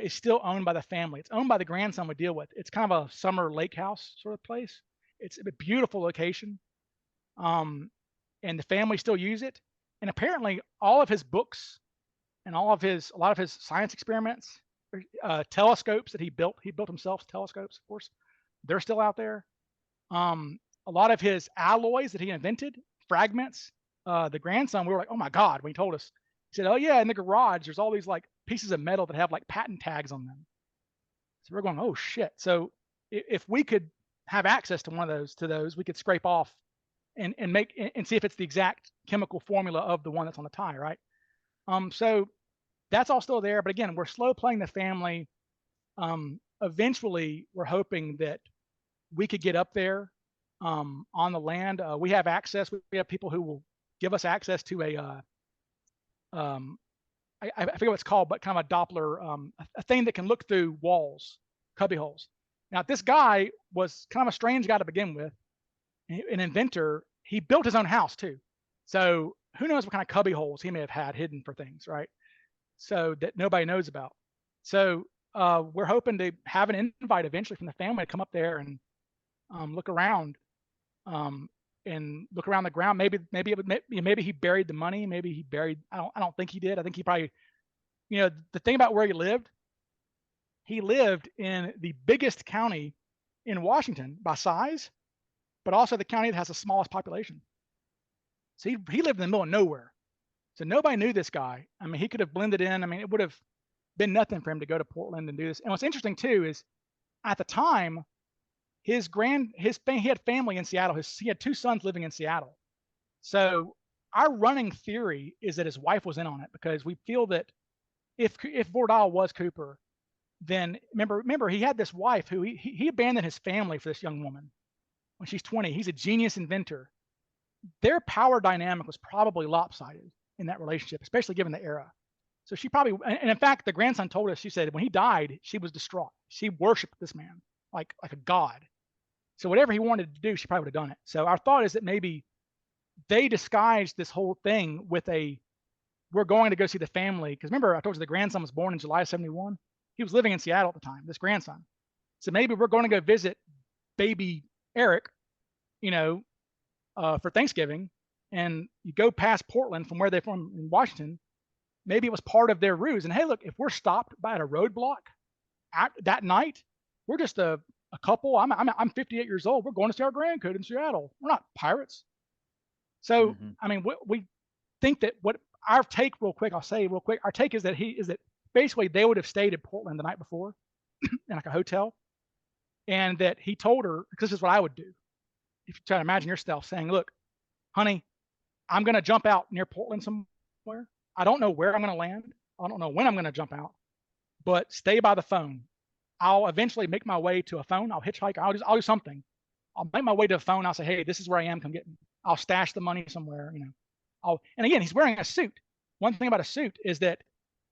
is still owned by the family. It's owned by the grandson we deal with. It's kind of a summer lake house sort of place. It's a beautiful location. And the family still use it. And apparently all of his books and a lot of his science experiments, telescopes that he built himself, telescopes, of course, they're still out there. A lot of his alloys that he invented, fragments, the grandson, we were like, "Oh my God," when he told us. He said, "Oh yeah, in the garage, there's all these like pieces of metal that have like patent tags on them." So we're going, "Oh shit." So if we could have access to one of those, we could scrape off and see if it's the exact chemical formula of the one that's on the tie, right? So that's all still there. But again, we're slow playing the family. Eventually, we're hoping that we could get up there on the land. We have access. We have people who will give us access to I forget what it's called, but kind of a Doppler, a thing that can look through walls, cubby holes. Now, this guy was kind of a strange guy to begin with, an inventor. He built his own house too. So who knows what kind of cubby holes he may have had hidden for things, right? So that nobody knows about. So we're hoping to have an invite eventually from the family to come up there and look around and look around the ground. Maybe he buried the money. Maybe he buried. I don't think he did. I think he probably, you know, the thing about where he lived in the biggest county in Washington by size, but also the county that has the smallest population. So he lived in the middle of nowhere. So nobody knew this guy. I mean, he could have blended in. I mean, it would have been nothing for him to go to Portland and do this. And what's interesting too is at the time, he had family in Seattle. He had 2 sons living in Seattle. So our running theory is that his wife was in on it, because we feel that if Vordahl was Cooper, then remember he had this wife who he abandoned his family for this young woman when she's 20. He's a genius inventor. Their power dynamic was probably lopsided in that relationship, especially given the era. So she probably, and in fact, the grandson told us, she said when he died, she was distraught. She worshiped this man like a god. So whatever he wanted to do, she probably would have done it. So our thought is that maybe they disguised this whole thing with a we're going to go see the family. Because remember, I told you the grandson was born in July of 71. He was living in Seattle at the time, this grandson. So maybe we're going to go visit baby Eric, for Thanksgiving. And you go past Portland from where they're from in Washington. Maybe it was part of their ruse. And hey, look, if we're stopped by a roadblock that night, we're just a couple. I'm 58 years old. We're going to see our grandkid in Seattle. We're not pirates. So, I mean, we think that what our take real quick, I'll say real quick, our take is that basically they would have stayed in Portland the night before in like a hotel. And that he told her, because this is what I would do. If you try to imagine yourself saying, look, honey, I'm going to jump out near Portland somewhere. I don't know where I'm going to land. I don't know when I'm going to jump out, but stay by the phone. I'll eventually make my way to a phone. I'll hitchhike. I'll do something. I'll make my way to a phone. I'll say, hey, this is where I am. Come get me. I'll stash the money somewhere, and again, he's wearing a suit. One thing about a suit is that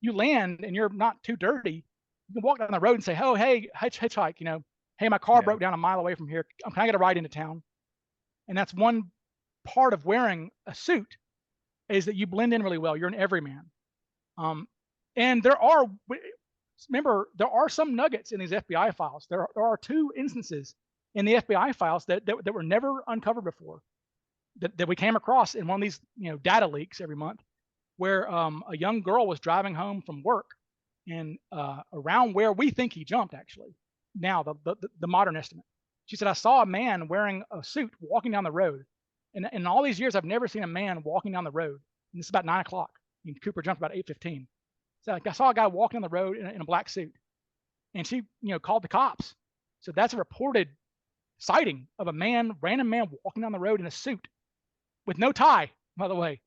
you land and you're not too dirty. You can walk down the road and say, oh, hey, hitchhike, hey, my car broke down a mile away from here. Can I get a ride into town? And that's one part of wearing a suit, is that you blend in really well. You're an everyman. And there are some nuggets in these FBI files. There are 2 instances in the FBI files that were never uncovered before, that we came across in one of these data leaks every month, where a young girl was driving home from work, and around where we think he jumped, actually, now the modern estimate. She said, I saw a man wearing a suit walking down the road. And in all these years, I've never seen a man walking down the road. And it's about 9 o'clock. And Cooper jumped about 8:15. So I saw a guy walking on the road in a black suit. And she, called the cops. So that's a reported sighting of a random man walking down the road in a suit with no tie, by the way.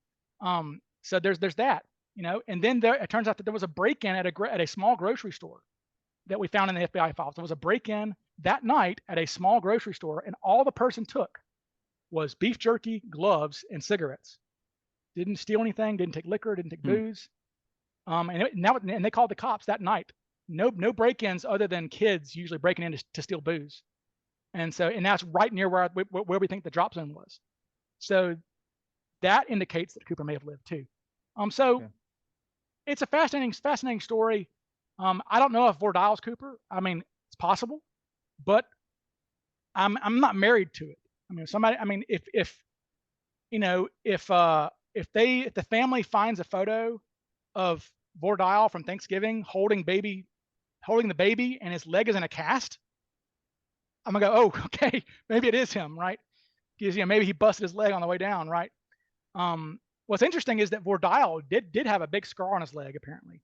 So there's that, and then it turns out that there was a break-in at a small grocery store that we found in the FBI files. There was a break-in that night at a small grocery store, and all the person took was beef jerky, gloves, and cigarettes. Didn't steal anything, didn't take liquor, didn't take booze. And they called the cops that night. No break-ins other than kids usually breaking in to steal booze. And that's right near where we think the drop zone was. So that indicates that Cooper may have lived too. It's a fascinating story. I don't know if Vordahl's Cooper. I mean, it's possible, but I'm not married to it. I mean, if the family finds a photo of Vordahl from Thanksgiving holding the baby and his leg is in a cast, I'm gonna go, oh, okay, maybe it is him, right? Because maybe he busted his leg on the way down, right? What's interesting is that Vordahl did have a big scar on his leg, apparently,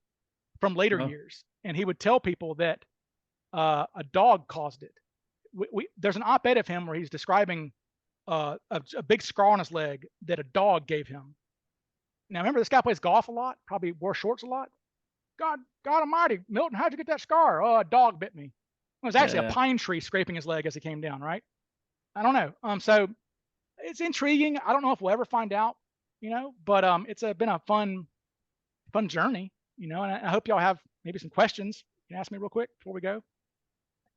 from later years, and he would tell people that a dog caused it. There's an op-ed of him where he's describing a big scar on his leg that a dog gave him. Now, remember, this guy plays golf a lot, probably wore shorts a lot. God almighty, Milton, how'd you get that scar? Oh, a dog bit me. It was actually a pine tree scraping his leg as he came down, right? I don't know. So it's intriguing. I don't know if we'll ever find out, but it's been a fun journey, and I hope y'all have maybe some questions. You can ask me real quick before we go.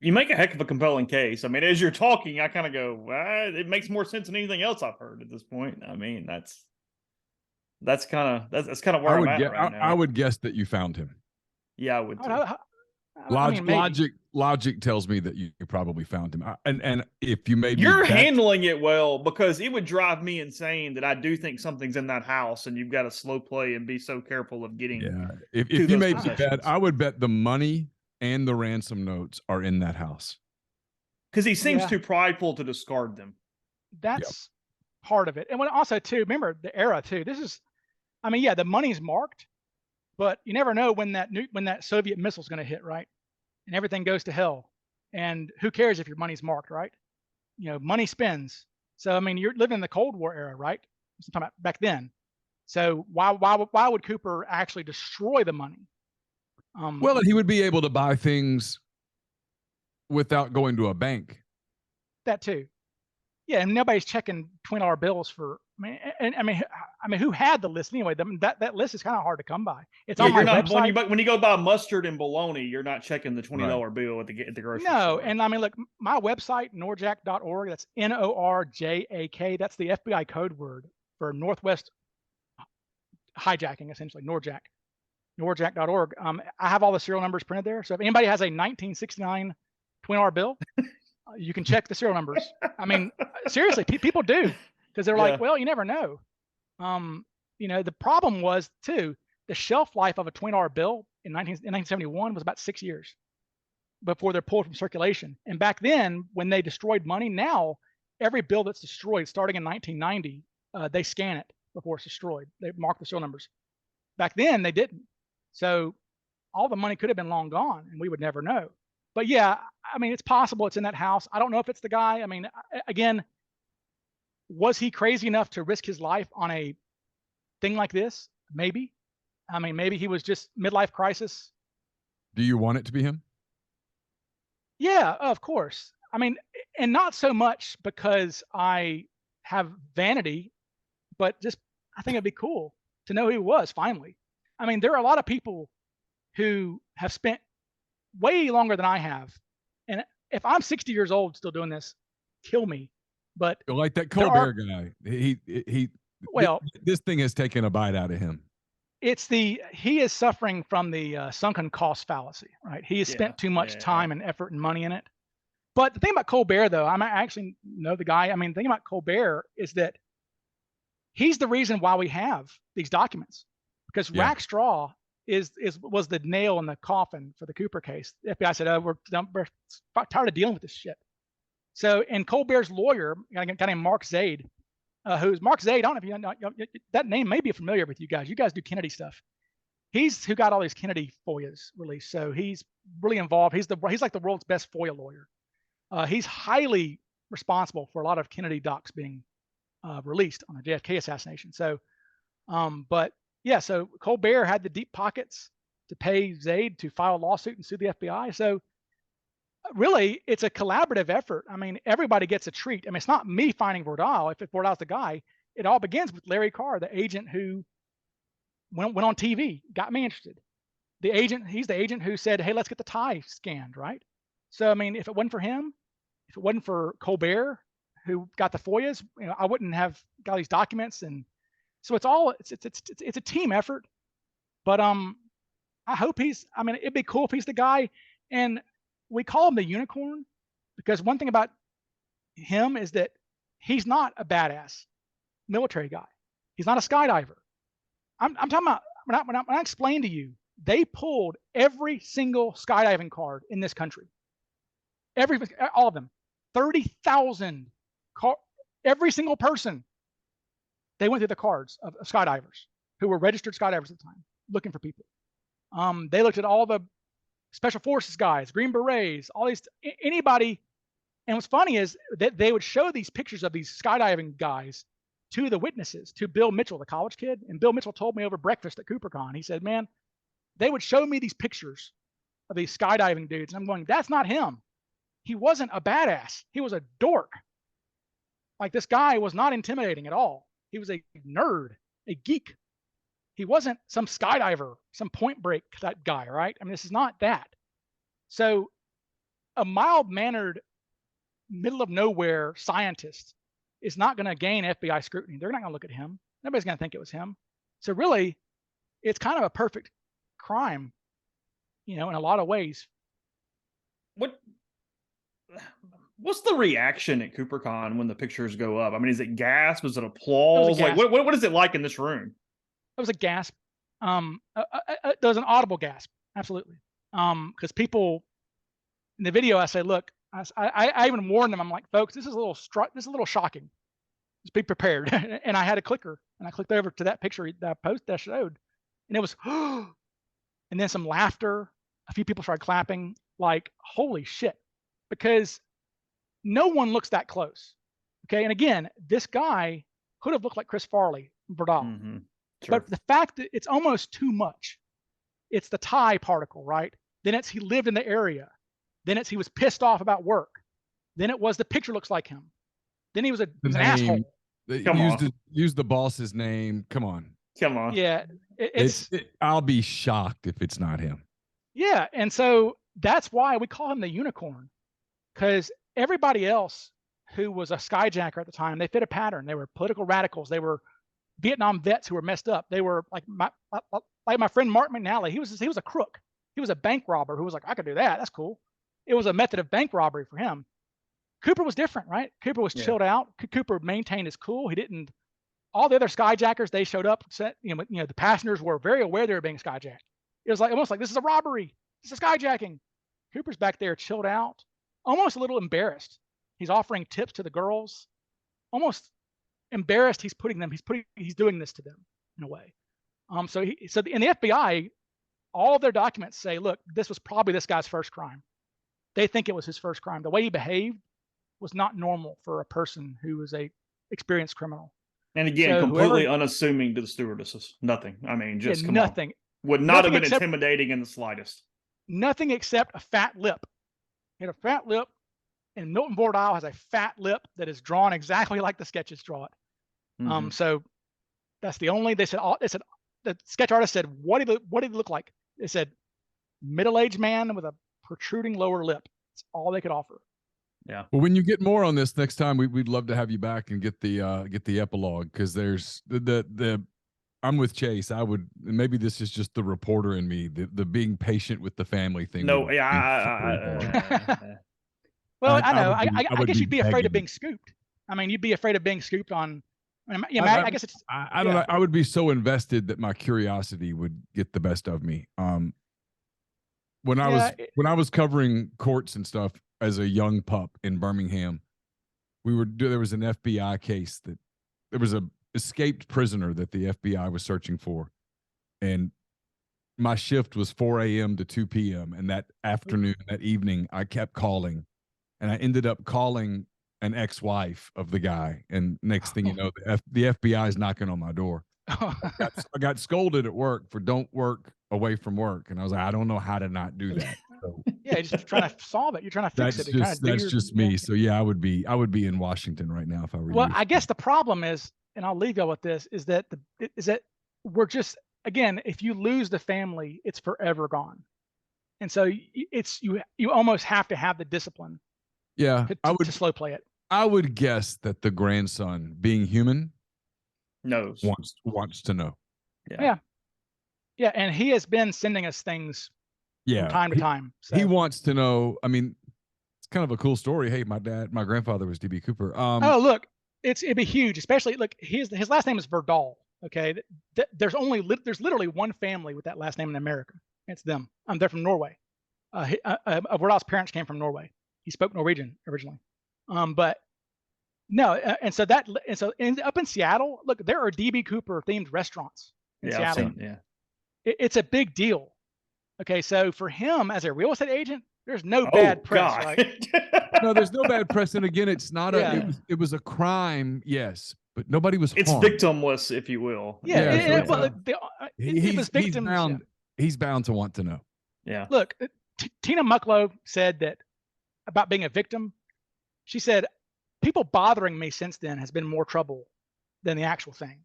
You make a heck of a compelling case. I mean, as you're talking, I kind of go, it makes more sense than anything else I've heard at this point. I mean, that's kind of where I'm at right now. I would guess that you found him. Yeah, I would too. Logic tells me that you probably found him. And if you made you're handling it well, because it would drive me insane that I do think something's in that house, and you've got to slow play and be so careful of getting. Yeah, if you made me bet, I would bet the money and the ransom notes are in that house. Because he seems too prideful to discard them. That's part of it. And also too, remember the era too. The money's marked, but you never know when that Soviet missile's going to hit, right? And everything goes to hell. And who cares if your money's marked, right? Money spends. So I mean, you're living in the Cold War era, right? I'm talking about back then. So why would Cooper actually destroy the money? Well, he would be able to buy things without going to a bank. That too. Yeah, and nobody's checking $20 bills for. I mean, who had the list anyway? That list is kind of hard to come by. It's on my website. When you go buy mustard and bologna, you're not checking the $20 bill at the grocery store. No, and I mean, look, my website, norjack.org. That's NORJAK. That's the FBI code word for Northwest hijacking, essentially, norjack.org. I have all the serial numbers printed there. So if anybody has a 1969 $20 bill, you can check the serial numbers. I mean, seriously, people do, because they're like, well, you never know. The problem was too, the shelf life of a $20 bill in 1971 was about 6 years before they're pulled from circulation. And back then, when they destroyed money, now every bill that's destroyed starting in 1990, they scan it before it's destroyed. They mark the serial numbers. Back then, they didn't. So all the money could have been long gone, and we would never know. But yeah, I mean, it's possible it's in that house. I don't know if it's the guy. I mean, again, was he crazy enough to risk his life on a thing like this? Maybe. I mean, maybe he was just midlife crisis. Do you want it to be him? Yeah, of course. I mean, and not so much because I have vanity, but just I think it'd be cool to know who he was finally. I mean, there are a lot of people who have spent way longer than I have. And if I'm 60 years old still doing this, kill me. But like that Colbert guy, this thing has taken a bite out of him. He is suffering from the sunken cost fallacy, right? He has spent too much time and effort and money in it. But the thing about Colbert, though, I actually know the guy. I mean, the thing about Colbert is that he's the reason why we have these documents, because Rack Straw was the nail in the coffin for the Cooper case. The FBI said, "Oh, we're tired of dealing with this shit." So, and Colbert's lawyer, a guy named Mark Zaid, who's Mark Zaid. I don't know if you know that name may be familiar with you guys. You guys do Kennedy stuff. He's who got all these Kennedy FOIAs released. So he's really involved. He's like the world's best FOIA lawyer. He's highly responsible for a lot of Kennedy docs being released on the JFK assassination. So, but yeah, so Colbert had the deep pockets to pay Zaid to file a lawsuit and sue the FBI. So really, it's a collaborative effort. I mean, everybody gets a treat. I mean, it's not me finding Vordahl. If Vordahl's the guy, it all begins with Larry Carr, the agent who went on TV, got me interested. He's the agent who said, "Hey, let's get the tie scanned," right? So, I mean, if it wasn't for him, if it wasn't for Colbert, who got the FOIAs, I wouldn't have got these documents. And so it's a team effort. But I hope it'd be cool if he's the guy. And we call him the unicorn because one thing about him is that he's not a badass military guy. He's not a skydiver. I'm talking about when I explain to you, they pulled every single skydiving card in this country. All of them. 30,000 every single person. They went through the cards of skydivers who were registered skydivers at the time, looking for people. They looked at all the special forces guys, Green Berets, all these, anybody. And what's funny is that they would show these pictures of these skydiving guys to the witnesses, to Bill Mitchell, the college kid. And Bill Mitchell told me over breakfast at CooperCon, he said, "Man, they would show me these pictures of these skydiving dudes." And I'm going, that's not him. He wasn't a badass. He was a dork. Like, this guy was not intimidating at all. He was a nerd, a geek. He wasn't some skydiver, some Point Break type guy, right? I mean, this is not that. So a mild-mannered, middle-of-nowhere scientist is not going to gain FBI scrutiny. They're not going to look at him. Nobody's going to think it was him. So really, it's kind of a perfect crime, in a lot of ways. What's the reaction at CooperCon when the pictures go up? I mean, is it gasp? Is it applause? Like, what is it like in this room? It was a gasp. There was an audible gasp, absolutely. Because people in the video, I say, look, I even warned them. I'm like, folks, this is a little shocking. Just be prepared. And I had a clicker, and I clicked over to that picture that I showed, and it was, and then some laughter. A few people started clapping, like, holy shit, because no one looks that close. Okay, and again, this guy could have looked like Chris Farley, Vordahl. Mm-hmm. Sure. But the fact that it's almost too much. It's the tie particle, right? Then it's he lived in the area. Then it's he was pissed off about work. Then it was the picture looks like him. Then he was an asshole. Use the boss's name. Come on. Yeah, I'll be shocked if it's not him. Yeah, and so that's why we call him the unicorn, because everybody else who was a skyjacker at the time, they fit a pattern. They were political radicals. They were Vietnam vets who were messed up. They were like my friend Mark McNally. He was a crook. He was a bank robber who was like, I could do that. That's cool. It was a method of bank robbery for him. Cooper was different, right? Cooper was chilled out. Cooper maintained his cool. He didn't. All the other skyjackers, they showed up. The passengers were very aware they were being skyjacked. It was like almost like, this is a robbery. This is skyjacking. Cooper's back there chilled out, almost a little embarrassed. He's offering tips to the girls, almost embarrassed. He's doing this to them in a way. So in the FBI, all of their documents say, look, this was probably this guy's first crime. They think it was his first crime. The way he behaved was not normal for a person who was a experienced criminal. And again, completely unassuming to the stewardesses. Nothing. I mean, just nothing. Would not have been intimidating in the slightest. Nothing except a fat lip. He had a fat lip, and Milton Vordahl has a fat lip that is drawn exactly like the sketches draw it. Mm-hmm. So that's the only. They said the sketch artist said, what did he look like? They said middle-aged man with a protruding lower lip. That's all they could offer. Yeah. Well, when you get more on this next time, we'd love to have you back and get the epilogue, because there's the I'm with Chase. I would, maybe this is just the reporter in me, the being patient with the family thing. No, well, I know. I guess you'd be afraid of being scooped. I mean, you'd be afraid of being scooped on. I guess it's. I don't know. I would be so invested that my curiosity would get the best of me. When I was covering courts and stuff as a young pup in Birmingham, there was an FBI case that there was a escaped prisoner that the FBI was searching for, and my shift was 4 a.m. to 2 p.m. and that evening I kept calling, and I ended up calling an ex-wife of the guy, and next thing you know, the FBI is knocking on my door. I got scolded at work for don't work away from work, and I was like, I don't know how to not do that. So, yeah, you're just trying to solve it. You're trying to fix it. That's just me. So yeah, I would be in Washington right now if I were you. Well, I guess the problem is, and I'll leave y'all with this, is that we're just, again, if you lose the family, it's forever gone. And so you almost have to have the discipline. Yeah, to slow play it. I would guess that the grandson, being human, knows, wants to know. Yeah, and he has been sending us things from time to time. So. He wants to know. I mean, it's kind of a cool story. Hey, my grandfather was D.B. Cooper. Oh, look, it'd be huge, especially look. His last name is Vordahl. Okay, there's literally one family with that last name in America. It's them. They're from Norway. Vordahl's parents came from Norway. He spoke Norwegian originally, but no, and so up in Seattle, look, there are DB Cooper themed restaurants in Seattle. It's a big deal. Okay, so for him as a real estate agent, there's no bad press, right? No, there's no bad press, and again, it's not it was a crime, yes, but nobody was harmed. It's victimless, if you will. Yeah, he's bound to want to know. Yeah. Look, Tina Mucklow said that about being a victim. She said, people bothering me since then has been more trouble than the actual thing.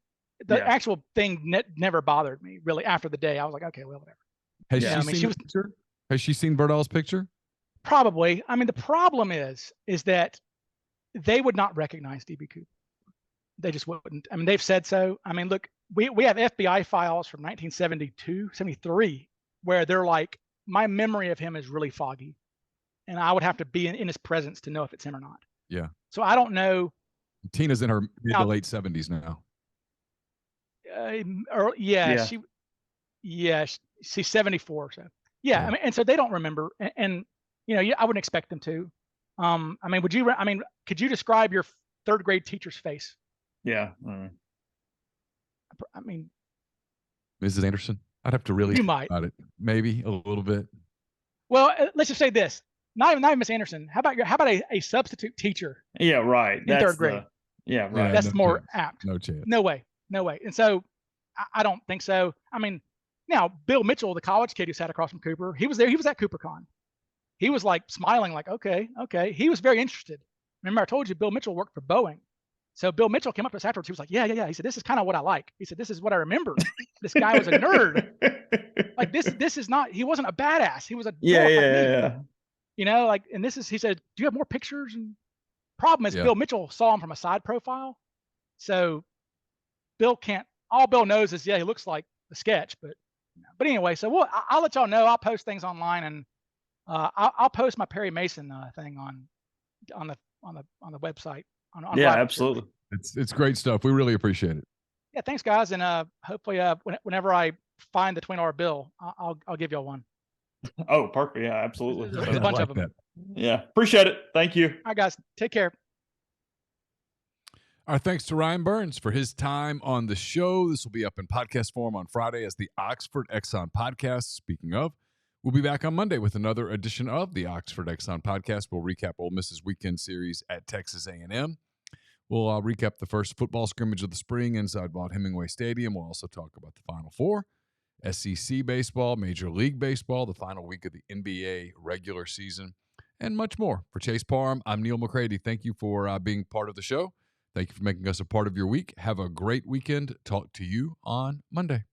The actual thing never bothered me really after the day. I was like, okay, well, whatever. Has she seen Vordahl's picture? Probably. I mean, the problem is that they would not recognize DB Cooper. They just wouldn't. I mean, they've said so. I mean, look, we have FBI files from 1972, 73, where they're like, my memory of him is really foggy, and I would have to be in his presence to know if it's him or not. Yeah. So I don't know. Tina's in her mid to late 70s now. She's 74. So I mean, and so they don't remember, and you know, I wouldn't expect them to. I mean, could you describe your third grade teacher's face? Yeah. I mean, Mrs. Anderson, I'd have to really think about it. Maybe a little bit. Well, let's just say this: not even Miss Anderson. How about a substitute teacher? Yeah, right. In third grade. Yeah, right. That's more apt. No chance. No way. And so, I don't think so. I mean, now Bill Mitchell, the college kid who sat across from Cooper, he was there. He was at CooperCon. He was like smiling, like, okay. He was very interested. Remember, I told you Bill Mitchell worked for Boeing. So Bill Mitchell came up to us afterwards. He was like, yeah. He said, this is kind of what I like. He said, this is what I remember. This guy was a nerd. Like this is not, he wasn't a badass. He was a yeah. You know, like, and this is, he said, do you have more pictures? And problem is Bill Mitchell saw him from a side profile. So all Bill knows is, yeah, he looks like the sketch, but anyway, so I'll let y'all know. I'll post things online, and I'll post my Perry Mason thing on the website. On Yeah, Rocket absolutely. It's great stuff. We really appreciate it. Yeah, thanks, guys, and hopefully, whenever I find the $20 bill, I'll give y'all one. Oh, perfect. Yeah, absolutely. There's a bunch of them. That. Yeah, appreciate it. Thank you. All right, guys, take care. Our thanks to Ryan Burns for his time on the show. This will be up in podcast form on Friday as the Oxford Exxon Podcast. Speaking of, we'll be back on Monday with another edition of the Oxford Exxon Podcast. We'll recap Ole Miss's weekend series at Texas A&M. We'll recap the first football scrimmage of the spring inside Vaught-Hemingway Stadium. We'll also talk about the Final Four, SEC baseball, Major League Baseball, the final week of the NBA regular season, and much more. For Chase Parham, I'm Neal McCready. Thank you for being part of the show. Thank you for making us a part of your week. Have a great weekend. Talk to you on Monday.